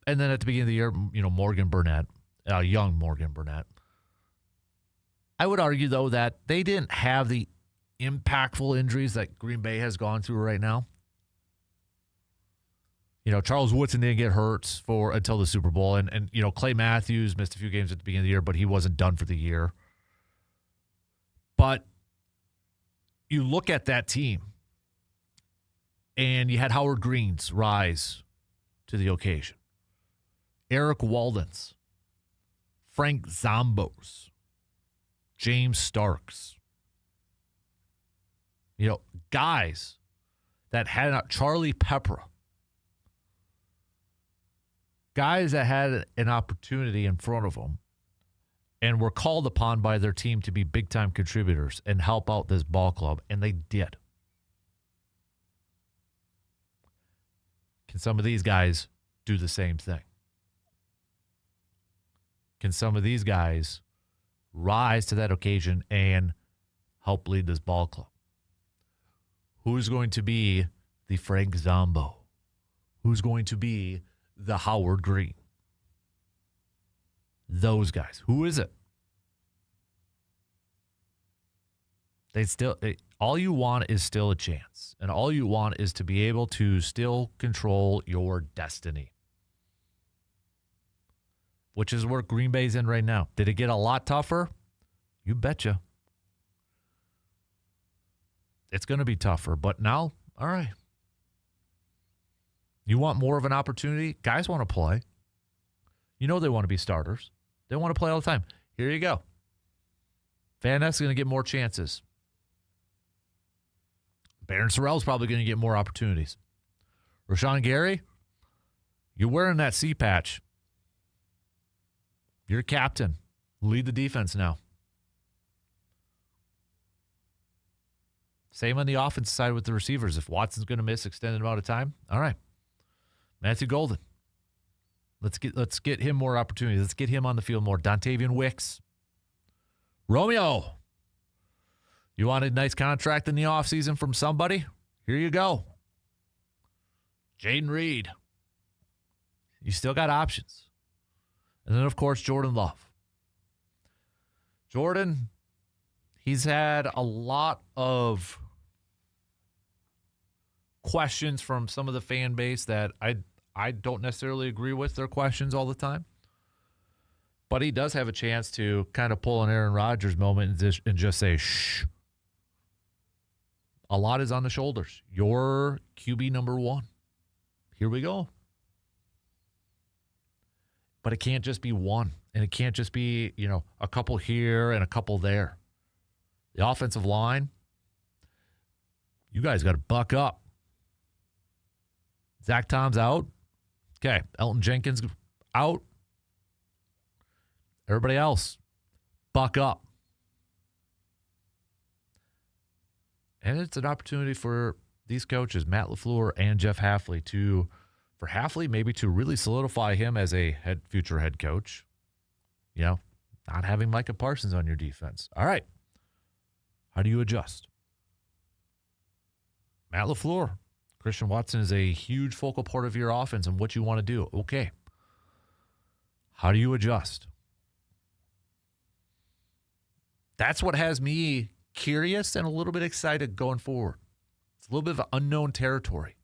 Speaker 1: and then at the beginning of the year, Morgan Burnett, young Morgan Burnett. I would argue, though, that they didn't have the impactful injuries that Green Bay has gone through right now. Charles Woodson didn't get hurt until the Super Bowl, and Clay Matthews missed a few games at the beginning of the year, but he wasn't done for the year. But you look at that team, and you had Howard Greens rise to the occasion. Eric Waldens, Frank Zombos, James Starks. Guys that had Charlie Pepra. Guys that had an opportunity in front of them and were called upon by their team to be big-time contributors and help out this ball club, and they did. Can some of these guys do the same thing? Can some of these guys rise to that occasion and help lead this ball club? Who's going to be the Frank Zombo? Who's going to be the Howard Green? Those guys. Who is it? All you want is still a chance. And all you want is to be able to still control your destiny. Which is where Green Bay's in right now. Did it get a lot tougher? You betcha. It's going to be tougher. But now, all right. You want more of an opportunity? Guys want to play. They want to be starters. They want to play all the time. Here you go. Van Ness is going to get more chances. Baron Sorrell's probably going to get more opportunities. Rashawn Gary, you're wearing that C patch. You're a captain. Lead the defense now. Same on the offensive side with the receivers. If Watson's going to miss extended amount of time, all right. Matthew Golden. Let's get him more opportunities. Let's get him on the field more. Dontavian Wicks. Romeo. You want a nice contract in the offseason from somebody? Here you go. Jaden Reed. You still got options. And then, of course, Jordan Love. Jordan, he's had a lot of questions from some of the fan base that I don't necessarily agree with their questions all the time. But he does have a chance to kind of pull an Aaron Rodgers moment and just say, shh. A lot is on the shoulders. You're QB number 1. Here we go. But it can't just be one. And it can't just be, a couple here and a couple there. The offensive line, you guys got to buck up. Zach Tom's out. Okay. Elton Jenkins out. Everybody else, buck up. And it's an opportunity for these coaches, Matt LaFleur and Jeff Hafley, for Hafley maybe to really solidify him as a future head coach. Not having Micah Parsons on your defense. All right. How do you adjust? Matt LaFleur, Christian Watson is a huge focal part of your offense and what you want to do. Okay. How do you adjust? That's what has me curious and a little bit excited going forward. It's a little bit of unknown territory.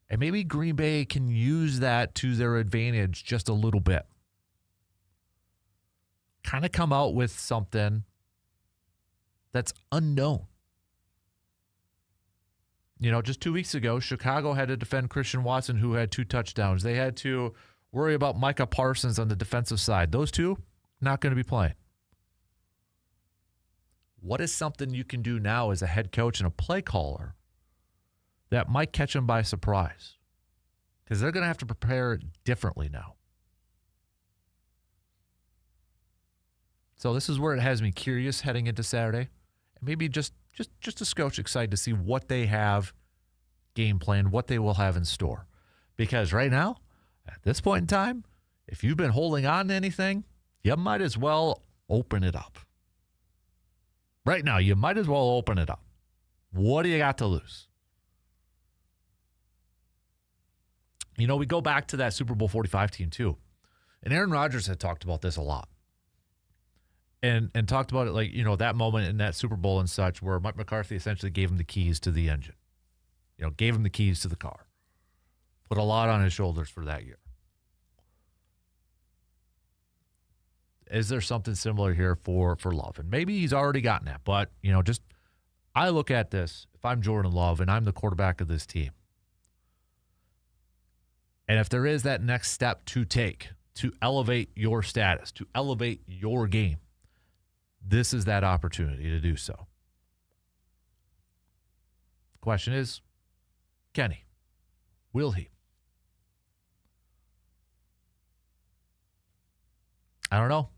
Speaker 1: And maybe Green Bay can use that to their advantage just a little bit. Kind of come out with something that's unknown. Just 2 weeks ago, Chicago had to defend Christian Watson, who had 2 touchdowns. They had to worry about Micah Parsons on the defensive side. Those two, not going to be playing. What is something you can do now as a head coach and a play caller that might catch them by surprise? Because they're going to have to prepare differently now. So this is where it has me curious heading into Saturday. And maybe just a scotch excited to see what they have game plan, what they will have in store. Because right now, at this point in time, if you've been holding on to anything, you might as well open it up. Right now, you might as well open it up. What do you got to lose? We go back to that Super Bowl 45 team too. And Aaron Rodgers had talked about this a lot. And talked about it like, that moment in that Super Bowl and such where Mike McCarthy essentially gave him the keys to the engine. Gave him the keys to the car. Put a lot on his shoulders for that year. Is there something similar here for Love? And maybe he's already gotten that. But, I look at this, if I'm Jordan Love and I'm the quarterback of this team, and if there is that next step to take to elevate your status, to elevate your game, this is that opportunity to do so. The question is, can he? Will he? I don't know.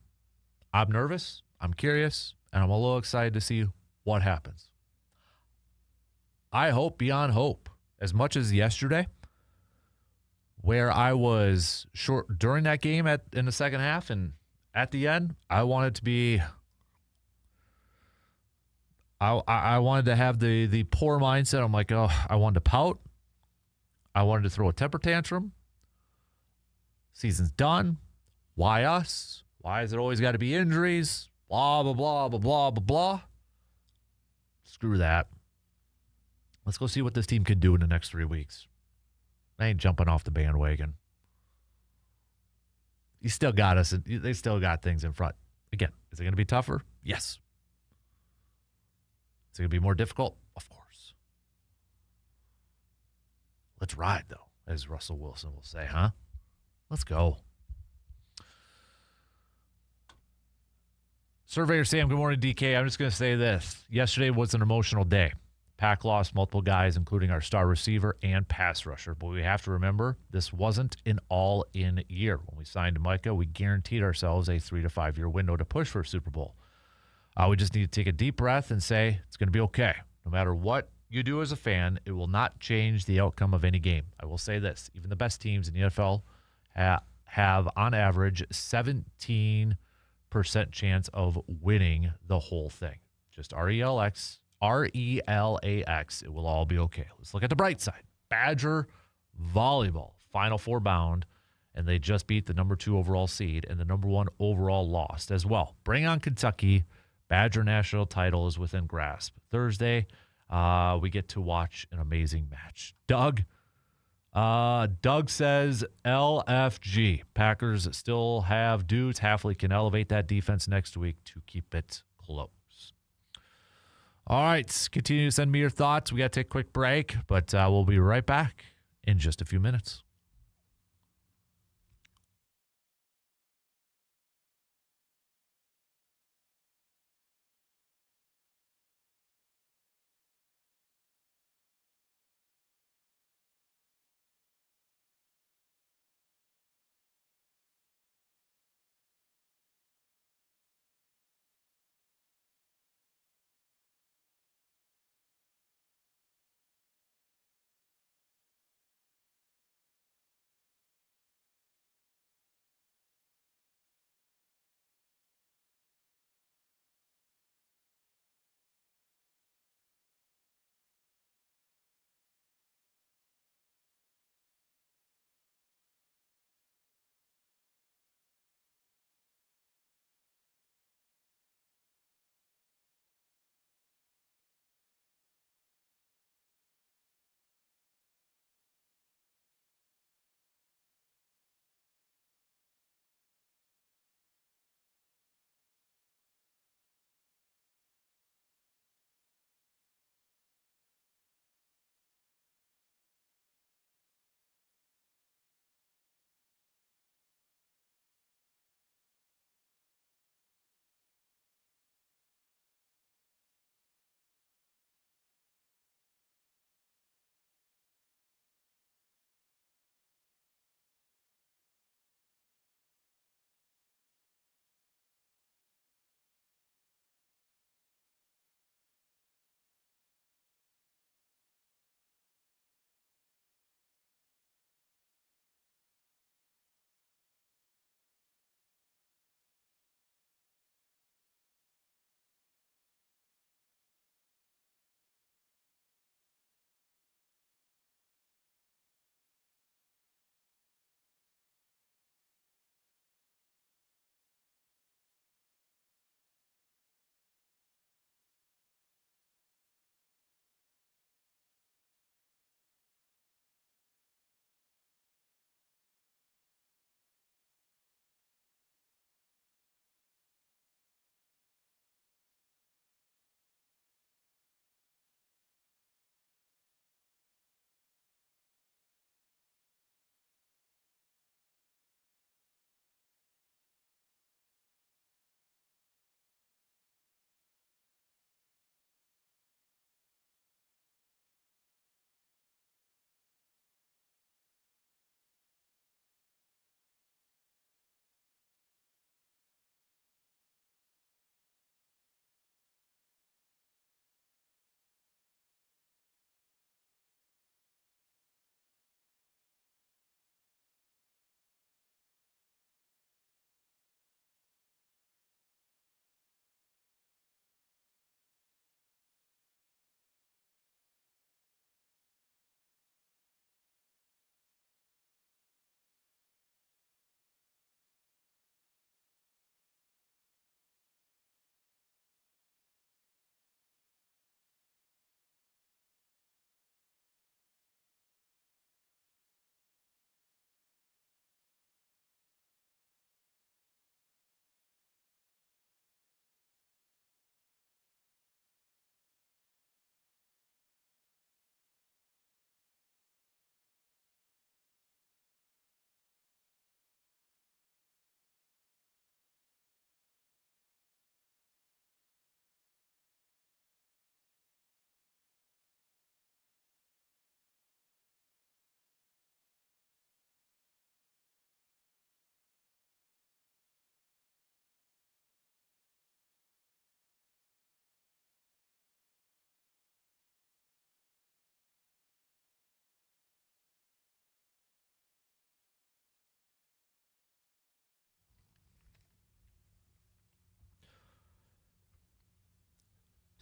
Speaker 1: I'm nervous, I'm curious, and I'm a little excited to see what happens. I hope beyond hope, as much as yesterday, where I was short during that game in the second half and at the end, I wanted to be I wanted to have the poor mindset. I'm like, I wanted to pout. I wanted to throw a temper tantrum. Season's done. Why us? Why has it always got to be injuries? Blah, blah, blah, blah, blah, blah, blah. Screw that. Let's go see what this team can do in the next 3 weeks. I ain't jumping off the bandwagon. You still got us. They still got things in front. Again, is it going to be tougher? Yes. Is it going to be more difficult? Of course. Let's ride, though, as Russell Wilson will say, huh? Let's go. Surveyor Sam, good morning, DK. I'm just going to say this. Yesterday was an emotional day. Pack lost multiple guys, including our star receiver and pass rusher. But we have to remember, this wasn't an all-in year. When we signed Micah, we guaranteed ourselves a 3 to 5 year window to push for a Super Bowl. We just need to take a deep breath and say, it's going to be okay. No matter what you do as a fan, it will not change the outcome of any game. I will say this. Even the best teams in the NFL have, on average, 17% chance of winning the whole thing. Just RELX. RELAX. It will all be okay. Let's look at the bright side. Badger volleyball, Final Four bound, and they just beat the number 2 overall seed, and the number 1 overall lost as well. Bring on Kentucky. Badger national title is within grasp. Thursday, we get to watch an amazing match. Doug says LFG. Packers still have dudes. Hafley can elevate that defense next week to keep it close. All right, continue to send me your thoughts. We got to take a quick break, but we'll be right back in just a few minutes.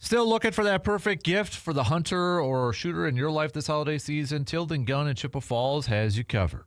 Speaker 1: Still looking for that perfect gift for the hunter or shooter in your life this holiday season? Tilden Gun in Chippewa Falls has you covered.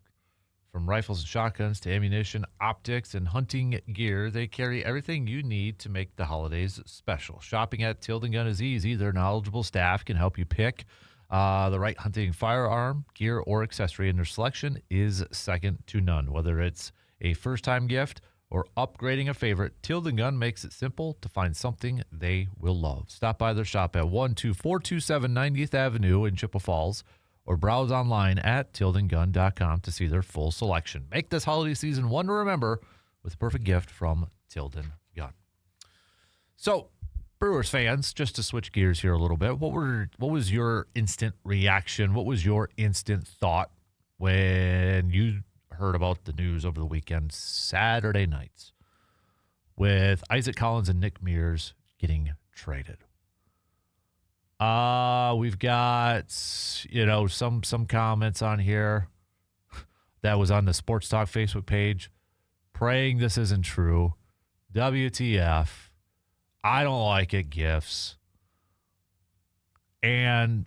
Speaker 1: From rifles and shotguns to ammunition, optics, and hunting gear, they carry everything you need to make the holidays special. Shopping at Tilden Gun is easy. Their knowledgeable staff can help you pick the right hunting firearm, gear, or accessory, and their selection is second to none. Whether it's a first-time gift or upgrading a favorite, Tilden Gun makes it simple to find something they will love. Stop by their shop at 12427 90th Avenue in Chippewa Falls or browse online at tildengun.com to see their full selection. Make this holiday season one to remember with a perfect gift from Tilden Gun. So, Brewers fans, just to switch gears here a little bit, what was your instant reaction? What was your instant thought when you heard about the news over the weekend, Saturday nights, with Isaac Collins and Nick Mears getting traded? We've got, some comments on here that was on the Sports Talk Facebook page praying this isn't true. WTF. I don't like it, gifts. And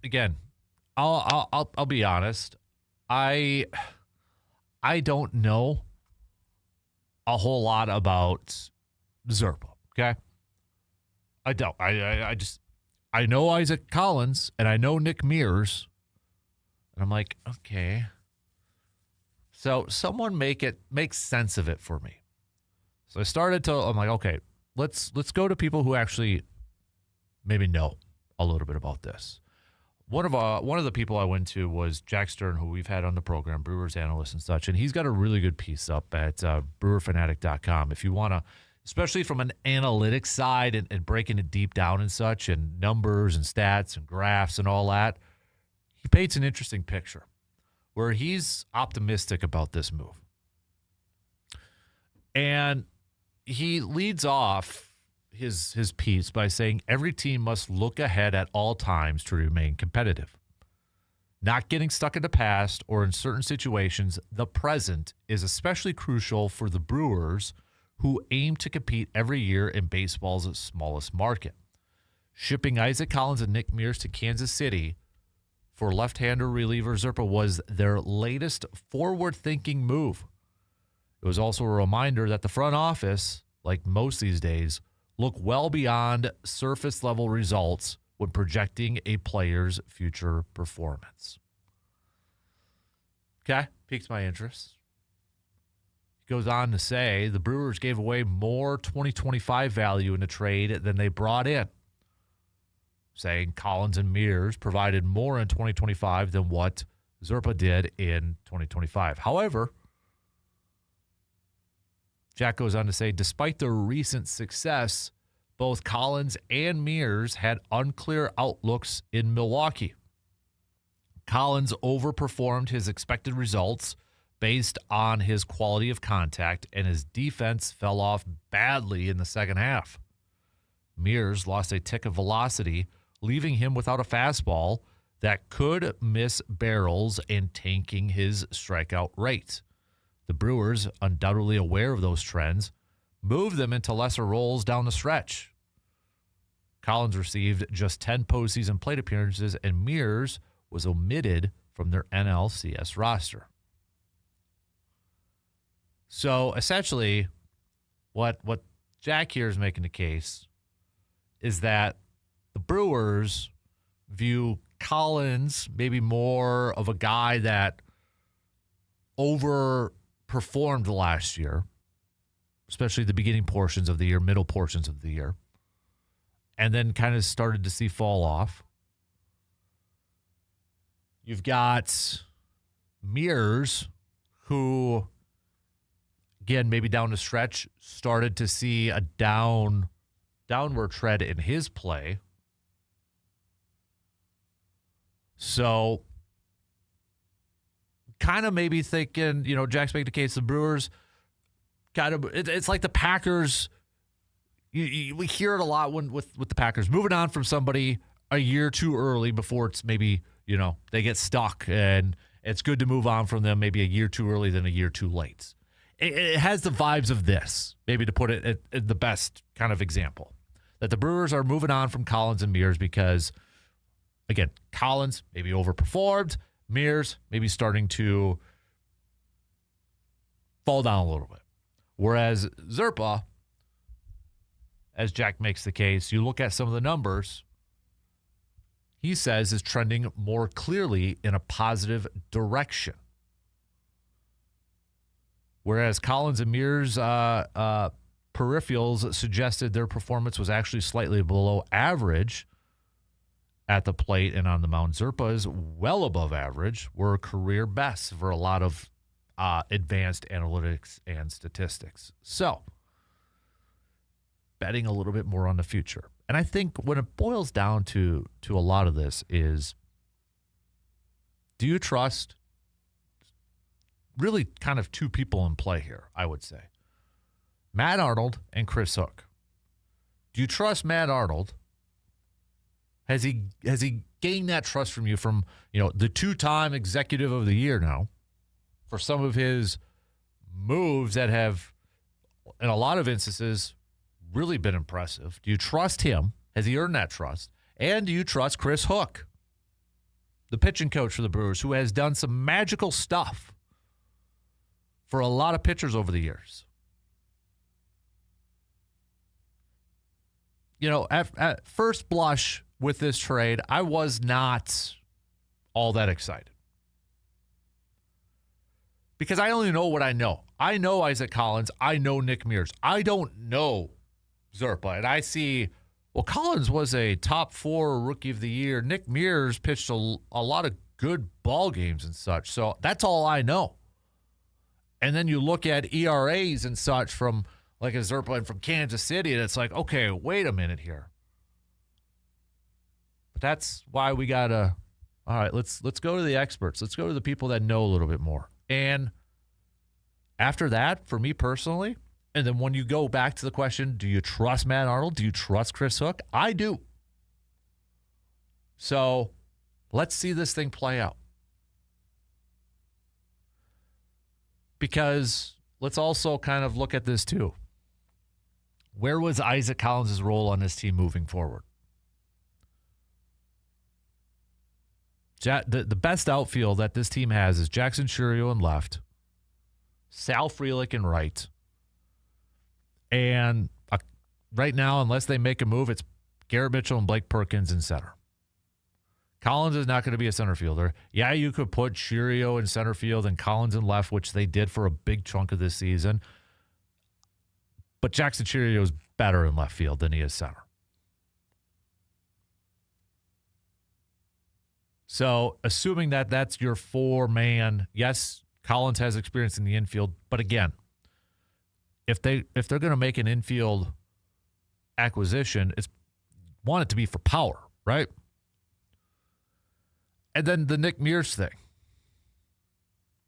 Speaker 1: again, I'll be honest. I don't know a whole lot about Zerpa, okay? I don't. I know Isaac Collins and I know Nick Mears. And I'm like, okay. So someone make sense of it for me. So I'm like, okay, let's go to people who actually maybe know a little bit about this. One of the people I went to was Jack Stern, who we've had on the program, Brewers analyst and such, and he's got a really good piece up at brewerfanatic.com. If you want to, especially from an analytics side and breaking it deep down and such, and numbers and stats and graphs and all that, he paints an interesting picture where he's optimistic about this move. And he leads off his piece by saying every team must look ahead at all times to remain competitive. Not getting stuck in the past or in certain situations, the present is especially crucial for the Brewers, who aim to compete every year in baseball's smallest market. Shipping Isaac Collins and Nick Mears to Kansas City for left-hander reliever Zerpa was their latest forward-thinking move. It was also a reminder that the front office, like most these days, look well beyond surface-level results when projecting a player's future performance. Okay, piques my interest. He goes on to say the Brewers gave away more 2025 value in the trade than they brought in, saying Collins and Mears provided more in 2025 than what Zerpa did in 2025. However, Jack goes on to say, despite their recent success, both Collins and Mears had unclear outlooks in Milwaukee. Collins overperformed his expected results based on his quality of contact, and his defense fell off badly in the second half. Mears lost a tick of velocity, leaving him without a fastball that could miss barrels and tanking his strikeout rate. The Brewers, undoubtedly aware of those trends, moved them into lesser roles down the stretch. Collins received just 10 postseason plate appearances, and Mears was omitted from their NLCS roster. So essentially, what Jack here is making the case is that the Brewers view Collins maybe more of a guy that overperformed last year, especially the beginning portions of the year, middle portions of the year, and then kind of started to see fall off. You've got Mears, who, again, maybe down the stretch, started to see a downward trend in his play. So kind of maybe thinking, Jack's making the case the Brewers kind of, it's like the Packers. We hear it a lot with the Packers moving on from somebody a year too early before it's maybe, they get stuck, and it's good to move on from them maybe a year too early than a year too late. It has the vibes of this, maybe to put it at the best kind of example. that the Brewers are moving on from Collins and Mears because, again, Collins maybe overperformed, Mears maybe starting to fall down a little bit. Whereas Zerpa, as Jack makes the case, you look at some of the numbers, he says is trending more clearly in a positive direction. Whereas Collins and Mears' peripherals suggested their performance was actually slightly below average at the plate and on the mound. Zerpa is well above average. Were career best for a lot of advanced analytics and statistics. So, betting a little bit more on the future. And I think when it boils down to a lot of this is, do you trust really kind of two people in play here, I would say. Matt Arnold and Chris Hook. Do you trust Matt Arnold? Has he gained that trust from you from, the two-time executive of the year now for some of his moves that have, in a lot of instances, really been impressive? Do you trust him? Has he earned that trust? And do you trust Chris Hook, the pitching coach for the Brewers, who has done some magical stuff for a lot of pitchers over the years? At first blush with this trade, I was not all that excited. Because I only know what I know. I know Isaac Collins. I know Nick Mears. I don't know Zerpa. And I see, Collins was a top 4 rookie of the year. Nick Mears pitched a lot of good ball games and such. So that's all I know. And then you look at ERAs and such from like a Zerpa and from Kansas City, and it's like, okay, wait a minute here. But that's why we got to, all right, let's go to the experts. Let's go to the people that know a little bit more. And after that, for me personally, and then when you go back to the question, do you trust Matt Arnold? Do you trust Chris Hook? I do. So let's see this thing play out. Because let's also kind of look at this too. Where was Isaac Collins' role on this team moving forward? The best outfield that this team has is Jackson Chourio in left, Sal Frelick in right, and right now, unless they make a move, it's Garrett Mitchell and Blake Perkins in center. Collins is not going to be a center fielder. Yeah, you could put Chourio in center field and Collins in left, which they did for a big chunk of this season. But Jackson Chourio is better in left field than he is center. So, assuming that that's your 4-man, yes, Collins has experience in the infield, but again, if they're going to make an infield acquisition, want it to be for power, right? And then the Nick Mears thing.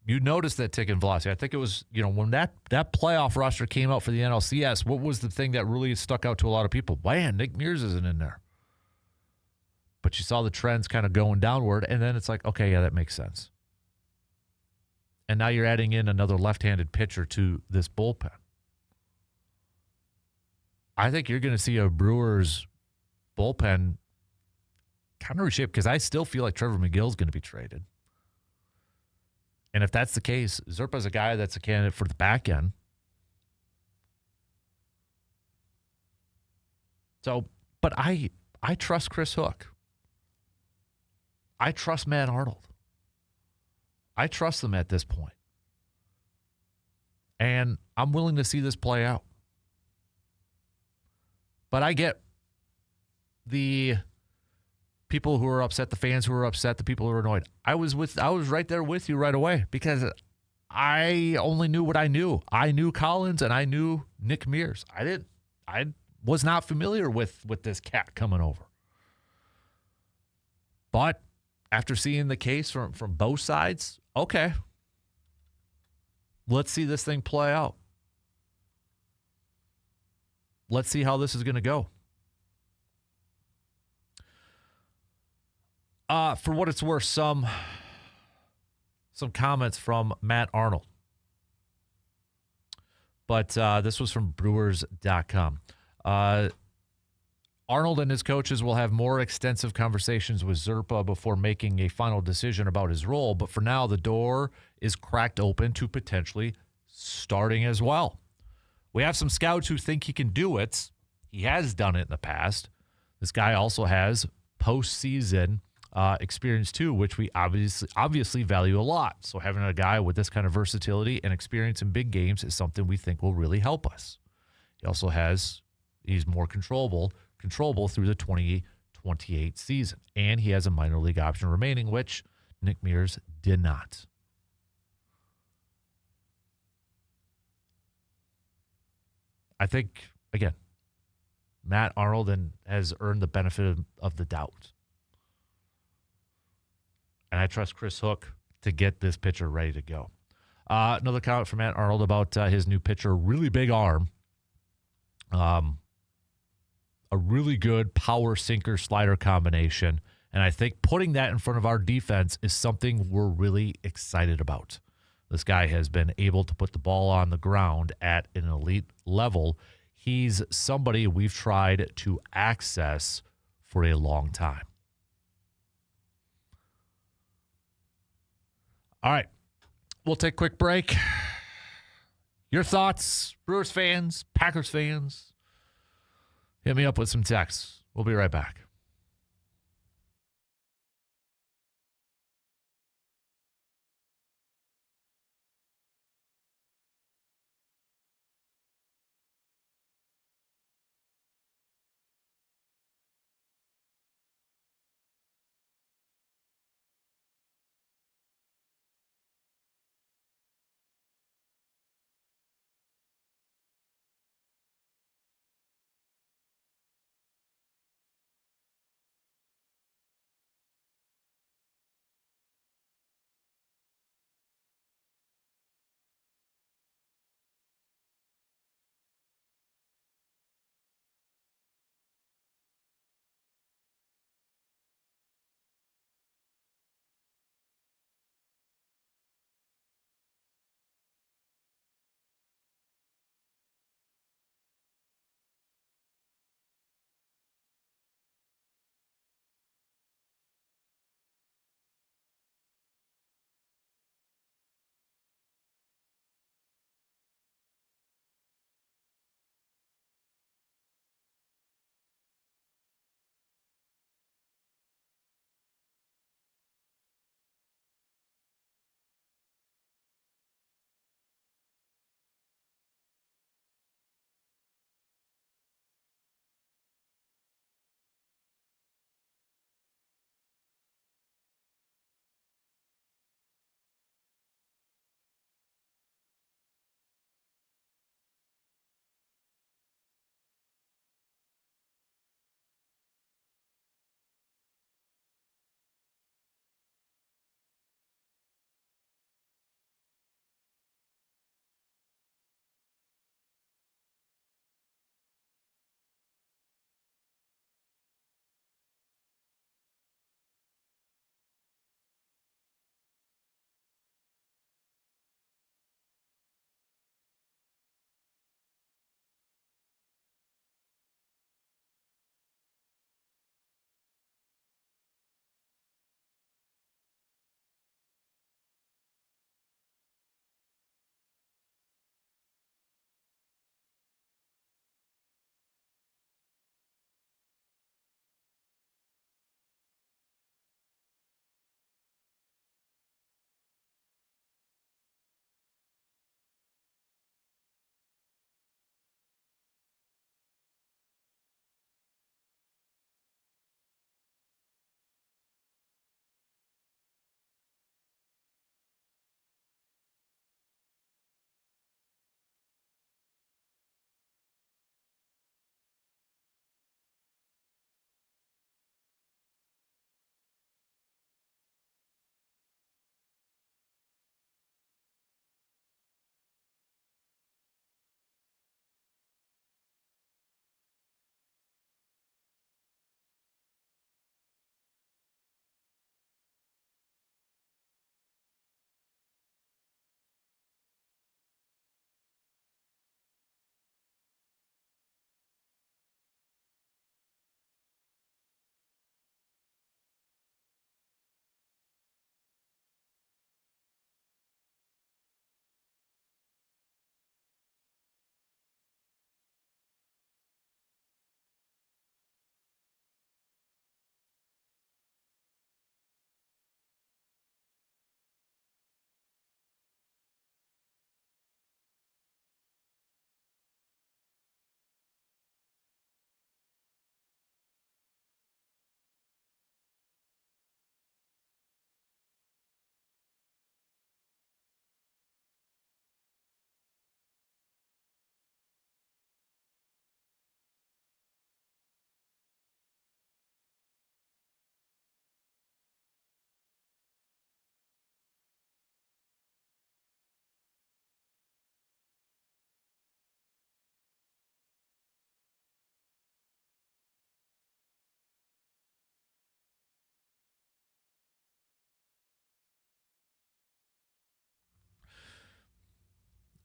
Speaker 1: You noticed that tick in velocity. I think it was, when that playoff roster came out for the NLCS, what was the thing that really stuck out to a lot of people? Man, Nick Mears isn't in there. But you saw the trends kind of going downward, and then it's like, okay, yeah, that makes sense. And now you're adding in another left-handed pitcher to this bullpen. I think you're going to see a Brewers bullpen kind of reshaped because I still feel like Trevor McGill's going to be traded. And if that's the case, Zerpa's a guy that's a candidate for the back end. So, but I trust Chris Hook. I trust Matt Arnold. I trust them at this point. And I'm willing to see this play out. But I get the people who are upset, the fans who are upset, the people who are annoyed. I was right there with you right away because I only knew what I knew. I knew Collins and I knew Nick Mears. I was not familiar with this cat coming over. But after seeing the case from both sides, okay, let's see this thing play out. Let's see how this is going to go. For what it's worth, some comments from Matt Arnold. But this was from Brewers.com. Arnold and his coaches will have more extensive conversations with Zerpa before making a final decision about his role. But for now, the door is cracked open to potentially starting as well. We have some scouts who think he can do it. He has done it in the past. This guy also has postseason experience too, which we obviously value a lot. So having a guy with this kind of versatility and experience in big games is something we think will really help us. He also he's more controllable through the 2028 season. And he has a minor league option remaining, which Nick Mears did not. I think, again, Matt Arnold has earned the benefit of the doubt. And I trust Chris Hook to get this pitcher ready to go. Another comment from Matt Arnold about his new pitcher, really big arm. A really good power sinker slider combination. And I think putting that in front of our defense is something we're really excited about. This guy has been able to put the ball on the ground at an elite level. He's somebody we've tried to access for a long time. All right, we'll take a quick break. Your thoughts, Brewers fans, Packers fans, hit me up with some texts. We'll be right back.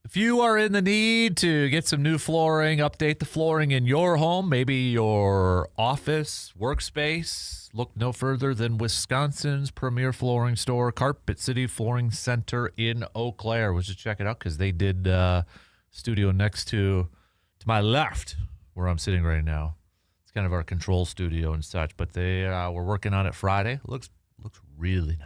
Speaker 1: If you are in the need to get some new flooring, update the flooring in your home, maybe your office, workspace, look no further than Wisconsin's premier flooring store, Carpet City Flooring Center in Eau Claire. We'll just check it out because they did studio next to my left where I'm sitting right now. It's kind of our control studio and such, but they were working on it Friday. Looks really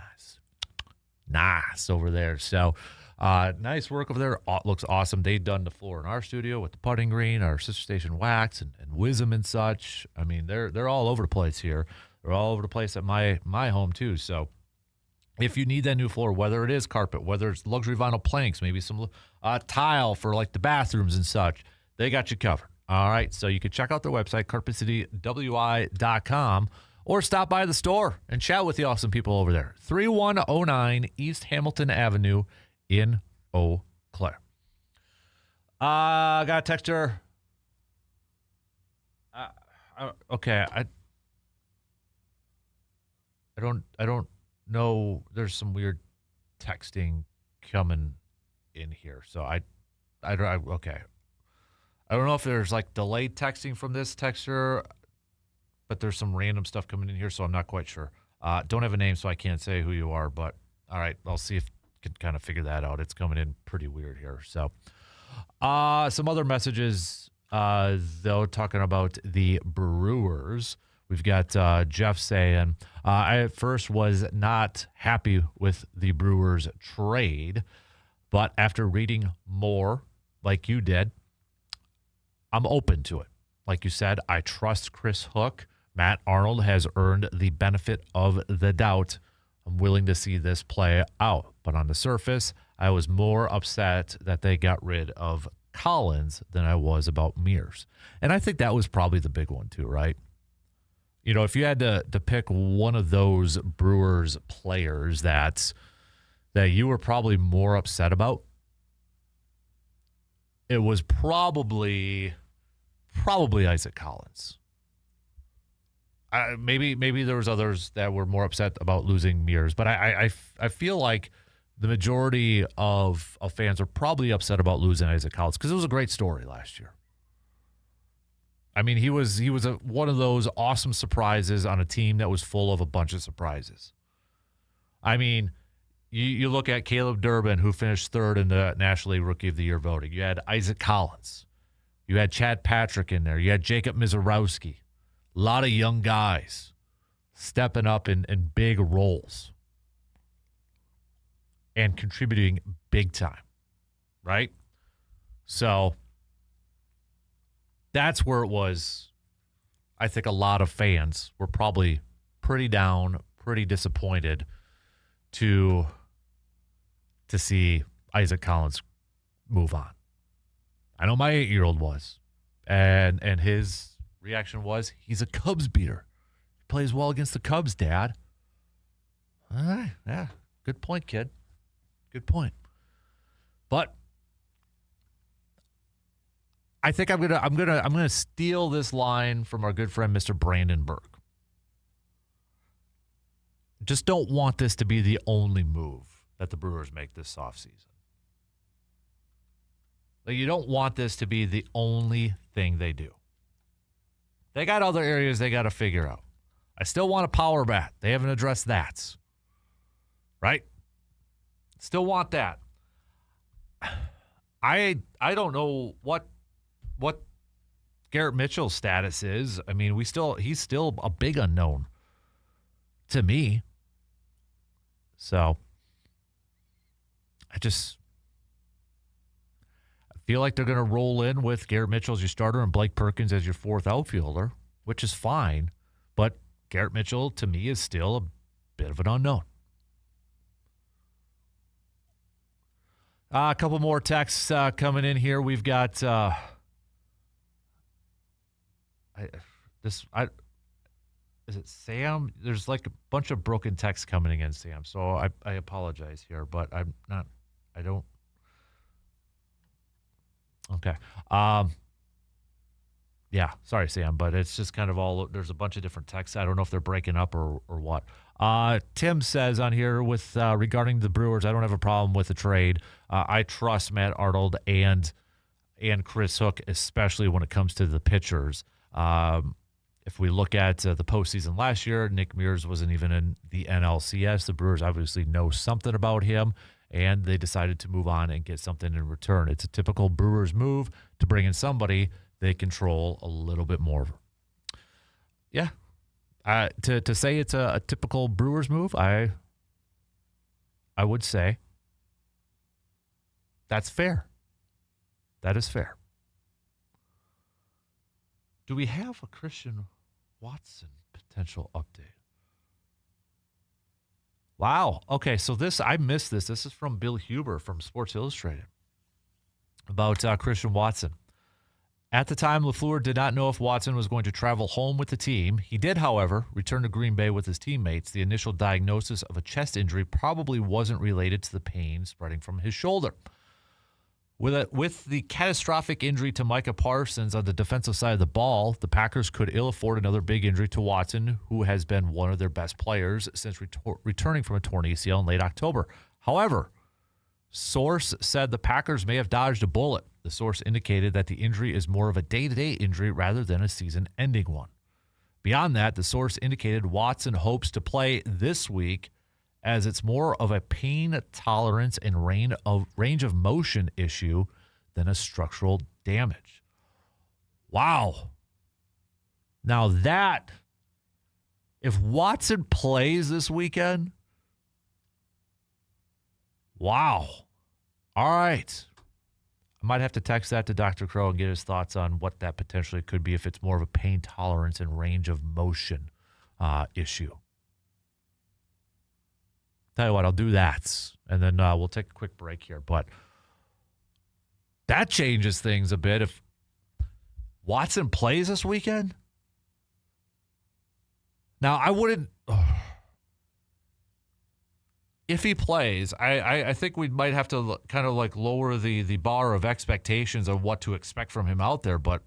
Speaker 1: nice over there. So nice work over there. Looks awesome. They've done the floor in our studio with the putting green, our Sister Station wax, and Wisdom and such. I mean, they're all over the place here. They're all over the place at my home too. So if you need that new floor, whether it is carpet, whether it's luxury vinyl planks, maybe some tile for like the bathrooms and such, they got you covered. All right. So you can check out their website, carpetcitywi.com, or stop by the store and chat with the awesome people over there. 3109 East Hamilton Avenue in Eau Claire. Got a texter. Okay. I don't know. There's some weird texting coming in here. So okay. I don't know if there's like delayed texting from this texter, but there's some random stuff coming in here, so I'm not quite sure. Don't have a name, so I can't say who you are, but all right, I'll see if I can kind of figure that out. It's coming in pretty weird here. So some other messages, though, talking about the Brewers. We've got Jeff saying, I at first was not happy with the Brewers trade, but after reading more like you did, I'm open to it. Like you said, I trust Chris Hook. Matt Arnold has earned the benefit of the doubt. I'm willing to see this play out. But on the surface, I was more upset that they got rid of Collins than I was about Mears. And I think that was probably the big one too, right? You know, if you had to pick one of those Brewers players that you were probably more upset about, it was probably Isaac Collins. Maybe there was others that were more upset about losing Mears, but I feel like the majority of fans are probably upset about losing Isaac Collins because it was a great story last year. I mean, he was one of those awesome surprises on a team that was full of a bunch of surprises. I mean, you look at Caleb Durbin, who finished third in the National League Rookie of the Year voting. You had Isaac Collins. You had Chad Patrick in there. You had Jacob Mizorowski. A lot of young guys stepping up in big roles and contributing big time, right? So that's where it was. I think a lot of fans were probably pretty down, pretty disappointed to see Isaac Collins move on. I know my 8-year-old was, and his reaction was, he's a Cubs beater. He plays well against the Cubs, Dad. All right, yeah, good point, kid. Good point. But I think I'm gonna steal this line from our good friend Mr. Brandon Burke. Just don't want this to be the only move that the Brewers make this offseason. Like, you don't want this to be the only thing they do. They got other areas they got to figure out. I still want a power bat. They haven't addressed that. Right? Still want that. I don't know what Garrett Mitchell's status is. I mean, he's still a big unknown to me. So I feel like they're going to roll in with Garrett Mitchell as your starter and Blake Perkins as your fourth outfielder, which is fine. But Garrett Mitchell, to me, is still a bit of an unknown. A couple more texts coming in here. We've got is it Sam? There's like a bunch of broken texts coming in, Sam. So I apologize here, but I don't. Okay. Yeah, sorry, Sam, but it's just kind of all, there's a bunch of different texts. I don't know if they're breaking up or what. Tim says on here with regarding the Brewers, I don't have a problem with the trade. I trust Matt Arnold and Chris Hook, especially when it comes to the pitchers. If we look at the postseason last year, Nick Mears wasn't even in the NLCS. The Brewers obviously know something about him, and they decided to move on and get something in return. It's a typical Brewers move to bring in somebody they control a little bit more. Yeah. To say it's a typical Brewers move, I would say that's fair. That is fair. Do we have a Christian Watson potential update? Wow. Okay, so I missed this. This is from Bill Huber from Sports Illustrated about Christian Watson. At the time, LaFleur did not know if Watson was going to travel home with the team. He did, however, return to Green Bay with his teammates. The initial diagnosis of a chest injury probably wasn't related to the pain spreading from his shoulder. With the catastrophic injury to Micah Parsons on the defensive side of the ball, the Packers could ill afford another big injury to Watson, who has been one of their best players since returning from a torn ACL in late October. However, source said the Packers may have dodged a bullet. The source indicated that the injury is more of a day-to-day injury rather than a season-ending one. Beyond that, the source indicated Watson hopes to play this week, as it's more of a pain tolerance and range of motion issue than a structural damage. Wow. Now that, if Watson plays this weekend, wow. All right. I might have to text that to Dr. Crow and get his thoughts on what that potentially could be if it's more of a pain tolerance and range of motion issue. Tell you what, I'll do that, and then we'll take a quick break here. But that changes things a bit. If Watson plays this weekend, now I wouldn't. If he plays, I think we might have to kind of like lower the bar of expectations of what to expect from him out there. But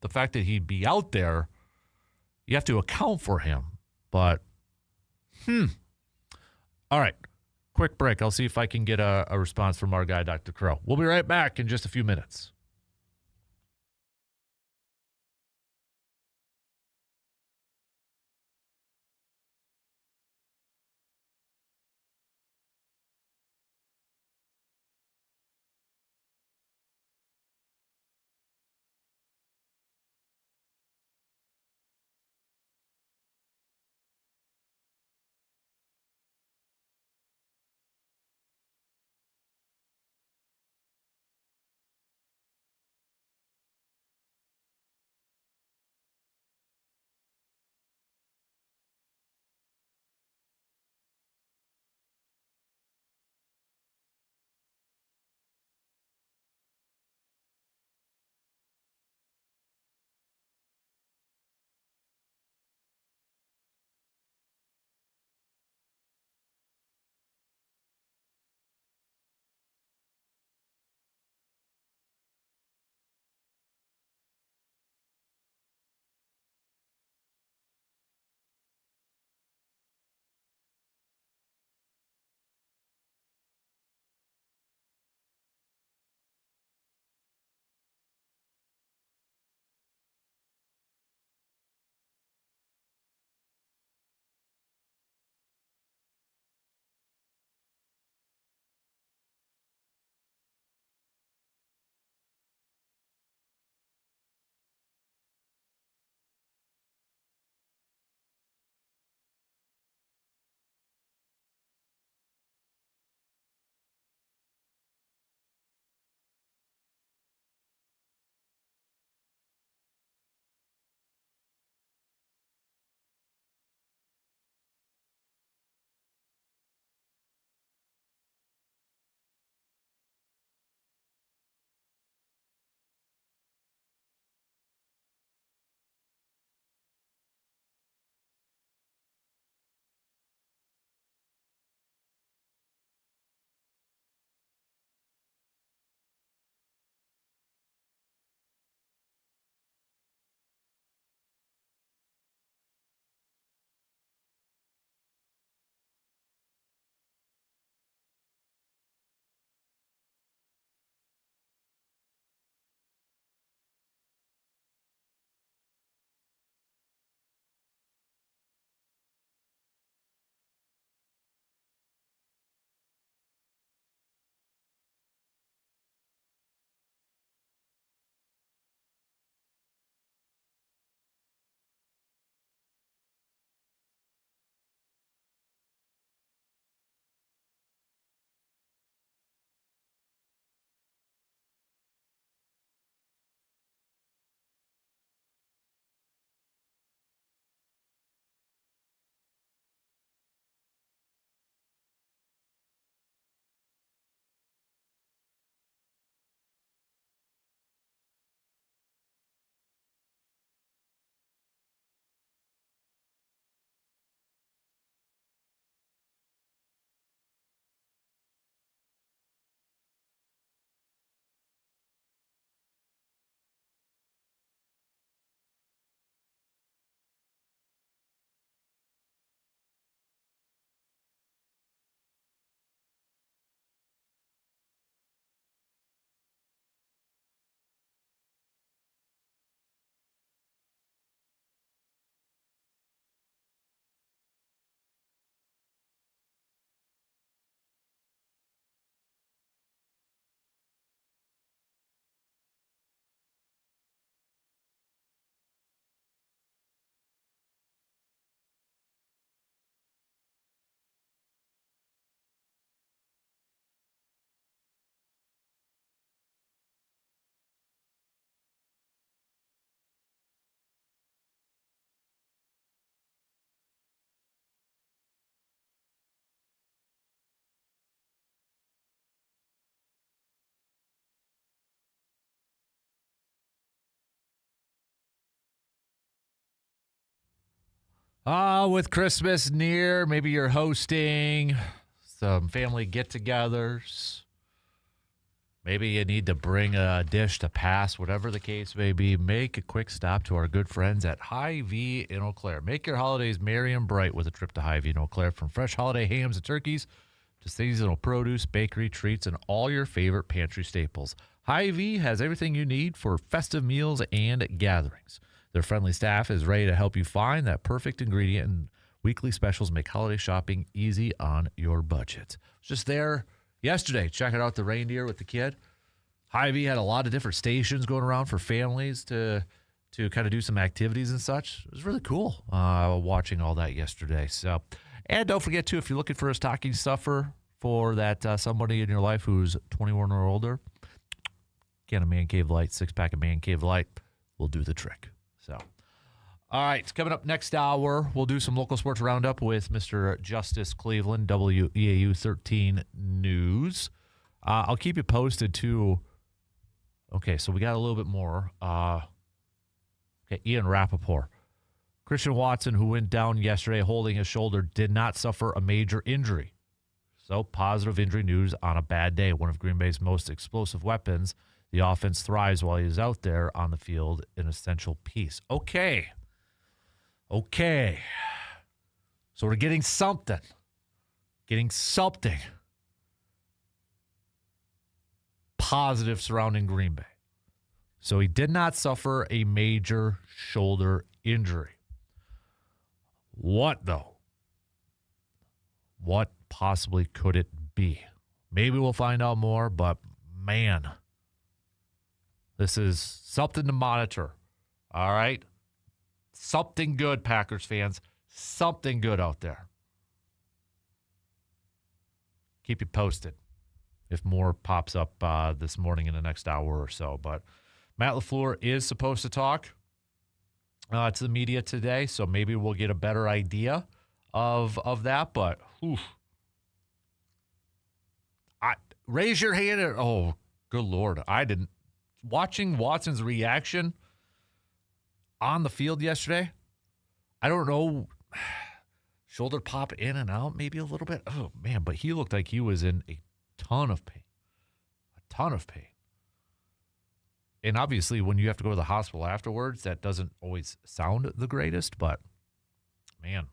Speaker 1: the fact that he'd be out there, you have to account for him. But, All right, quick break. I'll see if I can get a response from our guy, Dr. Crow. We'll be right back in just a few minutes. With Christmas near, maybe you're hosting some family get-togethers. Maybe you need to bring a dish to pass, whatever the case may be. Make a quick stop to our good friends at Hy-Vee in Eau Claire. Make your holidays merry and bright with a trip to Hy-Vee in Eau Claire. From fresh holiday hams and turkeys to seasonal produce, bakery treats, and all your favorite pantry staples. Hy-Vee has everything you need for festive meals and gatherings. Their friendly staff is ready to help you find that perfect ingredient, and weekly specials make holiday shopping easy on your budget. Just there yesterday, checking out the reindeer with the kid. Hy-Vee had a lot of different stations going around for families to kind of do some activities and such. It was really cool watching all that yesterday. So, and don't forget, too, if you're looking for a stocking stuffer for that somebody in your life who's 21 or older, can of Man Cave Light, 6-pack of Man Cave Light will do the trick. So, all right, coming up next hour, we'll do some local sports roundup with Mr. Justice Cleveland, WEAU 13 News. I'll keep you posted, too. Okay, so we got a little bit more. Ian Rappaport. Christian Watson, who went down yesterday holding his shoulder, did not suffer a major injury. So, positive injury news on a bad day. One of Green Bay's most explosive weapons. The offense thrives while he's out there on the field, an essential piece. Okay. So we're getting something. Positive surrounding Green Bay. So he did not suffer a major shoulder injury. What, though? What possibly could it be? Maybe we'll find out more, but man, this is something to monitor. All right? Something good, Packers fans. Something good out there. Keep you posted if more pops up this morning in the next hour or so. But Matt LaFleur is supposed to talk to the media today, so maybe we'll get a better idea of that. But raise your hand. Oh, good Lord. I didn't. Watching Watson's reaction on the field yesterday, I don't know, shoulder pop in and out maybe a little bit. Oh, man, but he looked like he was in a ton of pain. And obviously, when you have to go to the hospital afterwards, that doesn't always sound the greatest, but, man,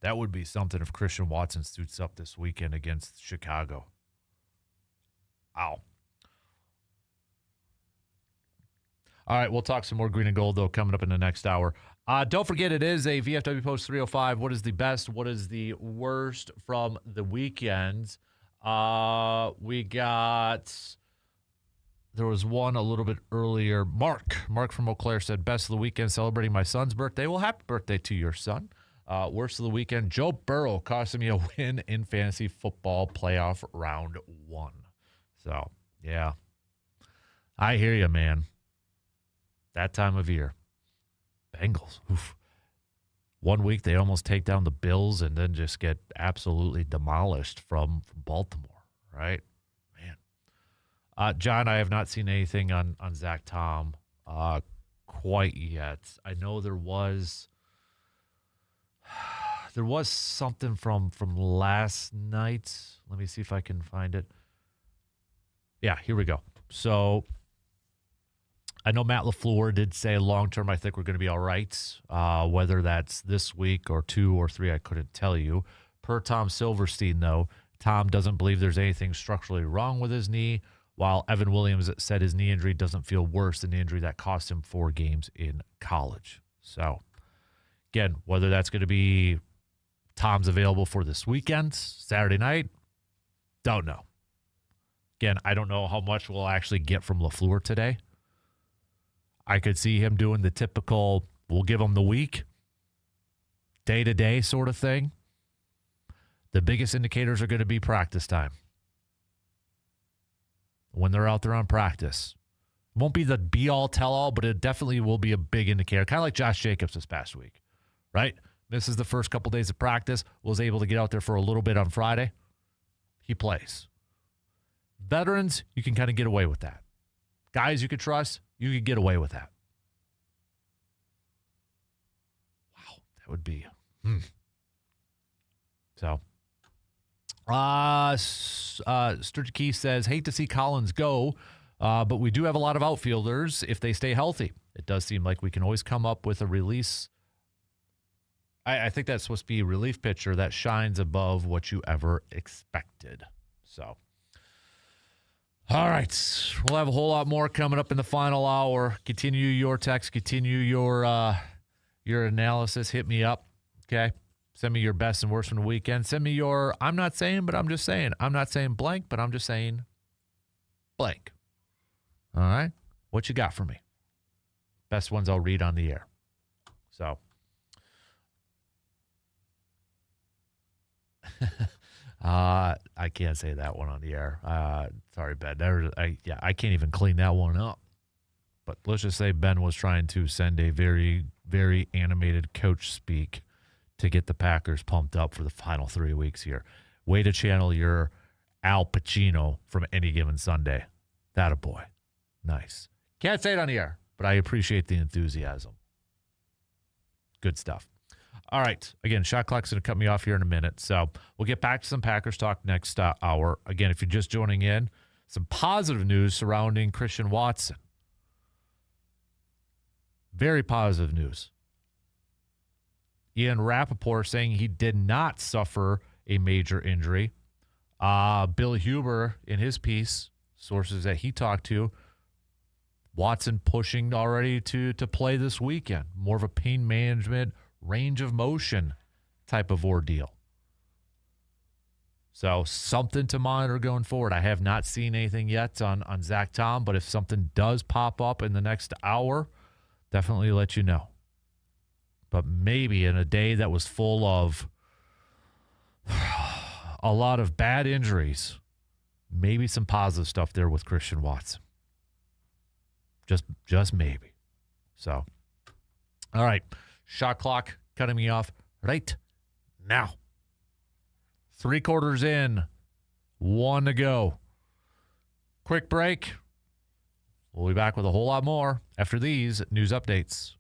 Speaker 1: that would be something if Christian Watson suits up this weekend against Chicago. Ow. All right, we'll talk some more green and gold, though, coming up in the next hour. Don't forget, it is a VFW Post 305. What is the best? What is the worst from the weekends? There was one a little bit earlier. Mark from Eau Claire said, best of the weekend, celebrating my son's birthday. Well, happy birthday to your son. Worst of the weekend, Joe Burrow costing me a win in fantasy football playoff round 1. So, yeah. I hear you, man. That time of year. Bengals. Oof. 1 week they almost take down the Bills and then just get absolutely demolished from Baltimore, right? Man. John, I have not seen anything on Zach Tom quite yet. I know there was something from last night. Let me see if I can find it. Yeah, here we go. So I know Matt LaFleur did say long-term, I think we're going to be all right. Whether that's this week or 2 or 3, I couldn't tell you. Per Tom Silverstein, though, Tom doesn't believe there's anything structurally wrong with his knee, while Evan Williams said his knee injury doesn't feel worse than the injury that cost him 4 games in college. So, again, whether that's going to be Tom's available for this weekend, Saturday night, don't know. Again, I don't know how much we'll actually get from LaFleur today. I could see him doing the typical, we'll give him the week, day-to-day sort of thing. The biggest indicators are going to be practice time. When they're out there on practice. It won't be the be-all, tell-all, but it definitely will be a big indicator. Kind of like Josh Jacobs this past week, right? This is the first couple days of practice. Was able to get out there for a little bit on Friday. He plays. Veterans, you can kind of get away with that. Guys you can trust, you can get away with that. would be. So, Sturkey says, hate to see Collins go, but we do have a lot of outfielders if they stay healthy. It does seem like we can always come up with a release. I think that's supposed to be a relief pitcher that shines above what you ever expected. So, all right. We'll have a whole lot more coming up in the final hour. Continue your text. Continue your analysis. Hit me up, okay? Send me your best and worst from the weekend. Send me your, I'm not saying, but I'm just saying. I'm not saying blank, but I'm just saying blank. All right? What you got for me? Best ones I'll read on the air. So. I can't say that one on the air. Sorry, Ben. I can't even clean that one up. But let's just say Ben was trying to send a very, very animated coach speak to get the Packers pumped up for the final 3 weeks here. Way to channel your Al Pacino from Any Given Sunday. That a boy. Nice. Can't say it on the air, but I appreciate the enthusiasm. Good stuff. All right. Again, shot clock's going to cut me off here in a minute. So we'll get back to some Packers talk next hour. Again, if you're just joining in, some positive news surrounding Christian Watson. Very positive news. Ian Rappaport saying he did not suffer a major injury. Bill Huber, in his piece, sources that he talked to, Watson pushing already to play this weekend. More of a pain management, range of motion type of ordeal. So something to monitor going forward. I have not seen anything yet on Zach Tom, but if something does pop up in the next hour, definitely let you know. But maybe in a day that was full of a lot of bad injuries, maybe some positive stuff there with Christian Watson. Just maybe. So, all right. Shot clock cutting me off right now. 3 quarters in, 1 to go. Quick break. We'll be back with a whole lot more after these news updates.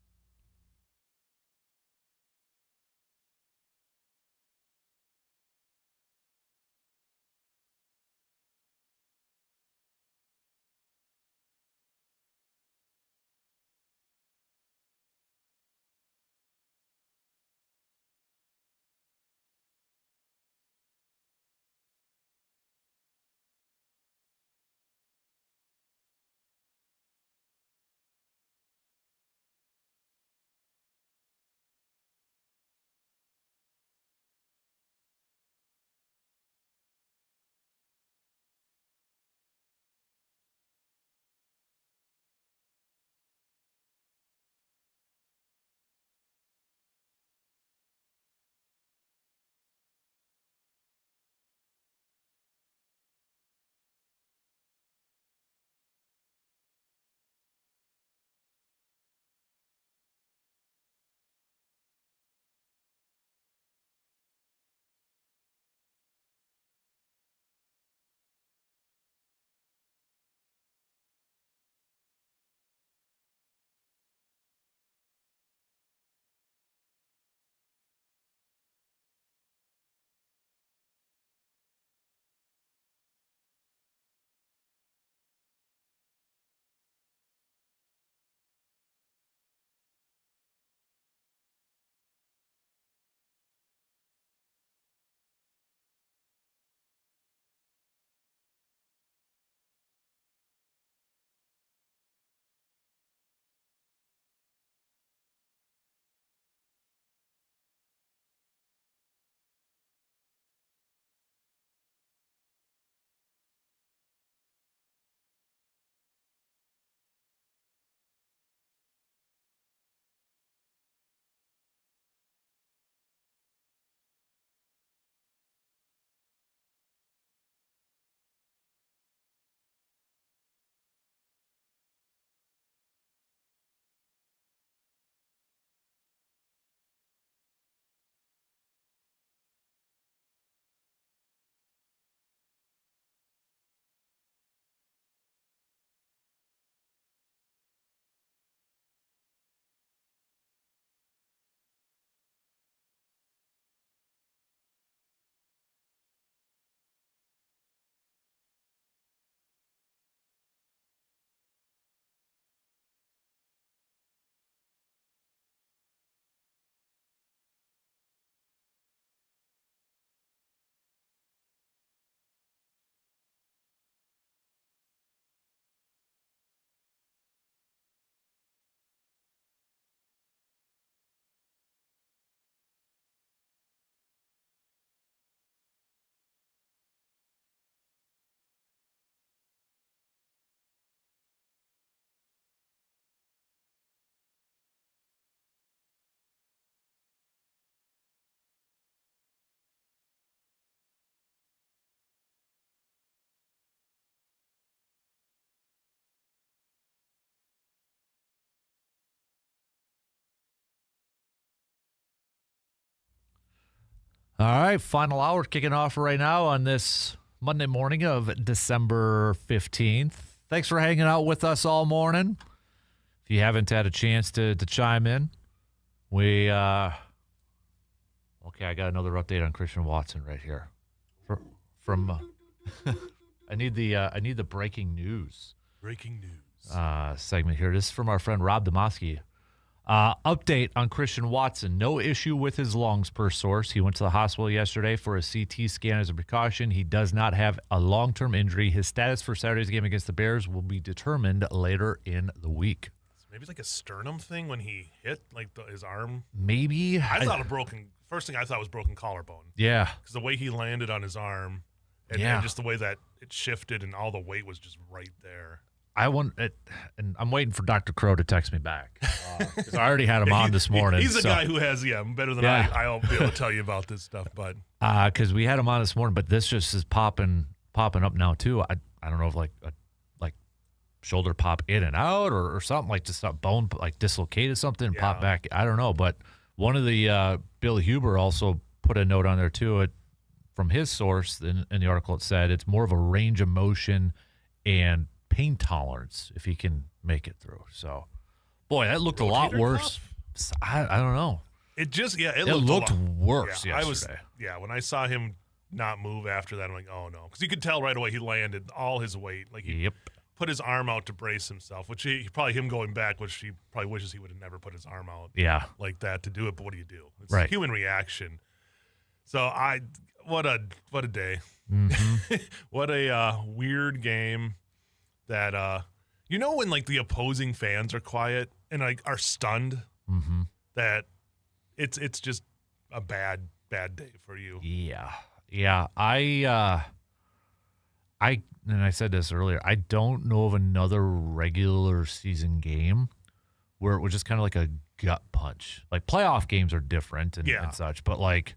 Speaker 1: All right, final hour kicking off right now on this Monday morning of December 15th. Thanks for hanging out with us all morning. If you haven't had a chance to chime in, okay, I got another update on Christian Watson right here. From I need the breaking news.
Speaker 4: Breaking news.
Speaker 1: Segment here. This is from our friend Rob Demoski. Update on Christian Watson. No issue with his lungs per source. He went to the hospital yesterday for a CT scan as a precaution. He does not have a long-term injury. His status for Saturday's game against the Bears will be determined later in the week.
Speaker 4: So maybe it's like a sternum thing when he hit his arm.
Speaker 1: Maybe.
Speaker 4: I thought first thing I thought was broken collarbone.
Speaker 1: Yeah.
Speaker 4: Because the way he landed on his arm and just the way that it shifted and all the weight was just right there.
Speaker 1: And I'm waiting for Dr. Crow to text me back. Because I already had him on this morning.
Speaker 4: He's the guy who has, better than I'll be able to tell you about this stuff. But
Speaker 1: because we had him on this morning, but this just is popping up now too. I don't know if like shoulder pop in and out or something, like just a bone like dislocated something and pop back. I don't know. But one of the Bill Huber also put a note on there too. From his source in the article, it said it's more of a range of motion and pain tolerance if he can make it through. So, boy, that looked a lot worse. I don't know.
Speaker 4: It just it
Speaker 1: looked worse yesterday.
Speaker 4: When I saw him not move after that, I'm like, oh no, because you could tell right away he landed all his weight. Like he put his arm out to brace himself, which probably him going back, which he probably wishes he would have never put his arm out. Like that to do it. But what do you do? It's a human reaction. So what a day.
Speaker 1: Mm-hmm.
Speaker 4: What a weird game. That when like the opposing fans are quiet and like are stunned, that it's just a bad day for you.
Speaker 1: Yeah. I said this earlier. I don't know of another regular season game where it was just kind of like a gut punch. Like playoff games are different and such, but like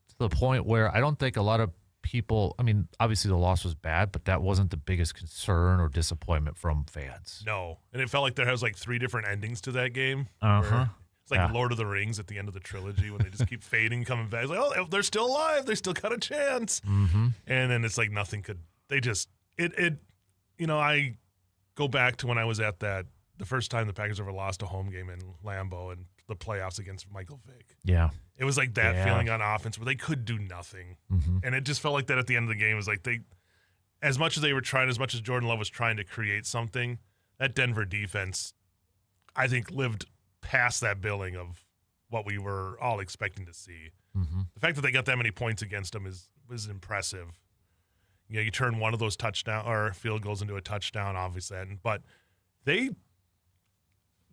Speaker 1: to the point where I don't think a lot of people, I mean, obviously the loss was bad, but that wasn't the biggest concern or disappointment from fans.
Speaker 4: No. And it felt like there was like 3 different endings to that game. It's like Lord of the Rings at the end of the trilogy when they just keep fading, coming back. It's like, oh, they're still alive. They still got a chance.
Speaker 1: Mm-hmm.
Speaker 4: And then it's like nothing could, I go back to when I was at the first time the Packers ever lost a home game in Lambeau and the playoffs against Michael Vick.
Speaker 1: Yeah.
Speaker 4: It was like that feeling on offense where they could do nothing.
Speaker 1: Mm-hmm.
Speaker 4: And it just felt like that at the end of the game. It was like as much as they were trying, as much as Jordan Love was trying to create something, that Denver defense, I think, lived past that billing of what we were all expecting to see.
Speaker 1: Mm-hmm.
Speaker 4: The fact that they got that many points against them was impressive. You turn one of those touchdown or field goals into a touchdown, obviously, but they,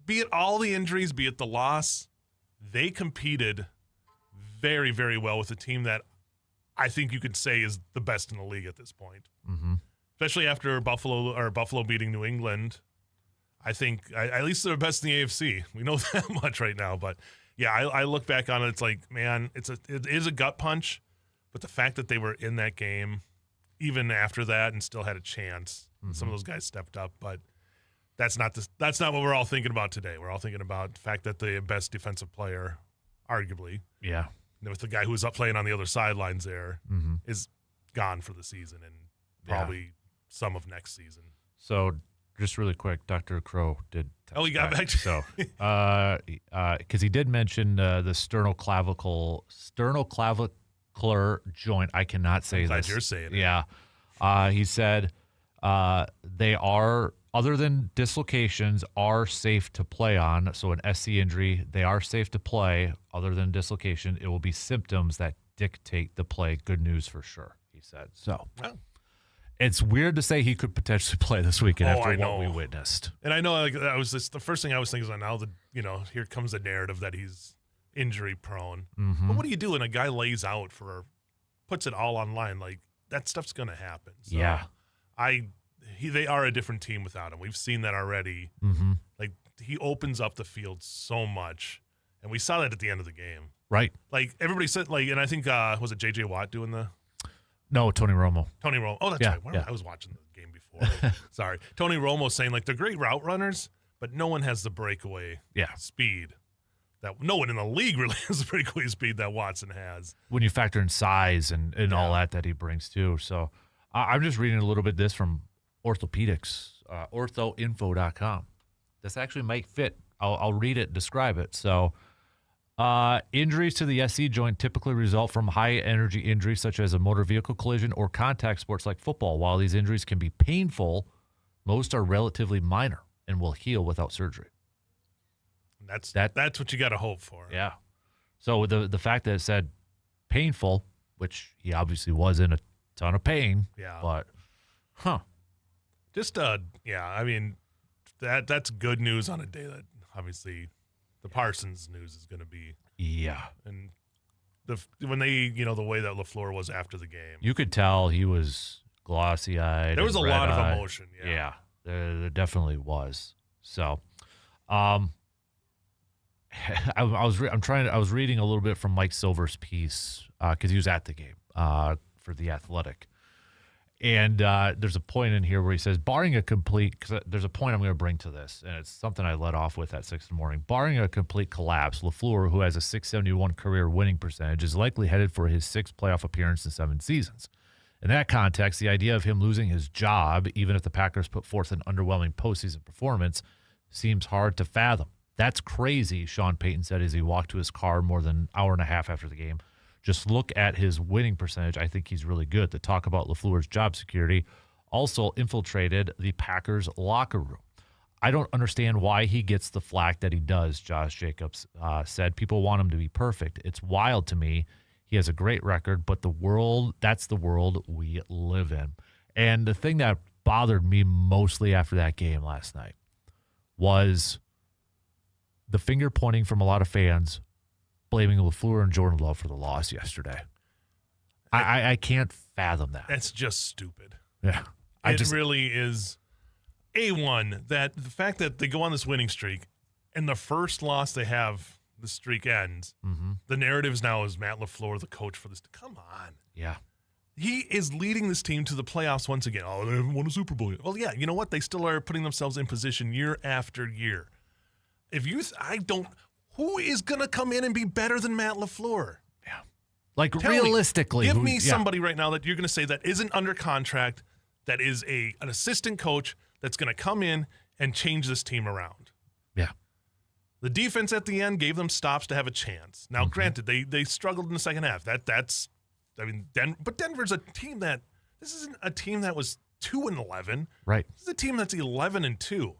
Speaker 4: be it all the injuries, be it the loss, they competed very, very well with a team that I think you could say is the best in the league at this point.
Speaker 1: Mm-hmm.
Speaker 4: Especially after Buffalo beating New England. I think at least they're best in the AFC. We know that much right now. But I look back on it. It's like, man, it is a gut punch. But the fact that they were in that game, even after that, and still had a chance, some of those guys stepped up. But that's not what we're all thinking about today. We're all thinking about the fact that the best defensive player, arguably, with the guy who's up playing on the other sidelines there, is gone for the season and probably some of next season.
Speaker 1: So just really quick, Dr. Crow did text
Speaker 4: he got back to
Speaker 1: so because he did mention the sternoclavicular joint. I cannot say
Speaker 4: I'm glad
Speaker 1: this.
Speaker 4: You're saying it.
Speaker 1: Yeah. He said they are, other than dislocations, are safe to play on. So an SC injury, they are safe to play. Other than dislocation, it will be symptoms that dictate the play. Good news for sure, he said. So it's weird to say he could potentially play this weekend after what we witnessed.
Speaker 4: And I know, like, the first thing I was thinking is, now here comes the narrative that he's injury prone.
Speaker 1: Mm-hmm.
Speaker 4: But what do you do when a guy lays out puts it all online? Like, that stuff's going to happen. So they are a different team without him. We've seen that already.
Speaker 1: Mm-hmm.
Speaker 4: Like, he opens up the field so much, and we saw that at the end of the game.
Speaker 1: Right.
Speaker 4: Like, everybody said, like, and I think, was it J.J. Watt doing the?
Speaker 1: No, Tony Romo.
Speaker 4: Tony Romo. Oh, that's right. I was watching the game before. Sorry. Tony Romo saying, like, they're great route runners, but no one has the breakaway speed that no one in the league really has the breakaway speed that Watson has.
Speaker 1: When you factor in size and all that he brings too. So I'm just reading a little bit this from Orthopedics, orthoinfo.com. This actually might fit. I'll read it, describe it. So injuries to the SC joint typically result from high-energy injuries such as a motor vehicle collision or contact sports like football. While these injuries can be painful, most are relatively minor and will heal without surgery.
Speaker 4: That's what you got to hope for.
Speaker 1: Yeah. So the fact that it said painful, which he obviously was in a ton of pain.
Speaker 4: Yeah.
Speaker 1: But,
Speaker 4: Just I mean, that's good news on a day that obviously the Parsons news is going to be.
Speaker 1: Yeah.
Speaker 4: And when they, the way that LaFleur was after the game.
Speaker 1: You could tell he was glossy-eyed.
Speaker 4: There was a lot of emotion.
Speaker 1: Yeah. There definitely was. So, I was reading a little bit from Mike Silver's piece because he was at the game for The Athletic. And there's a point in here where he says, barring a complete, because there's a point I'm going to bring to this, and it's something I led off with at 6 in the morning. Barring a complete collapse, LaFleur, who has a .671 career winning percentage, is likely headed for his 6th playoff appearance in 7 seasons. In that context, the idea of him losing his job, even if the Packers put forth an underwhelming postseason performance, seems hard to fathom. That's crazy, Sean Payton said as he walked to his car more than an hour and a half after the game. Just look at his winning percentage. I think he's really good. The talk about LaFleur's job security also infiltrated the Packers locker room. I don't understand why he gets the flack that he does, Josh Jacobs said. People want him to be perfect. It's wild to me. He has a great record, but that's the world we live in. And the thing that bothered me mostly after that game last night was the finger pointing from a lot of fans blaming LaFleur and Jordan Love for the loss yesterday. I can't fathom that.
Speaker 4: That's just stupid.
Speaker 1: Yeah.
Speaker 4: It really is A1 that the fact that they go on this winning streak and the first loss they have, the streak ends.
Speaker 1: Mm-hmm.
Speaker 4: The narratives now is Matt LaFleur, the coach for this. Come on.
Speaker 1: Yeah.
Speaker 4: He is leading this team to the playoffs once again. Oh, they haven't won a Super Bowl yet. Well, yeah, you know what? They still are putting themselves in position year after year. Who is going to come in and be better than Matt LaFleur?
Speaker 1: Yeah. Like, realistically.
Speaker 4: Give me somebody right now that you're going to say that isn't under contract, that is an assistant coach that's going to come in and change this team around.
Speaker 1: Yeah.
Speaker 4: The defense at the end gave them stops to have a chance. Now, granted, they struggled in the second half. But Denver's a team this isn't a team that was 2-11.
Speaker 1: Right.
Speaker 4: This is a team that's 11-2.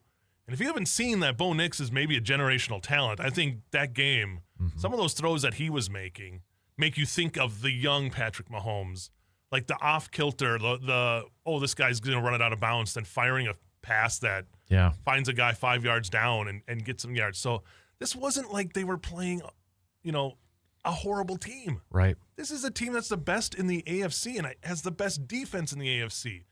Speaker 4: And if you haven't seen that Bo Nix is maybe a generational talent, I think that game, some of those throws that he was making make you think of the young Patrick Mahomes, like the off-kilter, this guy's going to run it out of bounds, then firing a pass that finds a guy 5 yards down and gets some yards. So this wasn't like they were playing, a horrible team.
Speaker 1: Right.
Speaker 4: This is a team that's the best in the AFC and has the best defense in the AFC.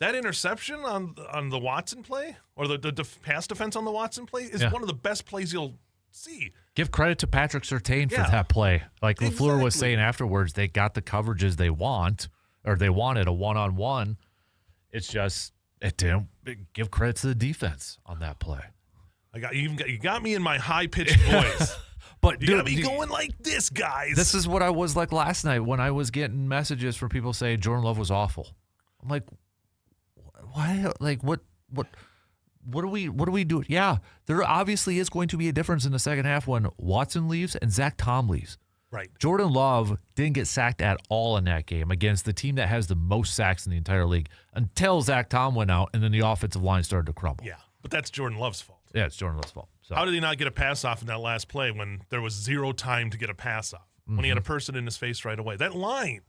Speaker 4: That interception on the Watson play, or the pass defense on the Watson play, is one of the best plays you'll see.
Speaker 1: Give credit to Patrick Surtain for that play. Like LaFleur was saying afterwards, they got the coverages they want, or they wanted a one-on-one. It's just, it didn't give credit to the defense on that play.
Speaker 4: You got me in my high-pitched voice.
Speaker 1: But
Speaker 4: you got me going like this, guys.
Speaker 1: This is what I was like last night when I was getting messages from people saying Jordan Love was awful. I'm like, why? Like, what do we do? Yeah, there obviously is going to be a difference in the second half when Watson leaves and Zach Tom leaves.
Speaker 4: Right.
Speaker 1: Jordan Love didn't get sacked at all in that game against the team that has the most sacks in the entire league until Zach Tom went out and then the offensive line started to crumble.
Speaker 4: Yeah, but that's Jordan Love's fault.
Speaker 1: Yeah, it's Jordan Love's fault. So.
Speaker 4: How did he not get a pass off in that last play when there was zero time to get a pass off? When he had a person in his face right away. That line,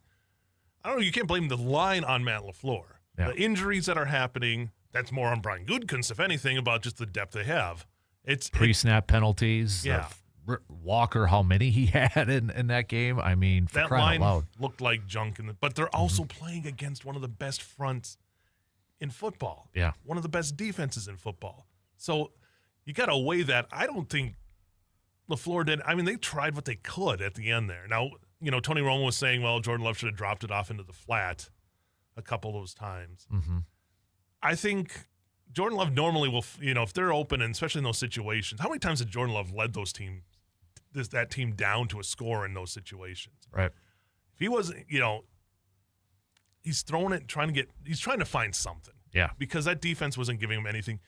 Speaker 4: I don't know, you can't blame the line on Matt LaFleur. Yeah. The injuries that are happening, that's more on Brian Gutekunst, if anything, about just the depth they have. It's
Speaker 1: pre-snap penalties.
Speaker 4: Yeah.
Speaker 1: Walker, how many he had in that game. I mean, for
Speaker 4: that
Speaker 1: crying
Speaker 4: line
Speaker 1: out loud.
Speaker 4: Looked like junk. But they're also playing against one of the best fronts in football.
Speaker 1: Yeah.
Speaker 4: One of the best defenses in football. So you got to weigh that. I don't think LaFleur did. I mean, they tried what they could at the end there. Now, Tony Romo was saying, well, Jordan Love should have dropped it off into the flat a couple of those times.
Speaker 1: Mm-hmm.
Speaker 4: I think Jordan Love normally will, if they're open, and especially in those situations, how many times has Jordan Love led those teams that team down to a score in those situations.
Speaker 1: Right.
Speaker 4: If he wasn't, he's throwing it, he's trying to find something.
Speaker 1: Yeah.
Speaker 4: Because that defense wasn't giving him anything.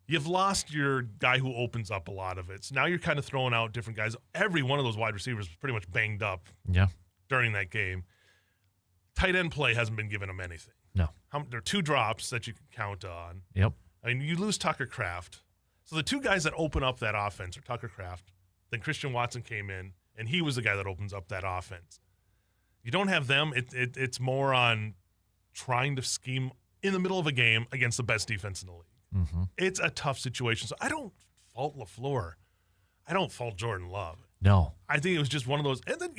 Speaker 4: You've lost your guy who opens up a lot of it. So now you're kind of throwing out different guys. Every one of those wide receivers was pretty much banged up during that game. Tight end play hasn't been giving him anything.
Speaker 1: No.
Speaker 4: There are 2 drops that you can count on.
Speaker 1: Yep.
Speaker 4: I mean, you lose Tucker Kraft. So the 2 guys that open up that offense are Tucker Kraft. Then Christian Watson came in, and he was the guy that opens up that offense. You don't have them. It's more on trying to scheme in the middle of a game against the best defense in the league.
Speaker 1: Mm-hmm.
Speaker 4: It's a tough situation. So I don't fault LaFleur. I don't fault Jordan Love.
Speaker 1: No.
Speaker 4: I think it was just one of those. And then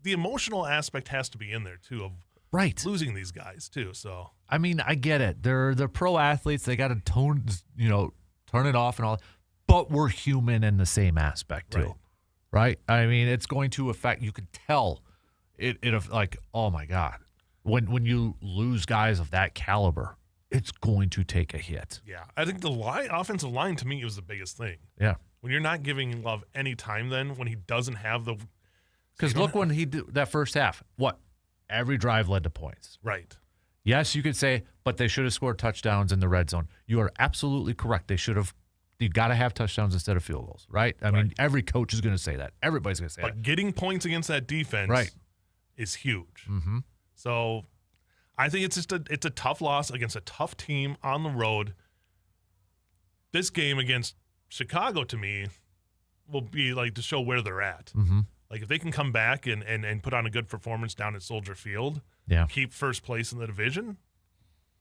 Speaker 4: the emotional aspect has to be in there, too, of losing these guys, too. So
Speaker 1: I mean, I get it. They're pro athletes. They got to turn it off and all. But we're human in the same aspect, too. Right? I mean, it's going to affect. You could tell it like, oh, my God. When you lose guys of that caliber, it's going to take a hit.
Speaker 4: Yeah. I think the offensive line, to me, was the biggest thing.
Speaker 1: Yeah.
Speaker 4: When you're not giving Love any time then, when he doesn't have the –
Speaker 1: because look when he did that first half. What? Every drive led to points.
Speaker 4: Right.
Speaker 1: Yes, you could say, but they should have scored touchdowns in the red zone. You are absolutely correct. They should have – you got to have touchdowns instead of field goals, right? I mean, every coach is going to say that. Everybody's going to say that.
Speaker 4: But getting points against that defense is huge.
Speaker 1: Mm-hmm.
Speaker 4: So I think it's a tough loss against a tough team on the road. This game against Chicago, to me, will be like to show where they're at.
Speaker 1: Mm-hmm.
Speaker 4: Like if they can come back and put on a good performance down at Soldier Field, keep first place in the division,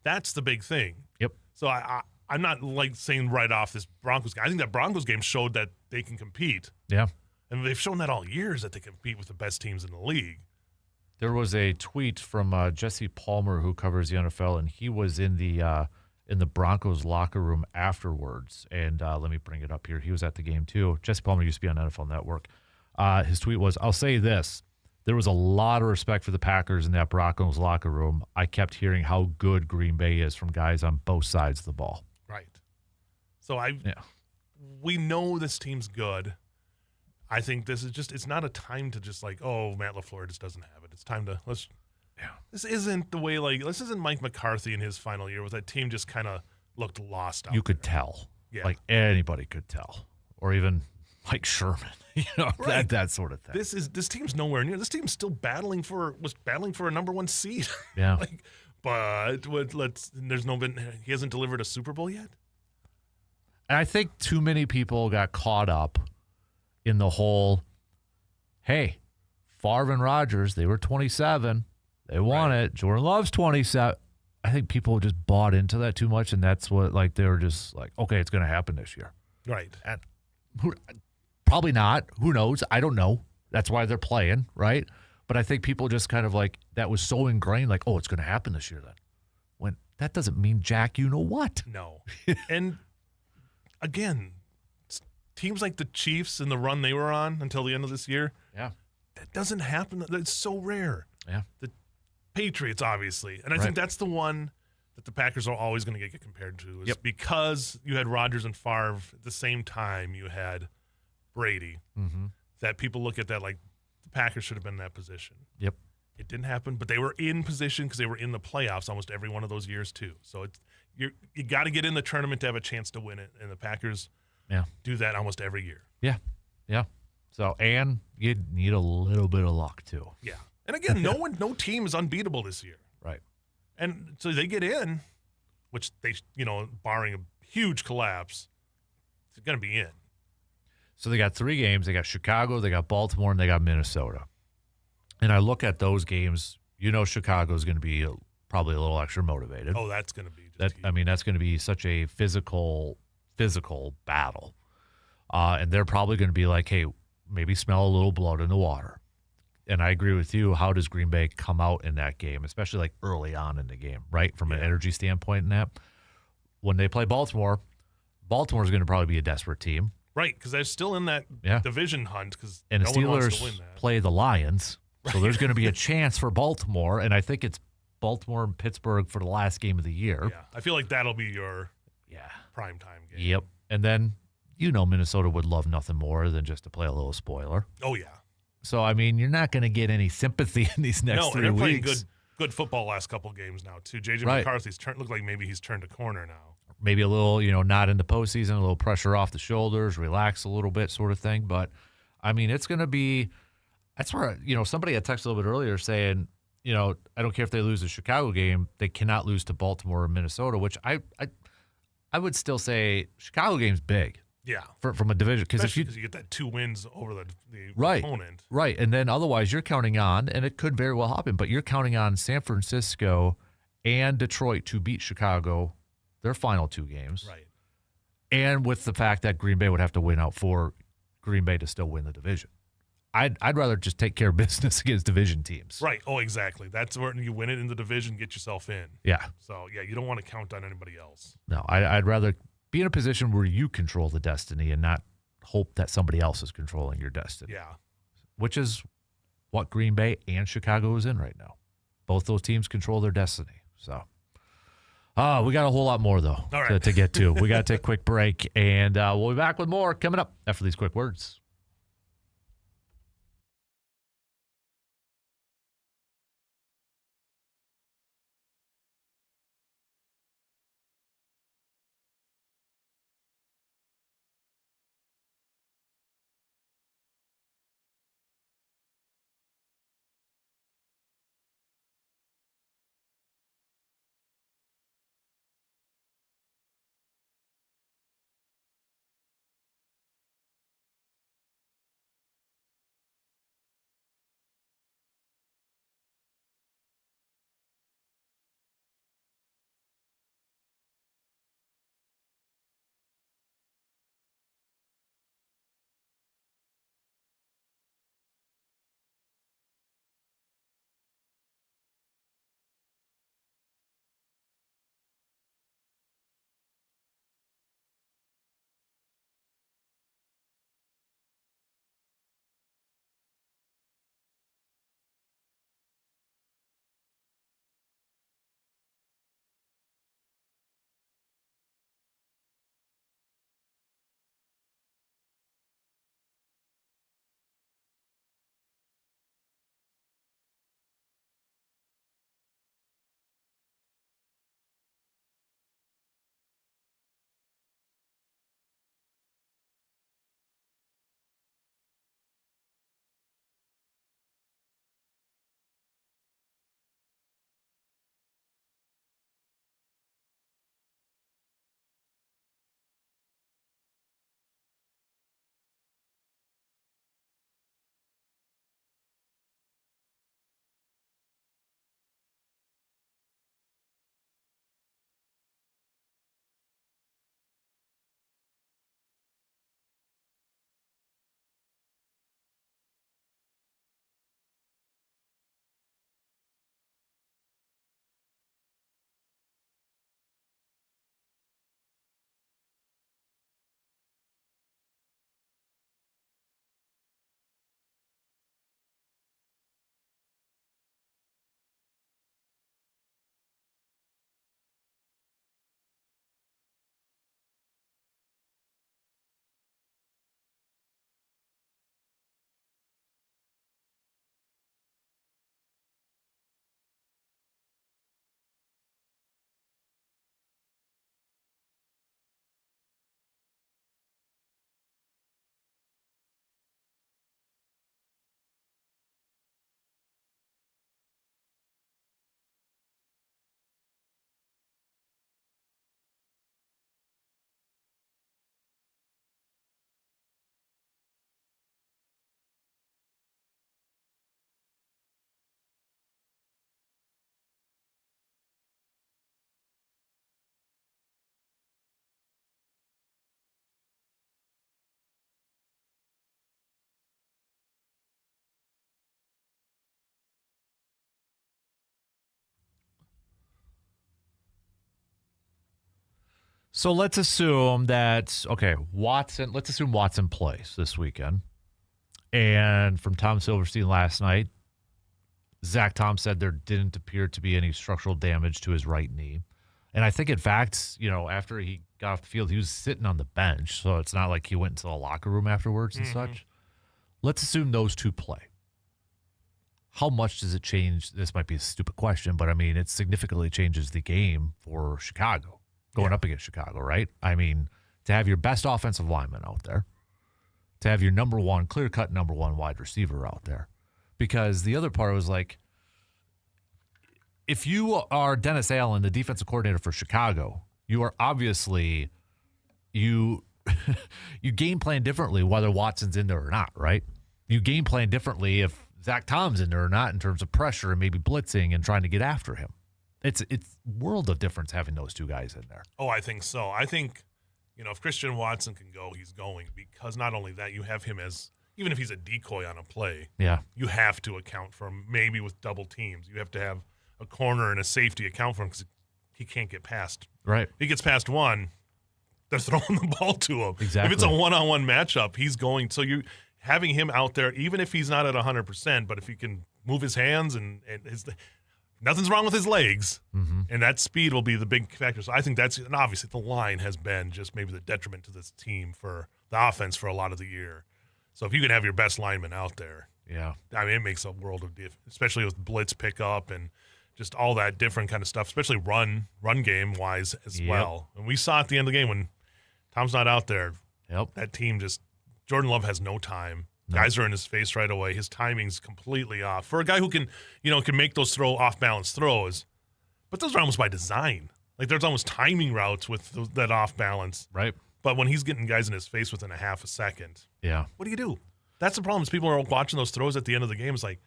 Speaker 4: that's the big thing.
Speaker 1: Yep.
Speaker 4: So I'm not like saying right off this Broncos game. I think that Broncos game showed that they can compete. Yeah. And they've shown that all years that they compete with the best teams in the league.
Speaker 1: There was a tweet from Jesse Palmer, who covers the NFL, and he was in the Broncos locker room afterwards. And let me bring it up here. He was at the game too. Jesse Palmer used to be on NFL Network. His tweet was, "I'll say this: there was a lot of respect for the Packers in that Broncos locker room. I kept hearing how good Green Bay is from guys on both sides of the ball."
Speaker 4: Right. So we know this team's good. I think this is it's not a time to just like, oh, Matt LaFleur just doesn't have it. It's time to This isn't the way this isn't Mike McCarthy in his final year, where that team just kind of looked lost out.
Speaker 1: You could tell.
Speaker 4: Yeah.
Speaker 1: Like anybody could tell. Or even Mike Sherman. That sort of thing.
Speaker 4: This team's nowhere near. This team's still battling for a number 1 seed.
Speaker 1: Yeah.
Speaker 4: He hasn't delivered a Super Bowl yet.
Speaker 1: And I think too many people got caught up in the whole, hey, Favre and Rodgers, they were 27. They won it. Jordan Love's 27. I think people just bought into that too much, and that's what, they were just like, okay, it's going to happen this year.
Speaker 4: Right.
Speaker 1: And probably not. Who knows? I don't know. That's why they're playing, right? But I think people just kind of that was so ingrained, oh, it's going to happen this year then. When that doesn't mean jack you know what.
Speaker 4: No. And again, teams like the Chiefs and the run they were on until the end of this year, that doesn't happen. That's so rare.
Speaker 1: Yeah.
Speaker 4: The Patriots, obviously. And I think that's the one that the Packers are always going to get compared to is because you had Rodgers and Favre at the same time you had Brady, that people look at that like the Packers should have been in that position.
Speaker 1: Yep.
Speaker 4: It didn't happen, but they were in position because they were in the playoffs almost every one of those years too. So you got to get in the tournament to have a chance to win it, and the Packers do that almost every year.
Speaker 1: Yeah, yeah. So, and you need a little bit of luck too.
Speaker 4: Yeah. And again, no team is unbeatable this year.
Speaker 1: Right.
Speaker 4: And so they get in, which they, barring a huge collapse, they're going to be in.
Speaker 1: So they got 3 games. They got Chicago, they got Baltimore, and they got Minnesota. And I look at those games, Chicago is going to be probably a little extra motivated.
Speaker 4: Oh, that's going to be
Speaker 1: that's going to be such a physical battle. And they're probably going to be like, hey, maybe smell a little blood in the water. And I agree with you. How does Green Bay come out in that game, especially early on in the game, right? From an energy standpoint in that. When they play Baltimore, Baltimore's going to probably be a desperate team.
Speaker 4: Right, because they're still in that division hunt.
Speaker 1: And
Speaker 4: no
Speaker 1: the
Speaker 4: one wants to
Speaker 1: Steelers
Speaker 4: win that.
Speaker 1: play the Lions. So there's going to be a chance for Baltimore, and I think it's Baltimore and Pittsburgh for the last game of the year.
Speaker 4: Yeah, I feel like that'll be your primetime game.
Speaker 1: Yep. And then Minnesota would love nothing more than just to play a little spoiler.
Speaker 4: Oh, yeah.
Speaker 1: So, I mean, you're not going to get any sympathy in these next 3
Speaker 4: they're
Speaker 1: weeks.
Speaker 4: playing good football last couple games now, too. J.J.
Speaker 1: Right.
Speaker 4: McCarthy's looked like maybe he's turned a corner now.
Speaker 1: Maybe a little, not in the postseason, a little pressure off the shoulders, relax a little bit sort of thing. But, I mean, it's going to be – that's where, somebody had texted a little bit earlier saying, I don't care if they lose the Chicago game, they cannot lose to Baltimore or Minnesota, which I would still say Chicago game's big.
Speaker 4: Yeah.
Speaker 1: From a division. Because
Speaker 4: you get that 2 wins over the
Speaker 1: right,
Speaker 4: opponent.
Speaker 1: Right. And then otherwise you're counting on, and it could very well happen, but you're counting on San Francisco and Detroit to beat Chicago their final 2 games.
Speaker 4: Right.
Speaker 1: And with the fact that Green Bay would have to win out for Green Bay to still win the division. I'd rather just take care of business against division teams.
Speaker 4: Right. Oh, exactly. That's where you win it in the division, get yourself in.
Speaker 1: Yeah.
Speaker 4: So, yeah, you don't want to count on anybody else.
Speaker 1: No, I'd rather be in a position where you control the destiny and not hope that somebody else is controlling your destiny.
Speaker 4: Yeah.
Speaker 1: Which is what Green Bay and Chicago is in right now. Both those teams control their destiny. So, we got a whole lot more, though, to get to. We got to take a quick break, and we'll be back with more coming up after these quick words. So let's assume that, let's assume Watson plays this weekend. And from Tom Silverstein last night, Zach Tom said there didn't appear to be any structural damage to his right knee. And I think, in fact, after he got off the field. He was sitting on the bench, so it's not like he went into the locker room afterwards and such. Let's assume those two play. How much does it change? This might be a stupid question, but I mean, it significantly changes the game for Chicago, going up against Chicago, right? I mean, to have your best offensive lineman out there, to have your clear-cut number one wide receiver out there. Because the other part was like, if you are Dennis Allen, the defensive coordinator for Chicago, you are obviously, you game plan differently whether Watson's in there or not, right? You game plan differently if Zach Tom's in there or not in terms of pressure and maybe blitzing and trying to get after him. It's world of difference having those two guys in there.
Speaker 4: Oh, I think so. I think, if Christian Watson can go, he's going, because not only that, you have him as, even if he's a decoy on a play, you have to account for him maybe with double teams. You have to have a corner and a safety account for him because he can't get past.
Speaker 1: Right.
Speaker 4: If he gets past one, they're throwing the ball to him.
Speaker 1: Exactly.
Speaker 4: If it's a one-on-one matchup, he's going. So you having him out there, even if he's not at 100%, but if he can move his hands and nothing's wrong with his legs, and that speed will be the big factor. So I think and obviously the line has been just maybe the detriment to this team for the offense for a lot of the year. So if you can have your best lineman out there, I mean, it makes a world of difference, especially with blitz pickup and just all that different kind of stuff, especially run game wise as well. And we saw at the end of the game when Tom's not out there, that team Jordan Love has no time. Guys are in his face right away. His timing's completely off. For a guy who can make those off-balance throws, but those are almost by design. Like there's almost timing routes with that off-balance.
Speaker 1: Right.
Speaker 4: But when he's getting guys in his face within a half a second, what do you do? That's the problem. Is people are watching those throws at the end of the game. It's like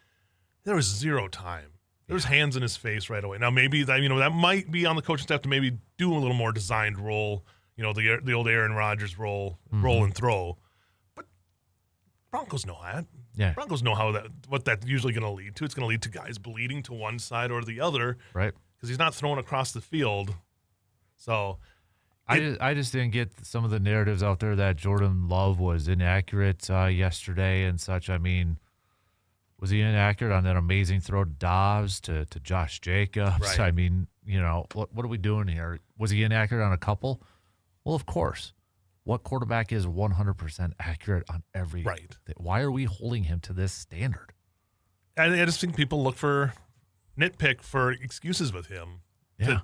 Speaker 4: there was zero time. There was hands in his face right away. Now maybe that might be on the coaching staff to maybe do a little more designed roll. The old Aaron Rodgers roll and throw. But Broncos know that. Yeah. Broncos know what that's usually going to lead to. It's going to lead to guys bleeding to one side or the other.
Speaker 1: Right.
Speaker 4: Because he's not throwing across the field. So
Speaker 1: I just didn't get some of the narratives out there that Jordan Love was inaccurate yesterday and such. I mean, was he inaccurate on that amazing throw to Dobbs, to Josh Jacobs?
Speaker 4: Right.
Speaker 1: I mean, what are we doing here? Was he inaccurate on a couple? Well, of course. What quarterback is 100% accurate on every?
Speaker 4: Right.
Speaker 1: Why are we holding him to this standard?
Speaker 4: I just think people look for nitpick for excuses with him.
Speaker 1: Yeah.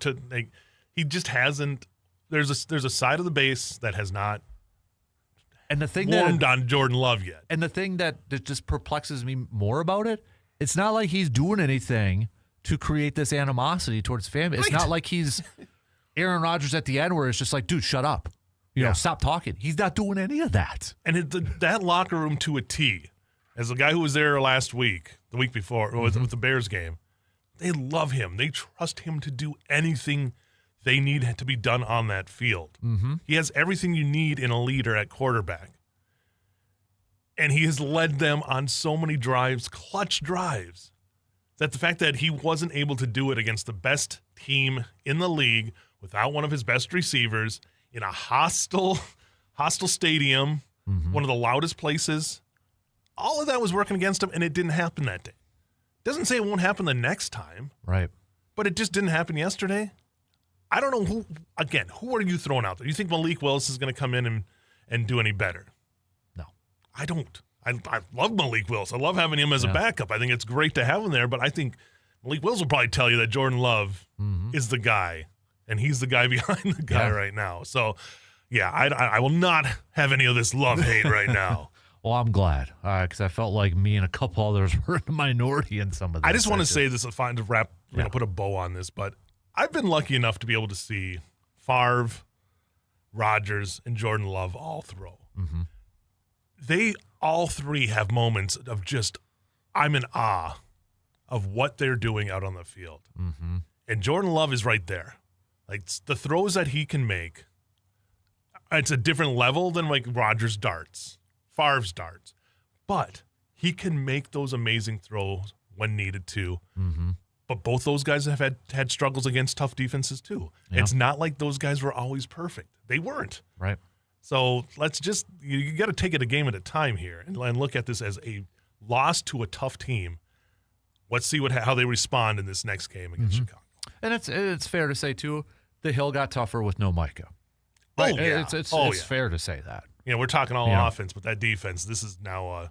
Speaker 4: He just hasn't. There's a side of the base that has not.
Speaker 1: And the thing
Speaker 4: warmed on Jordan Love yet.
Speaker 1: And the thing that just perplexes me more about it, it's not like he's doing anything to create this animosity towards family. It's not like he's Aaron Rodgers at the end where it's just like, dude, shut up. Stop talking. He's not doing any of that.
Speaker 4: And that locker room to a T, as a guy who was there the week before, with the Bears game, they love him. They trust him to do anything they need to be done on that field. He has everything you need in a leader at quarterback. And he has led them on so many drives, clutch drives, that the fact that he wasn't able to do it against the best team in the league without one of his best receivers in a hostile stadium, one of the loudest places, all of that was working against him, and it didn't happen that day. Doesn't say it won't happen the next time.
Speaker 1: Right.
Speaker 4: But it just didn't happen yesterday. I don't know who are you throwing out there? You think Malik Willis is going to come in and do any better?
Speaker 1: No.
Speaker 4: I don't. I love Malik Willis. I love having him as a backup. I think it's great to have him there, but I think Malik Willis will probably tell you that Jordan Love is the guy, and he's the guy behind the guy right now. So, I will not have any of this love-hate right now.
Speaker 1: Well, I'm glad, because I felt like me and a couple others were in the minority in some of this.
Speaker 4: I just want to say this, to wrap, put a bow on this, but I've been lucky enough to be able to see Favre, Rodgers, and Jordan Love all throw. They all three have moments of just, I'm in awe of what they're doing out on the field. And Jordan Love is right there. Like the throws that he can make, it's a different level than like Rodgers' darts, Favre's darts. But he can make those amazing throws when needed to. But both those guys have had struggles against tough defenses too. It's not like those guys were always perfect. They weren't.
Speaker 1: Right.
Speaker 4: So let's just, you got to take it a game at a time here and look at this as a loss to a tough team. Let's see how they respond in this next game against Chicago.
Speaker 1: And it's fair to say too, the hill got tougher with no Micah. Right.
Speaker 4: Oh, yeah.
Speaker 1: It's fair to say that.
Speaker 4: We're talking all
Speaker 1: Yeah.
Speaker 4: offense, but that defense, this is now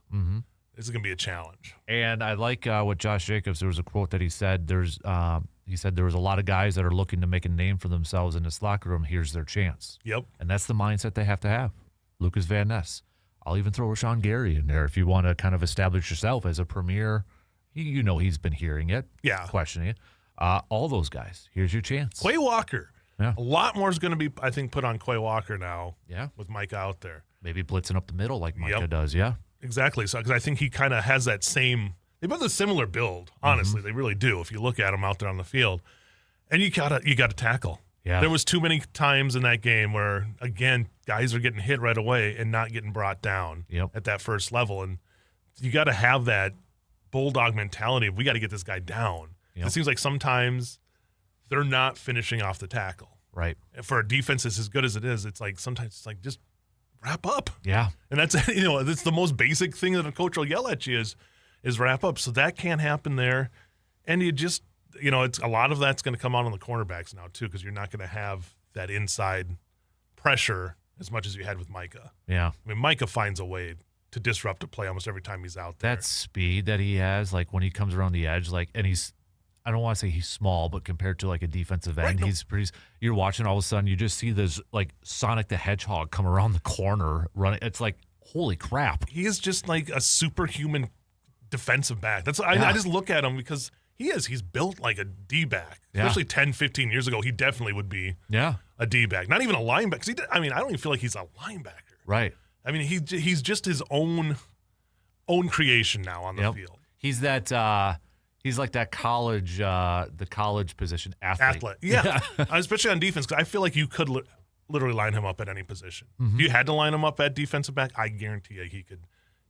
Speaker 4: this is going to be a challenge.
Speaker 1: And I like what Josh Jacobs, there was a quote that he said, he said there was a lot of guys that are looking to make a name for themselves in this locker room. Here's their chance.
Speaker 4: Yep.
Speaker 1: And that's the mindset they have to have. Lucas Van Ness. I'll even throw Rashawn Gary in there if you want to kind of establish yourself as a premier. He's been hearing it, questioning it. All those guys. Here's your chance.
Speaker 4: Quay Walker.
Speaker 1: Yeah.
Speaker 4: A lot more is going to be, I think, put on Quay Walker now.
Speaker 1: Yeah.
Speaker 4: With Micah out there.
Speaker 1: Maybe blitzing up the middle like Micah does. Yeah.
Speaker 4: Exactly. So because I think he kind of has that same. They both have a similar build. Honestly, they really do. If you look at them out there on the field, and you gotta tackle.
Speaker 1: Yeah.
Speaker 4: There was too many times in that game where, again, guys are getting hit right away and not getting brought down at that first level. And you got to have that bulldog mentality of, we got to get this guy down. It seems like sometimes they're not finishing off the tackle.
Speaker 1: Right.
Speaker 4: And for a defense that's as good as it is, it's like sometimes it's like, just wrap up.
Speaker 1: Yeah.
Speaker 4: And that's, that's the most basic thing that a coach will yell at you is wrap up. So that can't happen there. And you just, it's a lot of that's going to come out on the cornerbacks now too, because you're not going to have that inside pressure as much as you had with Micah.
Speaker 1: Yeah.
Speaker 4: I mean, Micah finds a way to disrupt a play almost every time he's out there.
Speaker 1: That speed that he has, like when he comes around the edge, and I don't want to say he's small, but compared to like a defensive end, he's pretty. You're watching, all of a sudden, you just see this like Sonic the Hedgehog come around the corner running. It's like, holy crap.
Speaker 4: He is just like a superhuman defensive back. That's I just look at him because he's built like a D-back. Especially 10, 15 years ago, he definitely would be a D-back. Not even a linebacker. I don't even feel like he's a linebacker.
Speaker 1: Right.
Speaker 4: I mean, he's just his own creation now on the field.
Speaker 1: He's that he's like that college the college position athlete.
Speaker 4: Yeah. Especially on defense, because I feel like you could literally line him up at any position. If you had to line him up at defensive back, I guarantee you he could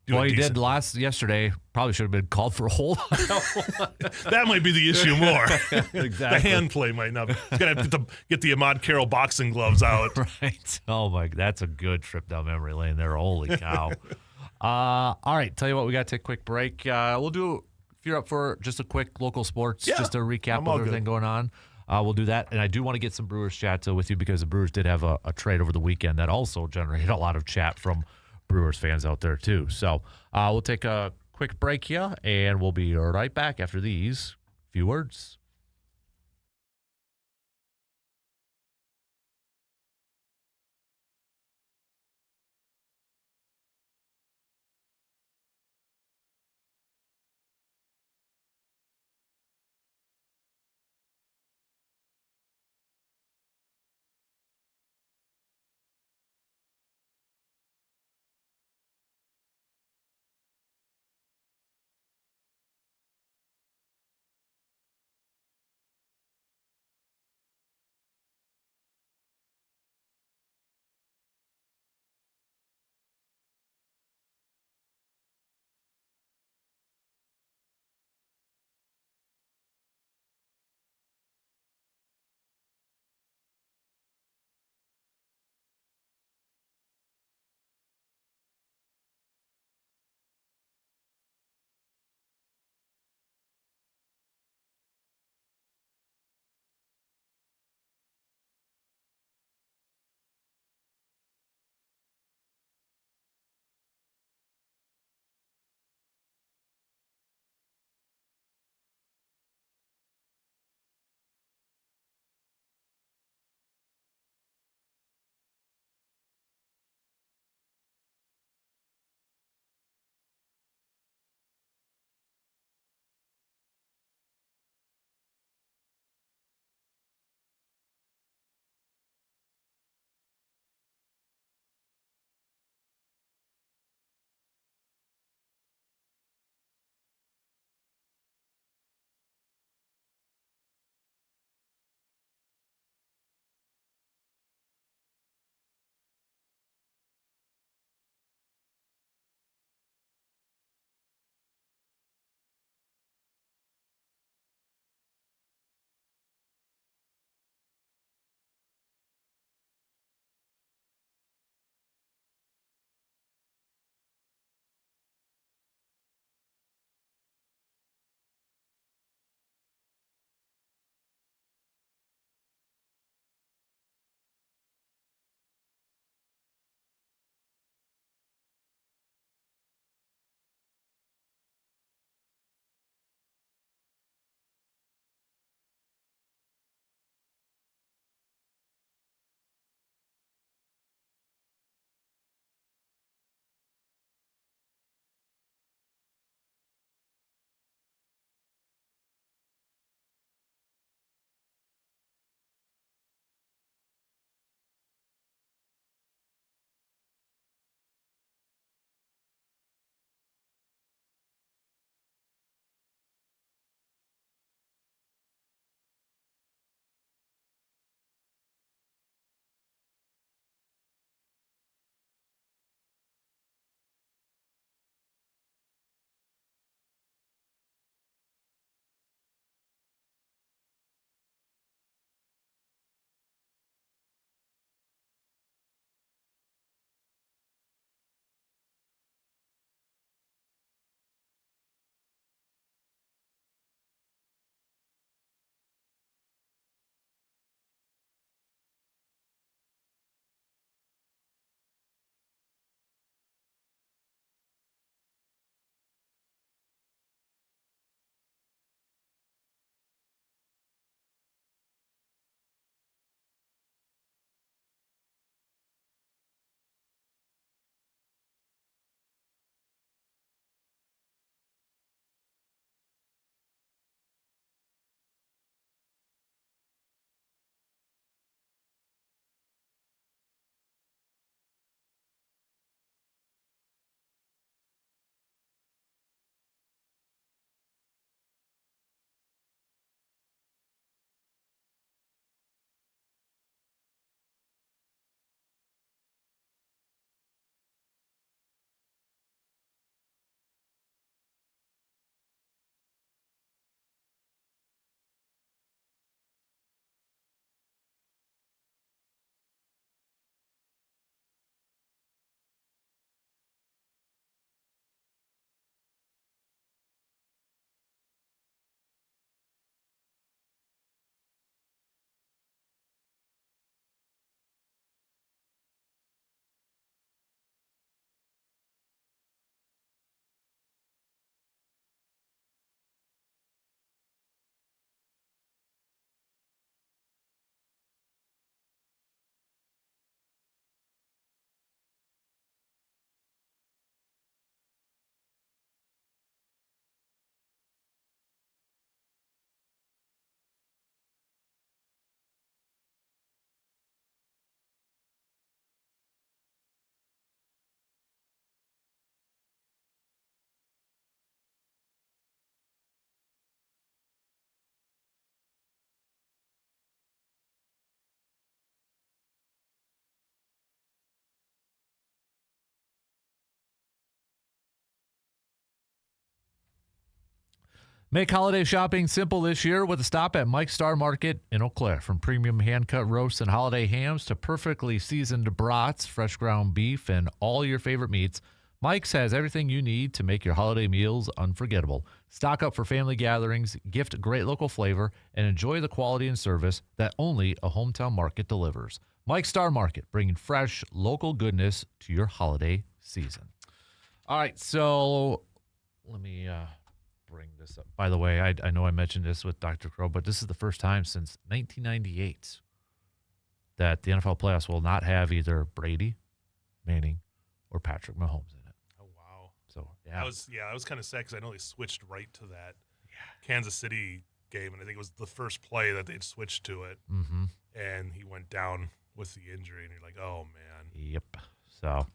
Speaker 4: do
Speaker 1: he did yesterday. Probably should have been called for a hold.
Speaker 4: That might be the issue more.
Speaker 1: Exactly.
Speaker 4: The hand play might not be. He's going to have to get the Ahmad Carroll boxing gloves out.
Speaker 1: Right. Oh, my. That's a good trip down memory lane there. Holy cow. All right. Tell you what, we got to take a quick break. We'll do, if you're up for just a quick local sports, just a recap of everything going on. We'll do that. And I do want to get some Brewers chat with you because the Brewers did have a trade over the weekend that also generated a lot of chat from Brewers fans out there too. So we'll take a quick break here, and we'll be right back after these few words. Make holiday shopping simple this year with a stop at Mike's Star Market in Eau Claire. From premium hand-cut roasts and holiday hams to perfectly seasoned brats, fresh ground beef, and all your favorite meats, Mike's has everything you need to make your holiday meals unforgettable. Stock up for family gatherings, gift great local flavor, and enjoy the quality and service that only a hometown market delivers. Mike's Star Market, bringing fresh, local goodness to your holiday season. All right, so let me bring this up. By the way, I know I mentioned this with Dr. Crow, but this is the first time since 1998 that the NFL playoffs will not have either Brady, Manning, or Patrick Mahomes in it.
Speaker 4: Oh, wow.
Speaker 1: So, yeah.
Speaker 4: I was kind of sad because I know they switched right to that Kansas City game, and I think it was the first play that they'd switched to it, and he went down with the injury, and you're like, oh, man.
Speaker 1: Yep. So,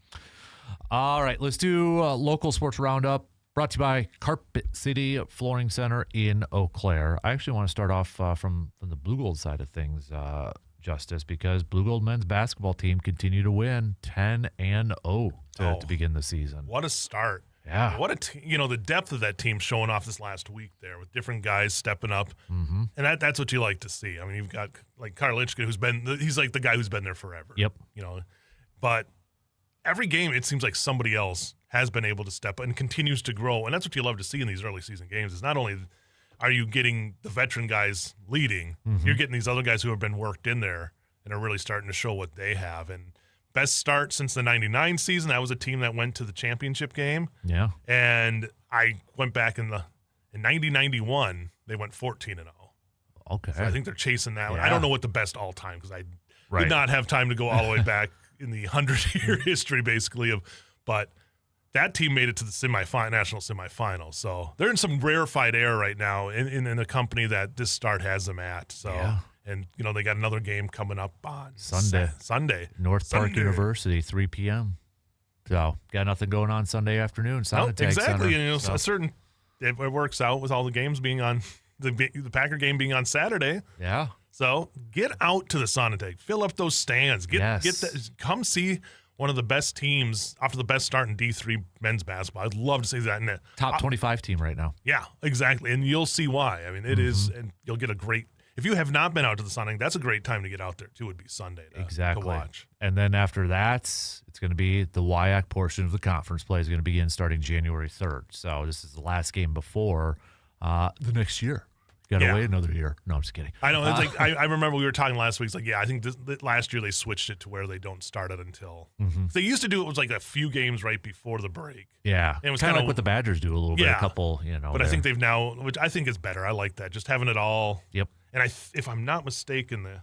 Speaker 1: all right, let's do a local sports roundup brought to you by Carpet City Flooring Center in Eau Claire. I actually want to start off from the Blue Gold side of things, Justice, because Blue Gold men's basketball team continue to win 10-0 to begin the season.
Speaker 4: What a start.
Speaker 1: Yeah.
Speaker 4: What the depth of that team showing off this last week there with different guys stepping up. And that's what you like to see. I mean, you've got like Karlichka, he's like the guy who's been there forever.
Speaker 1: Yep.
Speaker 4: But every game it seems like somebody else has been able to step up and continues to grow. And that's what you love to see in these early season games is not only are you getting the veteran guys leading, you're getting these other guys who have been worked in there and are really starting to show what they have. And best start since the 99 season. That was a team that went to the championship game.
Speaker 1: Yeah.
Speaker 4: And I went back in 90-91, they went 14-0.
Speaker 1: Okay.
Speaker 4: So I think they're chasing that one.
Speaker 1: Yeah.
Speaker 4: I don't know what the best all time because I did not have time to go all the way back in the 100-year history basically but that team made it to the national semifinal. So they're in some rarefied air right now in a company that this start has them at. So and they got another game coming up on Sunday.
Speaker 1: North Park University, 3 p.m. So got nothing going on Sunday afternoon.
Speaker 4: Exactly. And it works out with all the games being on the Packer game being on Saturday.
Speaker 1: Yeah.
Speaker 4: So get out to the Sonotech, fill up those stands, come see one of the best teams after the best start in D3 men's basketball. I'd love to see that in the
Speaker 1: top 25 team right now.
Speaker 4: Yeah, exactly, and you'll see why. I mean, it is, and you'll get a great. If you have not been out to the Sonotech, that's a great time to get out there too. Would be Sunday to watch.
Speaker 1: And then after that, it's going to be the WIAC portion of the conference play is going to begin starting January 3rd. So this is the last game before the next year. Got to wait another year. No, I'm just kidding.
Speaker 4: I know. It's like I remember we were talking last week. It's like, I think last year they switched it to where they don't start it until they used to do it was like a few games right before the break.
Speaker 1: Yeah, and it was kind of like what the Badgers do a little bit. A couple,
Speaker 4: But I think they've now, which I think is better. I like that, just having it all.
Speaker 1: Yep.
Speaker 4: And if I'm not mistaken, the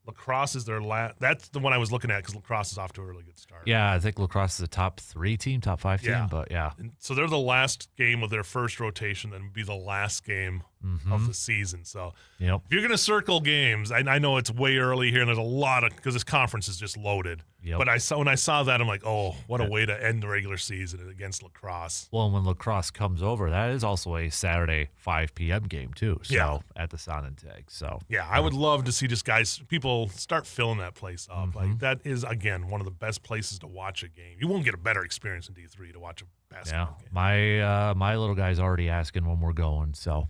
Speaker 4: lacrosse is their last. That's the one I was looking at because lacrosse is off to a really good start.
Speaker 1: Yeah, I think lacrosse is a top 3 team, top 5 team. But
Speaker 4: and so they're the last game of their first rotation, then be the last game of the season. So if you're going to circle games, I know it's way early here, and there's a lot of because this conference is just loaded. Yep. But when I saw that, I'm like, oh, what a way to end the regular season against lacrosse.
Speaker 1: Well, and when lacrosse comes over, that is also a Saturday 5 p.m. game too. So at the Sonotech. So
Speaker 4: I would love to see just people start filling that place up. Like that is again one of the best places to watch a game. You won't get a better experience in D3 to watch a basketball game.
Speaker 1: My little guy's already asking when we're going, so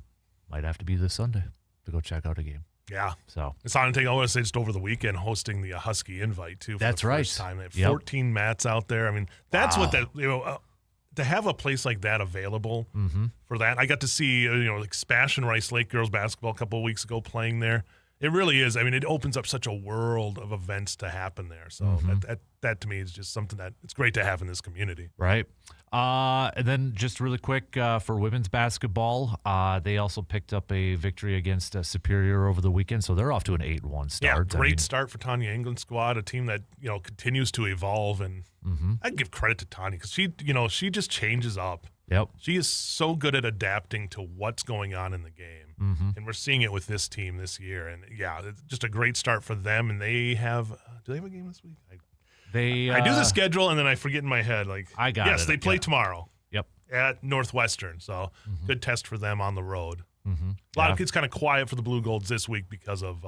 Speaker 1: might have to be this Sunday to go check out a game.
Speaker 4: Yeah.
Speaker 1: So
Speaker 4: it's on I want to say just over the weekend hosting the Husky Invite too. For the first time. They have 14 mats out there. I mean, that's what that to have a place like that available for that. I got to see like Spash and Rice Lake girls basketball a couple of weeks ago playing there. It really is. I mean, it opens up such a world of events to happen there. So that to me is just something that it's great to have in this community.
Speaker 1: Right. And then just really quick for women's basketball, they also picked up a victory against Superior over the weekend, so they're off to an 8-1 start.
Speaker 4: Yeah, great start for Tanya England's squad, a team that continues to evolve, and I give credit to Tanya because she just changes up.
Speaker 1: Yep.
Speaker 4: She is so good at adapting to what's going on in the game, and we're seeing it with this team this year. And it's just a great start for them. And they have do they have a game this week? I do the schedule and then I forget in my head. Like
Speaker 1: I got
Speaker 4: yes, they play tomorrow.
Speaker 1: Yep.
Speaker 4: At Northwestern, so good test for them on the road. A lot of kids kind of quiet for the Blue Golds this week because of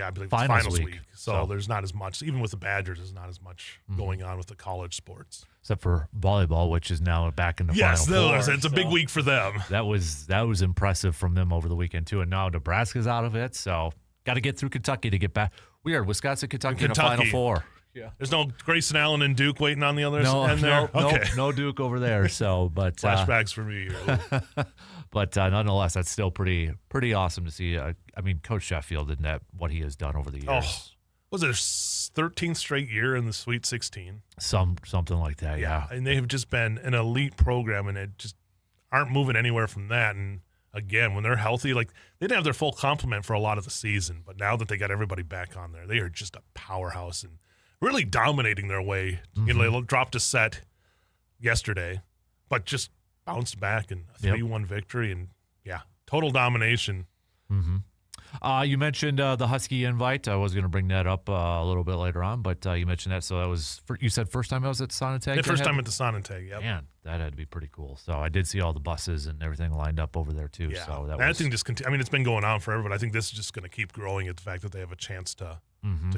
Speaker 4: I believe
Speaker 1: finals
Speaker 4: it's finals
Speaker 1: week.
Speaker 4: week. So there's not as much, even with the Badgers, there's not as much going on with the college sports.
Speaker 1: Except for volleyball, which is now back in the
Speaker 4: Final Four. It's a big
Speaker 1: so
Speaker 4: week for them.
Speaker 1: That was impressive from them over the weekend too. And now Nebraska's out of it, so got to get through Kentucky to get back. We are Wisconsin, Kentucky in the Final Four. Yeah.
Speaker 4: There's no Grayson Allen and Duke waiting on the other end there?
Speaker 1: No Duke over there. So, but
Speaker 4: flashbacks for me.
Speaker 1: But nonetheless, that's still pretty awesome to see. I mean, Coach Sheffield and what he has done over the years.
Speaker 4: Was it 13th straight year in the Sweet 16?
Speaker 1: Something like that, yeah.
Speaker 4: And they have just been an elite program, and it just aren't moving anywhere from that. And again, when they're healthy, like they didn't have their full complement for a lot of the season, but now that they got everybody back on there, they are just a powerhouse and really dominating their way. You know, they dropped a set yesterday, but just bounced back in a 3-1 victory, and total domination.
Speaker 1: You mentioned the Husky invite. I was going to bring that up a little bit later on, but you mentioned that. So that was, you said first time I was at Sonotag?
Speaker 4: The first time at the Sonotag, yep.
Speaker 1: Man, that had to be pretty cool. So I did see all the buses and everything lined up over there too.
Speaker 4: Yeah,
Speaker 1: so
Speaker 4: that thing just I mean, it's been going on forever, but I think this is just going to keep growing at the fact that they have a chance to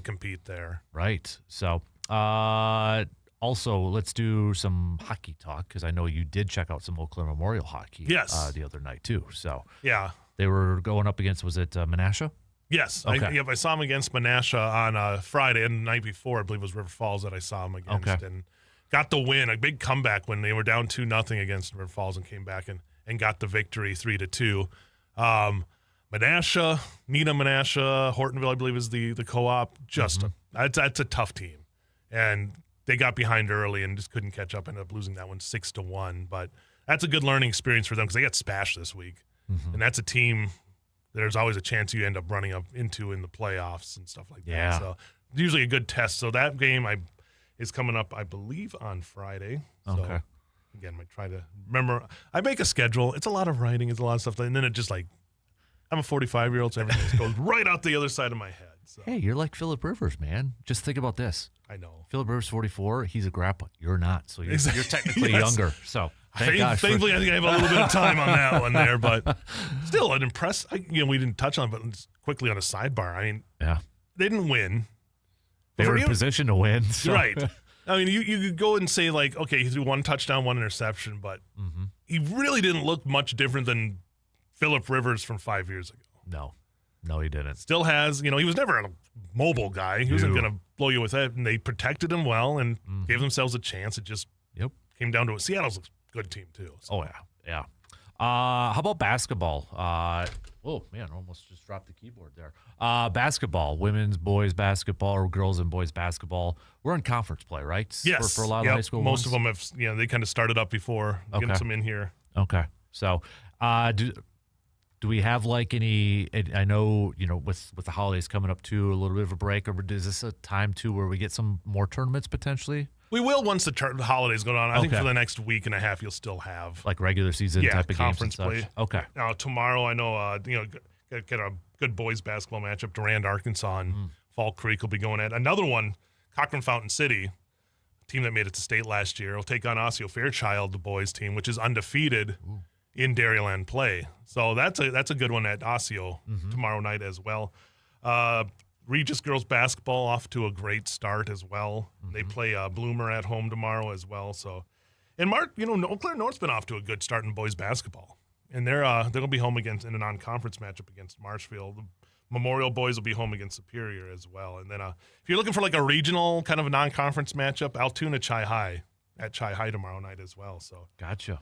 Speaker 4: compete there.
Speaker 1: Right. So also, let's do some hockey talk, because I know you did check out some Eau Claire Memorial hockey the other night too. So they were going up against, was it Menasha?
Speaker 4: Yes.
Speaker 1: Okay.
Speaker 4: I saw him against Menasha on Friday, and the night before, I believe it was River Falls that I saw him against, and got the win, a big comeback when they were down 2-0 against River Falls and came back and got the victory 3-2. Menasha, Nina Menasha, Hortonville, I believe is the co-op. Just that's a tough team, and they got behind early and just couldn't catch up. Ended up losing that one 6-1, but that's a good learning experience for them because they got spashed this week, and that's a team there's always a chance you end up running up into in the playoffs and stuff like that. So usually a good test. So that game is coming up, I believe, on Friday. So again, I try to remember. I make a schedule. It's a lot of writing. It's a lot of stuff, and then it just like. I'm a 45-year-old, so everything just goes right out the other side of my head. So.
Speaker 1: Hey, you're like Phillip Rivers, man. Just think about this.
Speaker 4: I know.
Speaker 1: Phillip Rivers, 44. He's a grappler. You're not, so you're technically younger. So
Speaker 4: thankfully, I think I have a little bit of time on that one there, but still, an we didn't touch on it, but quickly on a sidebar. I mean, they didn't win.
Speaker 1: They were in position to win. So.
Speaker 4: Right. I mean, you could go and say, like, okay, he threw 1 touchdown, 1 interception, but he really didn't look much different than Phillip Rivers from 5 years ago.
Speaker 1: No, he didn't.
Speaker 4: Still has, he was never a mobile guy. He wasn't going to blow you with that. And they protected him well and gave themselves a chance. It just came down to it. Seattle's a good team, too. So.
Speaker 1: Oh, yeah. How about basketball? Oh, man, almost just dropped the keyboard there. Basketball, women's, boys basketball, or girls and boys basketball. We're in conference play, right?
Speaker 4: Yes.
Speaker 1: For a lot of high school
Speaker 4: most
Speaker 1: ones?
Speaker 4: of them have, they kind of started up before, getting some in here.
Speaker 1: Okay. So, do we have like any? I know with the holidays coming up too, a little bit of a break. Or is this a time too where we get some more tournaments potentially?
Speaker 4: We will once the holidays go on. I think for the next week and a half, you'll still have
Speaker 1: like regular season type of
Speaker 4: conference
Speaker 1: games and
Speaker 4: play.
Speaker 1: Okay.
Speaker 4: Now tomorrow, I know get a good boys basketball matchup. Durand, Arkansas, and Fall Creek will be going at another one. Cochran Fountain City, a team that made it to state last year, will take on Osseo Fairchild, the boys team, which is undefeated. In Dairyland play. So that's a good one at Osseo tomorrow night as well. Regis girls basketball off to a great start as well. They play Bloomer at home tomorrow as well. So, and Mark, Eau Claire North's been off to a good start in boys basketball. And they'll be home against in a non-conference matchup against Marshfield. The Memorial boys will be home against Superior as well. And then if you're looking for like a regional kind of a non-conference matchup, Altoona Chi High at Chi High tomorrow night as well. So
Speaker 1: gotcha.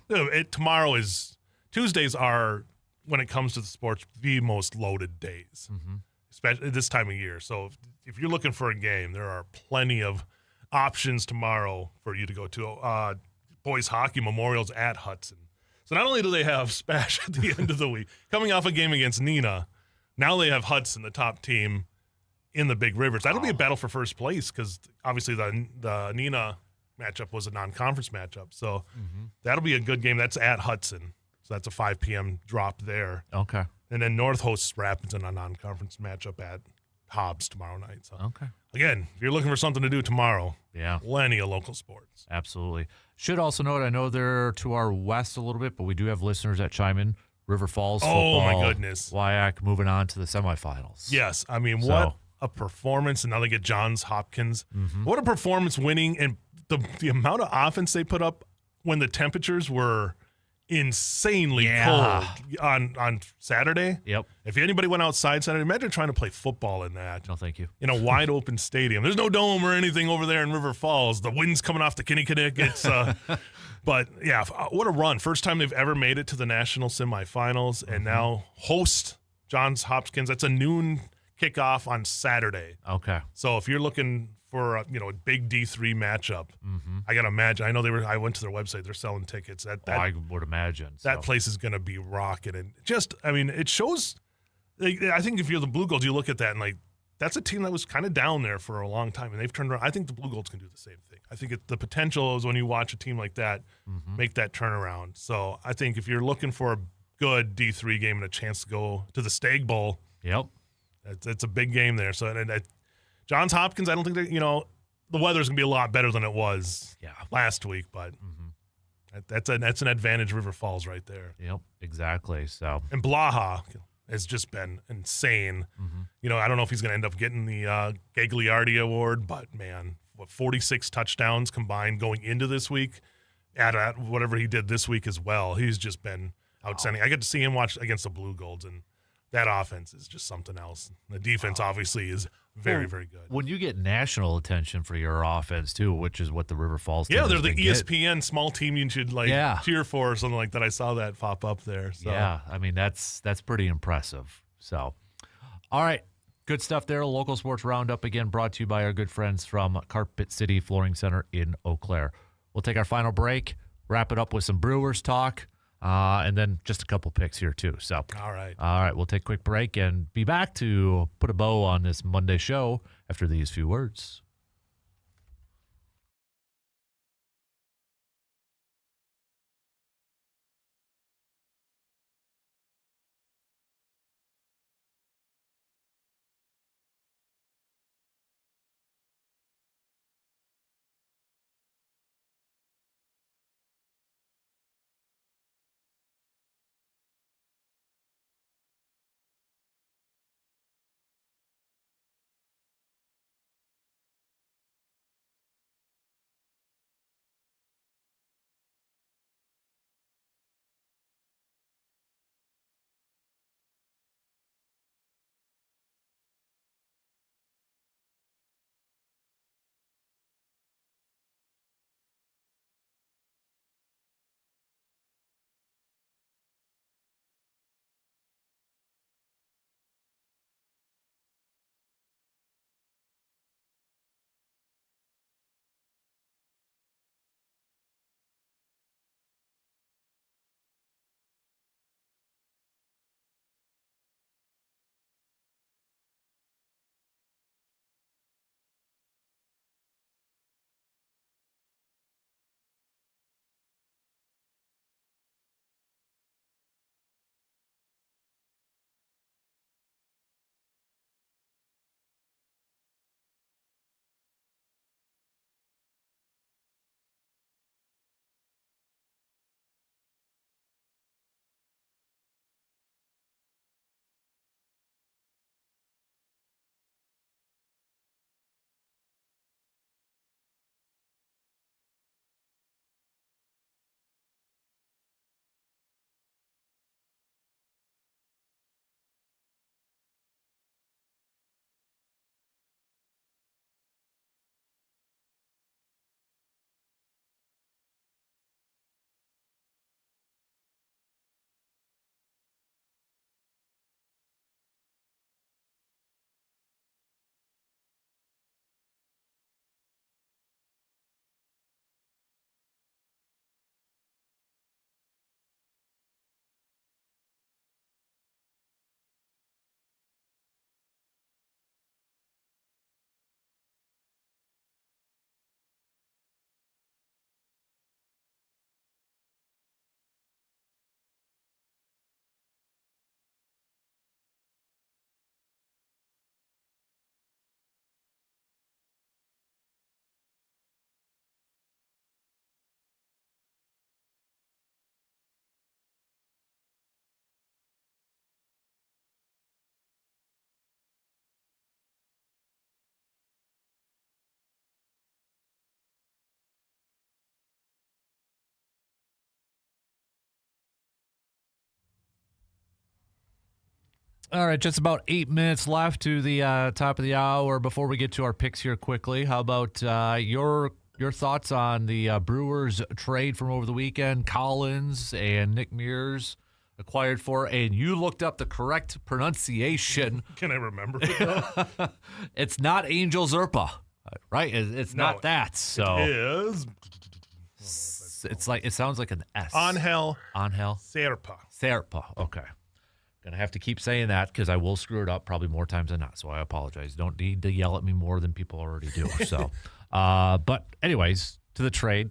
Speaker 4: Tuesdays are, when it comes to the sports, the most loaded days, especially this time of year. So if you're looking for a game, there are plenty of options tomorrow for you to go to. Boys hockey, Memorial's at Hudson. So not only do they have Spash at the end of the week, coming off a game against Nina, now they have Hudson, the top team, in the Big Rivers. That'll be a battle for first place because obviously the Nina matchup was a non-conference matchup. So that'll be a good game. That's at Hudson. So that's a 5 p.m. drop there.
Speaker 1: Okay.
Speaker 4: And then North hosts Rapids in a non-conference matchup at Hobbs tomorrow night. So again, if you're looking for something to do tomorrow, plenty of local sports.
Speaker 1: Absolutely. Should also note, I know they're to our west a little bit, but we do have listeners that chime in. River Falls football.
Speaker 4: Oh, my goodness.
Speaker 1: WIAC moving on to the semifinals.
Speaker 4: Yes. I mean, a performance, and now they get Johns Hopkins.
Speaker 1: Mm-hmm.
Speaker 4: What a performance winning, and the amount of offense they put up when the temperatures were insanely cold on Saturday.
Speaker 1: Yep.
Speaker 4: If anybody went outside Saturday, imagine trying to play football in that.
Speaker 1: No, thank you.
Speaker 4: In a wide open stadium. There's no dome or anything over there in River Falls. The wind's coming off the Kinnickinnick. It's but yeah, what a run. First time they've ever made it to the national semifinals, and now host Johns Hopkins. That's a noon kickoff on Saturday.
Speaker 1: Okay.
Speaker 4: So if you're looking for a big D3 matchup, I gotta imagine. I know I went to their website. They're selling tickets.
Speaker 1: I would imagine
Speaker 4: that place is gonna be rocking. And it shows. I think if you're the Blue Golds, you look at that and that's a team that was kind of down there for a long time, and they've turned around. I think the Blue Golds can do the same thing. I think the potential is when you watch a team like that make that turnaround. So I think if you're looking for a good D3 game and a chance to go to the Stag Bowl, it's a big game there. So Johns Hopkins, I don't think the weather's gonna be a lot better than it was last week, but that's an advantage River Falls right there.
Speaker 1: Yep, exactly. So
Speaker 4: and Blaha has just been insane. I don't know if he's gonna end up getting the Gagliardi Award, but man, 46 touchdowns combined going into this week, at whatever he did this week as well. He's just been outstanding. I get to see him watch against the Blue Golds, and that offense is just something else. The defense obviously is very, very good.
Speaker 1: When you get national attention for your offense too, which is what the River Falls team
Speaker 4: they're the ESPN small team you should cheer for or something like that. I saw that pop up there. So.
Speaker 1: Yeah, I mean that's pretty impressive. So, all right, good stuff there. Local Sports Roundup again brought to you by our good friends from Carpet City Flooring Center in Eau Claire. We'll take our final break, wrap it up with some Brewers talk. And then just a couple picks here, too. So, all right. We'll take a quick break and be back to put a bow on this Monday show after these few words. All right, just about 8 minutes left to the top of the hour before we get to our picks here quickly. How about your thoughts on the Brewers trade from over the weekend? Collins and Nick Mears acquired for, and you looked up the correct pronunciation.
Speaker 4: Can I remember?
Speaker 1: It's not Angel Zerpa, right? It's not that. So
Speaker 4: It is.
Speaker 1: it's like, it sounds like an S.
Speaker 4: Angel
Speaker 1: Serpa.
Speaker 4: Serpa.
Speaker 1: Okay. Gonna have to keep saying that because I will screw it up probably more times than not. So I apologize. Don't need to yell at me more than people already do. So, but anyways, to the trade.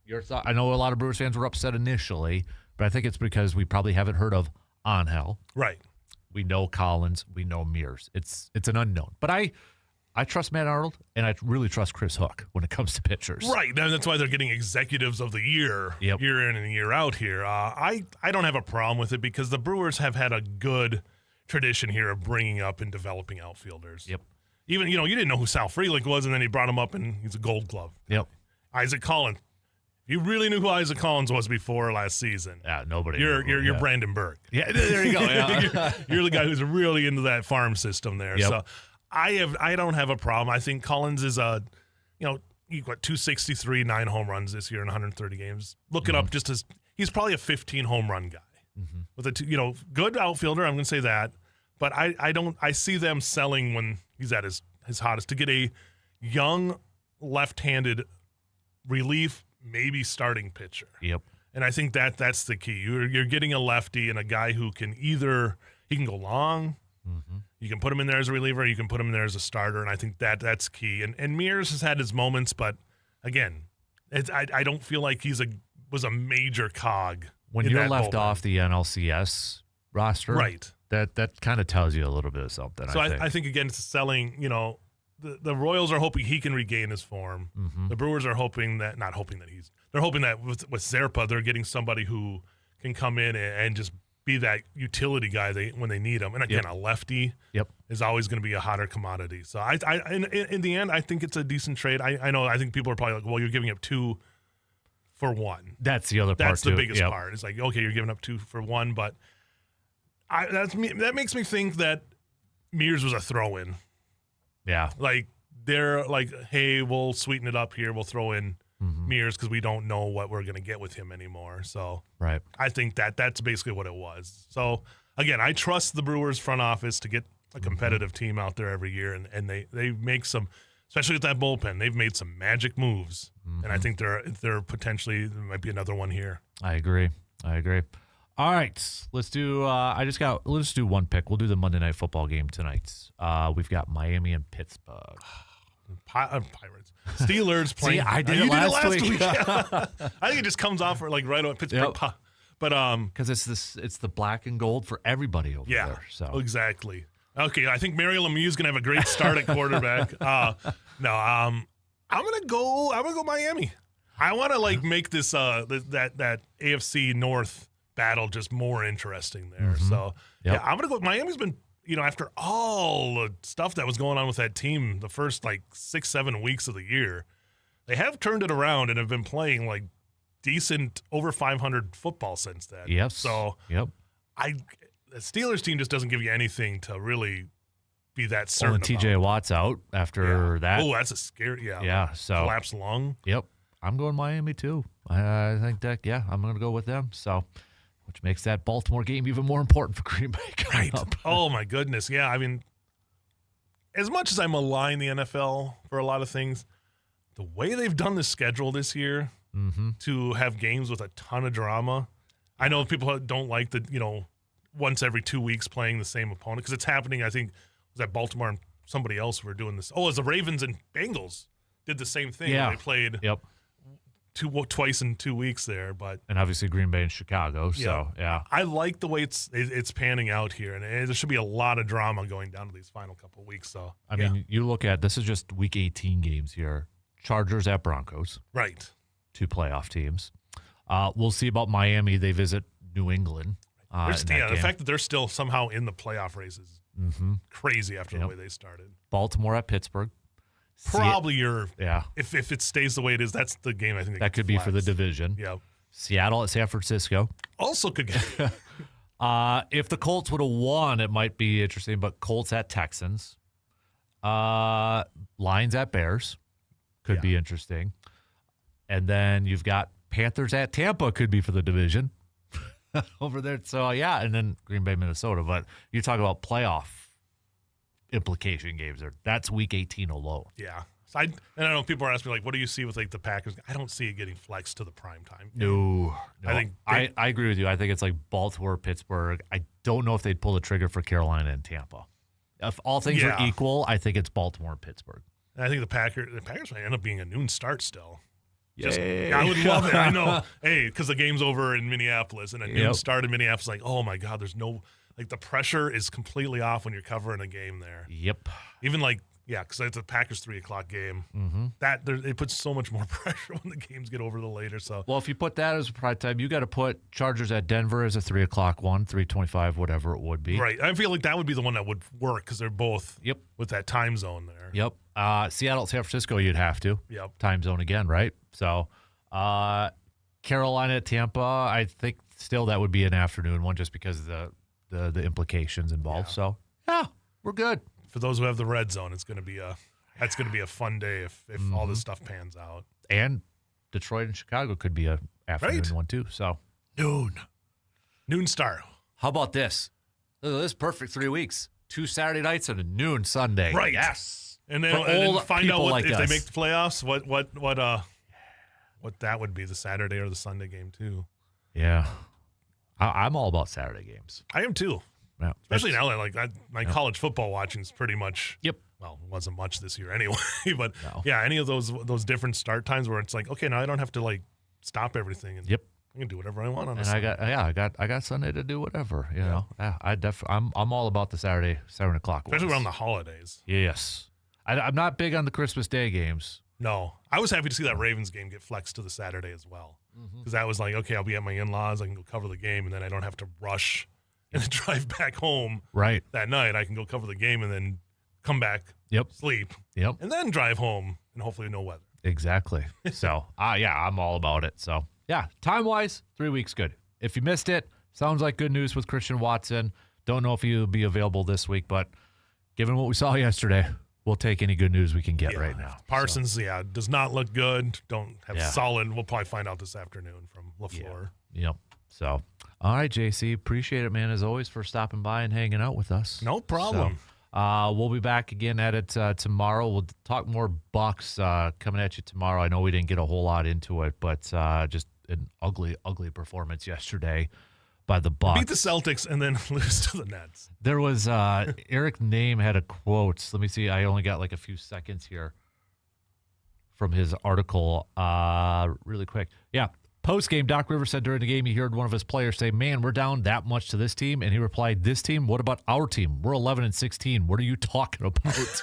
Speaker 1: Your thought? I know a lot of Brewers fans were upset initially, but I think it's because we probably haven't heard of Angel.
Speaker 4: Right.
Speaker 1: We know Collins. We know Mears. It's an unknown. But I trust Matt Arnold, and I really trust Chris Hook when it comes to pitchers.
Speaker 4: Right. And that's why they're getting executives of the year, year in and year out here. I don't have a problem with it because the Brewers have had a good tradition here of bringing up and developing outfielders.
Speaker 1: Yep.
Speaker 4: Even, you didn't know who Sal Frelick was, and then he brought him up, and he's a Gold Glove.
Speaker 1: Yep.
Speaker 4: Isaac Collins. You really knew who Isaac Collins was before last season.
Speaker 1: Yeah, nobody.
Speaker 4: You're Brandon Burke.
Speaker 1: Yeah, there you go. Yeah.
Speaker 4: you're the guy who's really into that farm system there.
Speaker 1: Yep.
Speaker 4: So I don't have a problem. I think Collins is he got 263, 9 home runs this year in 130 games. Look it up just as he's probably a 15 home run guy with a good outfielder. I'm going to say that, but I see them selling when he's at his hottest to get a young left-handed relief, maybe starting pitcher.
Speaker 1: Yep.
Speaker 4: And I think that's the key. You're getting a lefty and a guy who can he can go long.
Speaker 1: Mm-hmm.
Speaker 4: You can put him in there as a reliever. You can put him in there as a starter, and I think that's key. And Mears has had his moments, but again, I don't feel like was a major cog.
Speaker 1: When you're left off the NLCS roster,
Speaker 4: right?
Speaker 1: That kind of tells you a little bit of something.
Speaker 4: So I think again, it's selling. The Royals are hoping he can regain his form.
Speaker 1: Mm-hmm.
Speaker 4: The Brewers are hoping that they're hoping that with Zerpa, they're getting somebody who can come in and just be that utility guy when they need him. And again, a lefty is always going to be a hotter commodity. So in the end, I think it's a decent trade. I think people are probably like, well, you're giving up 2 for 1.
Speaker 1: That's the other part.
Speaker 4: That's the biggest part. It's like, okay, you're giving up 2 for 1, but that makes me think that Mears was a throw-in.
Speaker 1: Yeah.
Speaker 4: Like they're like, hey, we'll sweeten it up here. We'll throw in Mears because we don't know what we're going to get with him anymore. So
Speaker 1: right.
Speaker 4: I think that's basically what it was. So again, I trust the Brewers front office to get a competitive team out there every year, and they make some, especially with that bullpen, they've made some magic moves, and I think they're potentially there might be another one here.
Speaker 1: I agree. All right, let's do. Let's do one pick. We'll do the Monday Night Football game tonight. We've got Miami and Pittsburgh.
Speaker 4: Pirates, Steelers playing.
Speaker 1: See, I did it last week.
Speaker 4: I think it just comes off like right on Pittsburgh. Yep. But
Speaker 1: because it's the black and gold for everybody over there. So
Speaker 4: exactly. Okay, I think Mario Lemieux's gonna have a great start at quarterback. I'm gonna go Miami. I want to make this that AFC North battle just more interesting there. So I'm gonna go. Miami's been, after all the stuff that was going on with that team the first 6-7 weeks of the year, they have turned it around and have been playing decent over 500 football since then.
Speaker 1: Yes.
Speaker 4: So the Steelers team just doesn't give you anything to really be that certain.
Speaker 1: Well, TJ Watt's out after that.
Speaker 4: Oh, that's a scary.
Speaker 1: So
Speaker 4: collapsed lung.
Speaker 1: Yep. I'm going Miami too. I think that I'm going to go with them. So, which makes that Baltimore game even more important for Green Bay.
Speaker 4: Right. Oh my goodness. Yeah. I mean, as much as I malign the NFL for a lot of things, the way they've done the schedule this year to have games with a ton of drama. I know people don't like the once every 2 weeks playing the same opponent because it's happening. I think was that Baltimore and somebody else were doing this. Oh, it was the Ravens and Bengals did the same thing.
Speaker 1: Yeah.
Speaker 4: They played.
Speaker 1: Yep.
Speaker 4: Twice in 2 weeks there,
Speaker 1: and obviously Green Bay and Chicago. So
Speaker 4: I like the way it's panning out here, and there should be a lot of drama going down to these final couple of weeks. So
Speaker 1: I mean, you look at this is just Week 18 games here. Chargers at Broncos,
Speaker 4: right?
Speaker 1: 2 playoff teams. We'll see about Miami. They visit New England.
Speaker 4: The fact that they're still somehow in the playoff race is crazy after the way they started.
Speaker 1: Baltimore at Pittsburgh.
Speaker 4: Probably if it stays the way it is, that's the game I think
Speaker 1: that could be for the division.
Speaker 4: Yeah.
Speaker 1: Seattle at San Francisco.
Speaker 4: Also could get
Speaker 1: If the Colts would have won, it might be interesting, but Colts at Texans. Lions at Bears could be interesting. And then you've got Panthers at Tampa could be for the division over there. So, yeah, and then Green Bay, Minnesota. But you talk about playoff implication games there. That's week 18 alone.
Speaker 4: Yeah. So I know people are asking me, like, what do you see with, like, the Packers? I don't see it getting flexed to the prime time.
Speaker 1: No.
Speaker 4: I think
Speaker 1: I agree with you. I think it's like Baltimore, Pittsburgh. I don't know if they'd pull the trigger for Carolina and Tampa. If all things are equal, I think it's Baltimore and Pittsburgh.
Speaker 4: I think the Packers might end up being a noon start still.
Speaker 1: Yay.
Speaker 4: I would love it. I know. Hey, because the game's over in Minneapolis and a noon start in Minneapolis, like, oh my God, there's no, like, the pressure is completely off when you're covering a game there.
Speaker 1: Yep.
Speaker 4: Even like, because it's a Packers 3:00 game. Mm-hmm. It puts so much more pressure when the games get over the later. So,
Speaker 1: well, if you put that as a prime time, you got to put Chargers at Denver as a 3:00 one, 3:25, whatever it would be.
Speaker 4: Right. I feel like that would be the one that would work because they're both with that time zone there.
Speaker 1: Yep. Seattle, San Francisco, you'd have to.
Speaker 4: Yep.
Speaker 1: Time zone again, right? So, Carolina, Tampa, I think still that would be an afternoon one just because of the implications involved. Yeah. So, yeah, we're good.
Speaker 4: For those who have the red zone, that's going to be a fun day if all this stuff pans out.
Speaker 1: And Detroit and Chicago could be a afternoon one too. So
Speaker 4: noon start.
Speaker 1: How about this? This is perfect 3 weeks. 2 Saturday nights and a noon Sunday.
Speaker 4: Right.
Speaker 1: Yes.
Speaker 4: And then find out if they make the playoffs. What that would be, the Saturday or the Sunday game too.
Speaker 1: Yeah, I'm all about Saturday games.
Speaker 4: I am too.
Speaker 1: Yeah,
Speaker 4: especially now that my college football watching is pretty much.
Speaker 1: Yep.
Speaker 4: Well, it wasn't much this year anyway, but any of those different start times where it's like, okay, now I don't have to like stop everything and I can do whatever I want on this.
Speaker 1: And I got Sunday to do whatever. You know, I'm all about the Saturday 7 o'clock.
Speaker 4: Especially around the holidays.
Speaker 1: Yes, I'm not big on the Christmas Day games.
Speaker 4: No, I was happy to see that Ravens game get flexed to the Saturday as well because that was like, okay, I'll be at my in-laws, I can go cover the game, and then I don't have to rush and drive back home that night. I can go cover the game and then come back, sleep, and then drive home and hopefully no weather.
Speaker 1: Exactly. So, I'm all about it. So, time-wise, 3 weeks good. If you missed it, sounds like good news with Christian Watson. Don't know if he'll be available this week, but given what we saw yesterday, we'll take any good news we can get right now.
Speaker 4: Parsons, does not look good. Don't have solid. We'll probably find out this afternoon from LaFleur.
Speaker 1: Yep. So, all right, JC, appreciate it, man, as always, for stopping by and hanging out with us.
Speaker 4: No problem.
Speaker 1: So, we'll be back again at it tomorrow. We'll talk more Bucks coming at you tomorrow. I know we didn't get a whole lot into it, but just an ugly, ugly performance yesterday by the Bucks.
Speaker 4: Beat the Celtics and then lose to the Nets.
Speaker 1: There was Eric Name had a quote. Let me see. I only got like a few seconds here from his article really quick. Yeah. Post-game, Doc Rivers said during the game he heard one of his players say, "Man, we're down that much to this team." And he replied, "This team? What about our team? We're 11-16. What are you talking about?"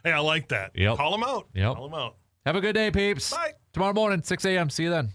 Speaker 4: Hey, I like that.
Speaker 1: Yep.
Speaker 4: Call him out.
Speaker 1: Yep.
Speaker 4: Call him out.
Speaker 1: Have a good day, peeps.
Speaker 4: Bye.
Speaker 1: Tomorrow morning, 6 a.m. See you then.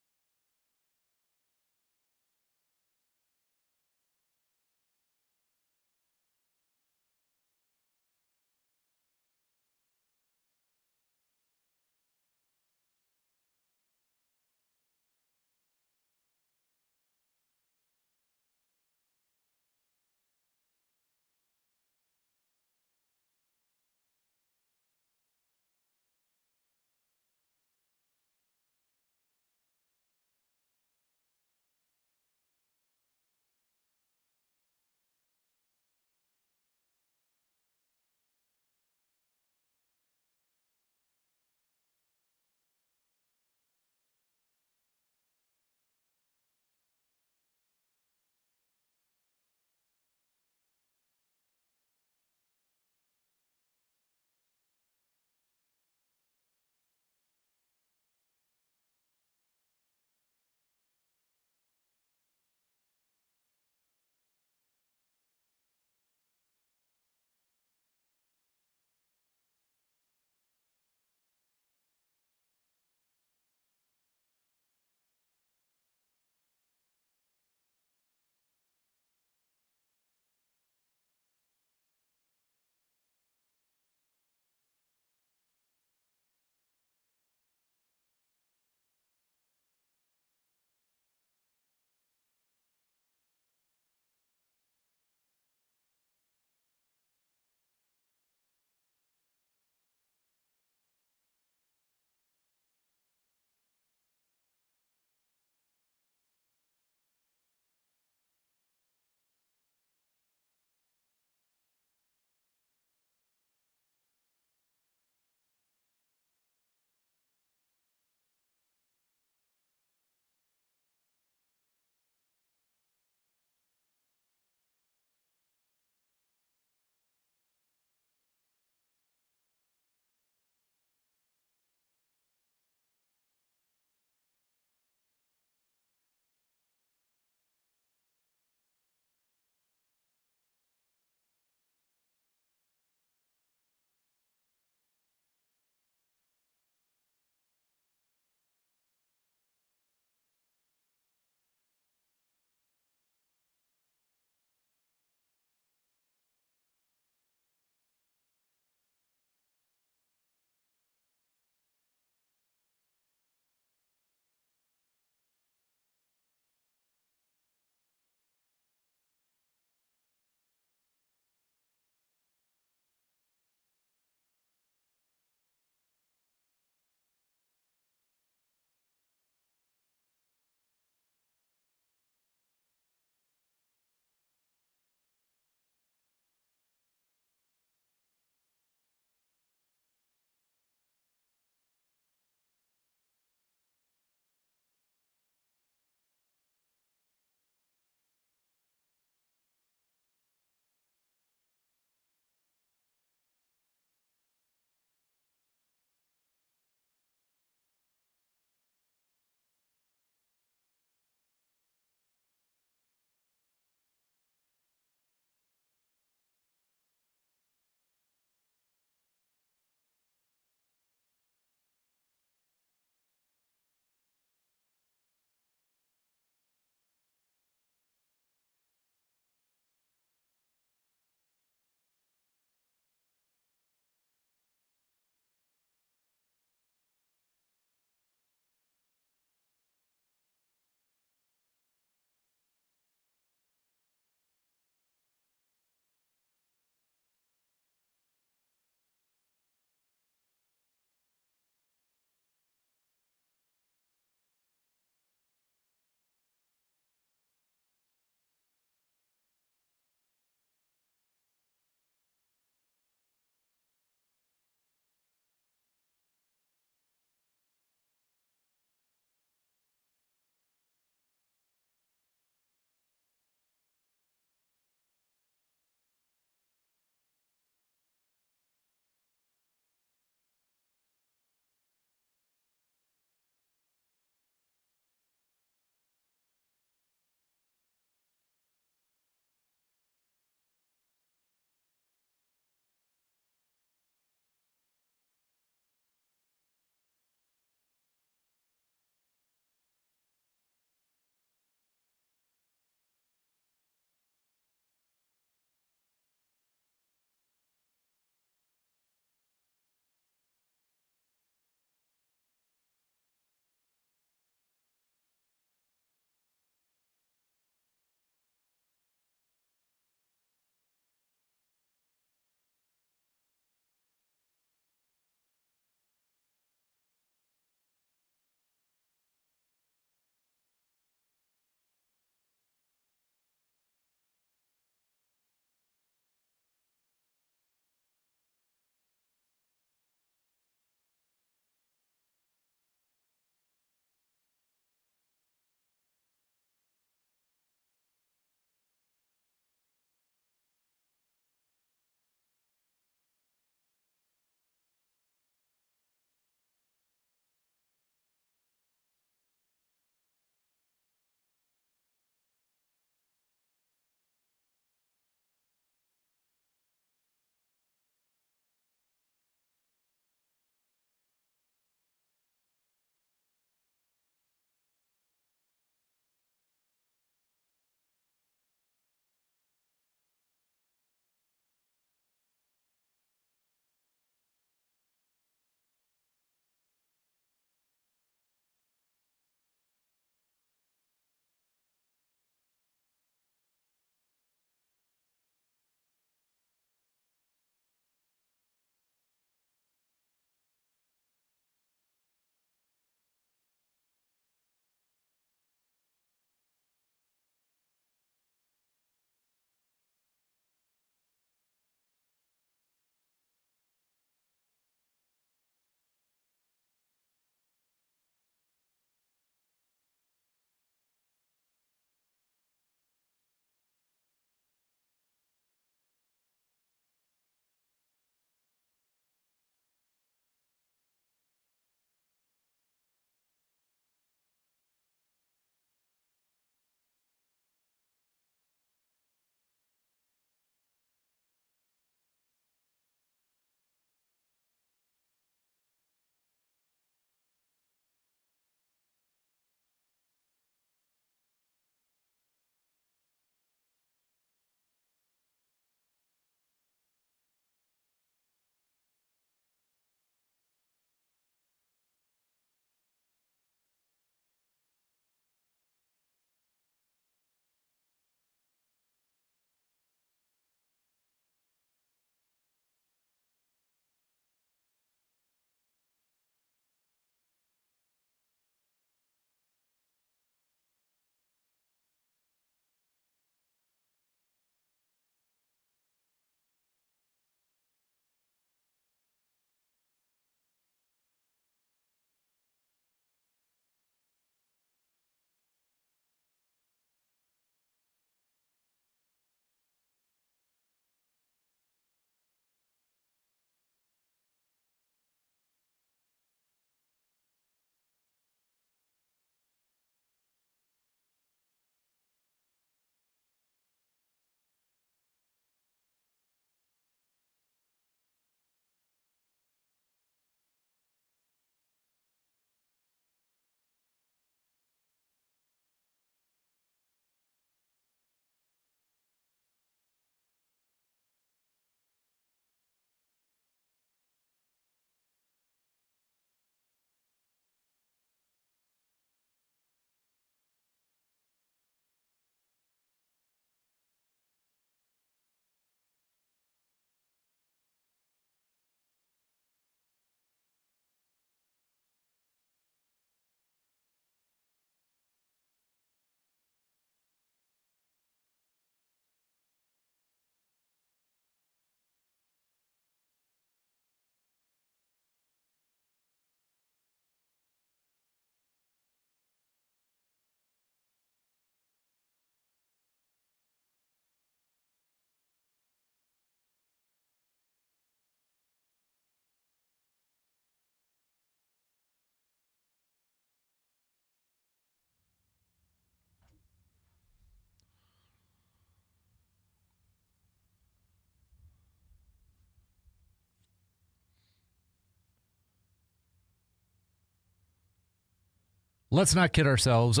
Speaker 1: Let's not kid ourselves.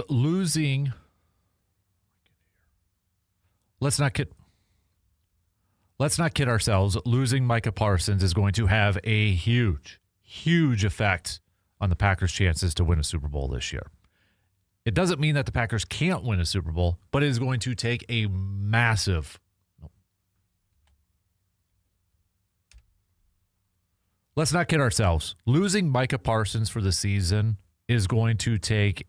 Speaker 1: Let's not kid ourselves. Losing Micah Parsons is going to have a huge, huge effect on the Packers' chances to win a Super Bowl this year. It doesn't mean that the Packers can't win a Super Bowl, but it is going to take a massive. Let's not kid ourselves. Losing Micah Parsons for the season is going to take.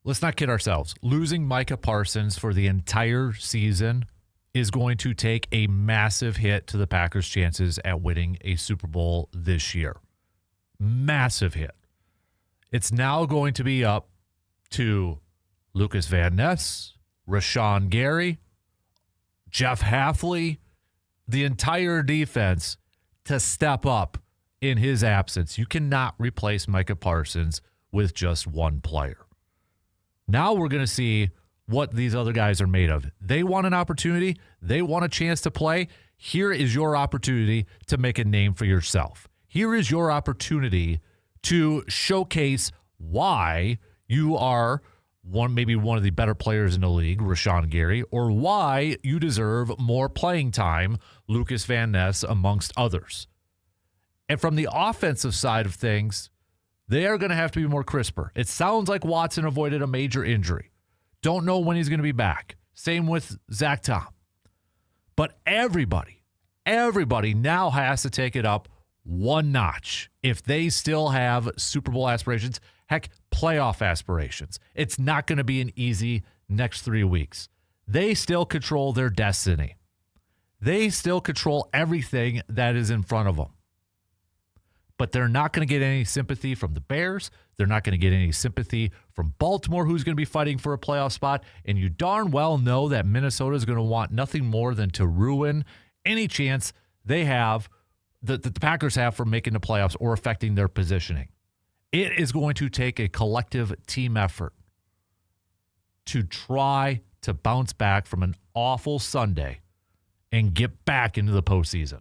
Speaker 1: Let's not kid ourselves. Losing Micah Parsons for the entire season is going to take a massive hit to the Packers' chances at winning a Super Bowl this year. Massive hit. It's now going to be up to Lucas Van Ness, Rashawn Gary, Jeff Hafley, the entire defense to step up in his absence. You cannot replace Micah Parsons with just one player. Now we're going to see what these other guys are made of. They want an opportunity. They want a chance to play. Here is your opportunity to make a name for yourself. Here is your opportunity to showcase why you are maybe one of the better players in the league, Rashawn Gary, or why you deserve more playing time, Lucas Van Ness, amongst others. And from the offensive side of things, they are going to have to be more crisper. It sounds like Watson avoided a major injury. Don't know when he's going to be back. Same with Zach Tom. But everybody now has to take it up one notch if they still have Super Bowl aspirations, heck, playoff aspirations. It's not going to be an easy next 3 weeks. They still control their destiny. They still control everything that is in front of them. But they're not going to get any sympathy from the Bears. They're not going to get any sympathy from Baltimore, who's going to be fighting for a playoff spot. And you darn well know that Minnesota is going to want nothing more than to ruin any chance they have, that the Packers have, for making the playoffs or affecting their positioning. It is going to take a collective team effort to try to bounce back from an awful Sunday and get back into the postseason.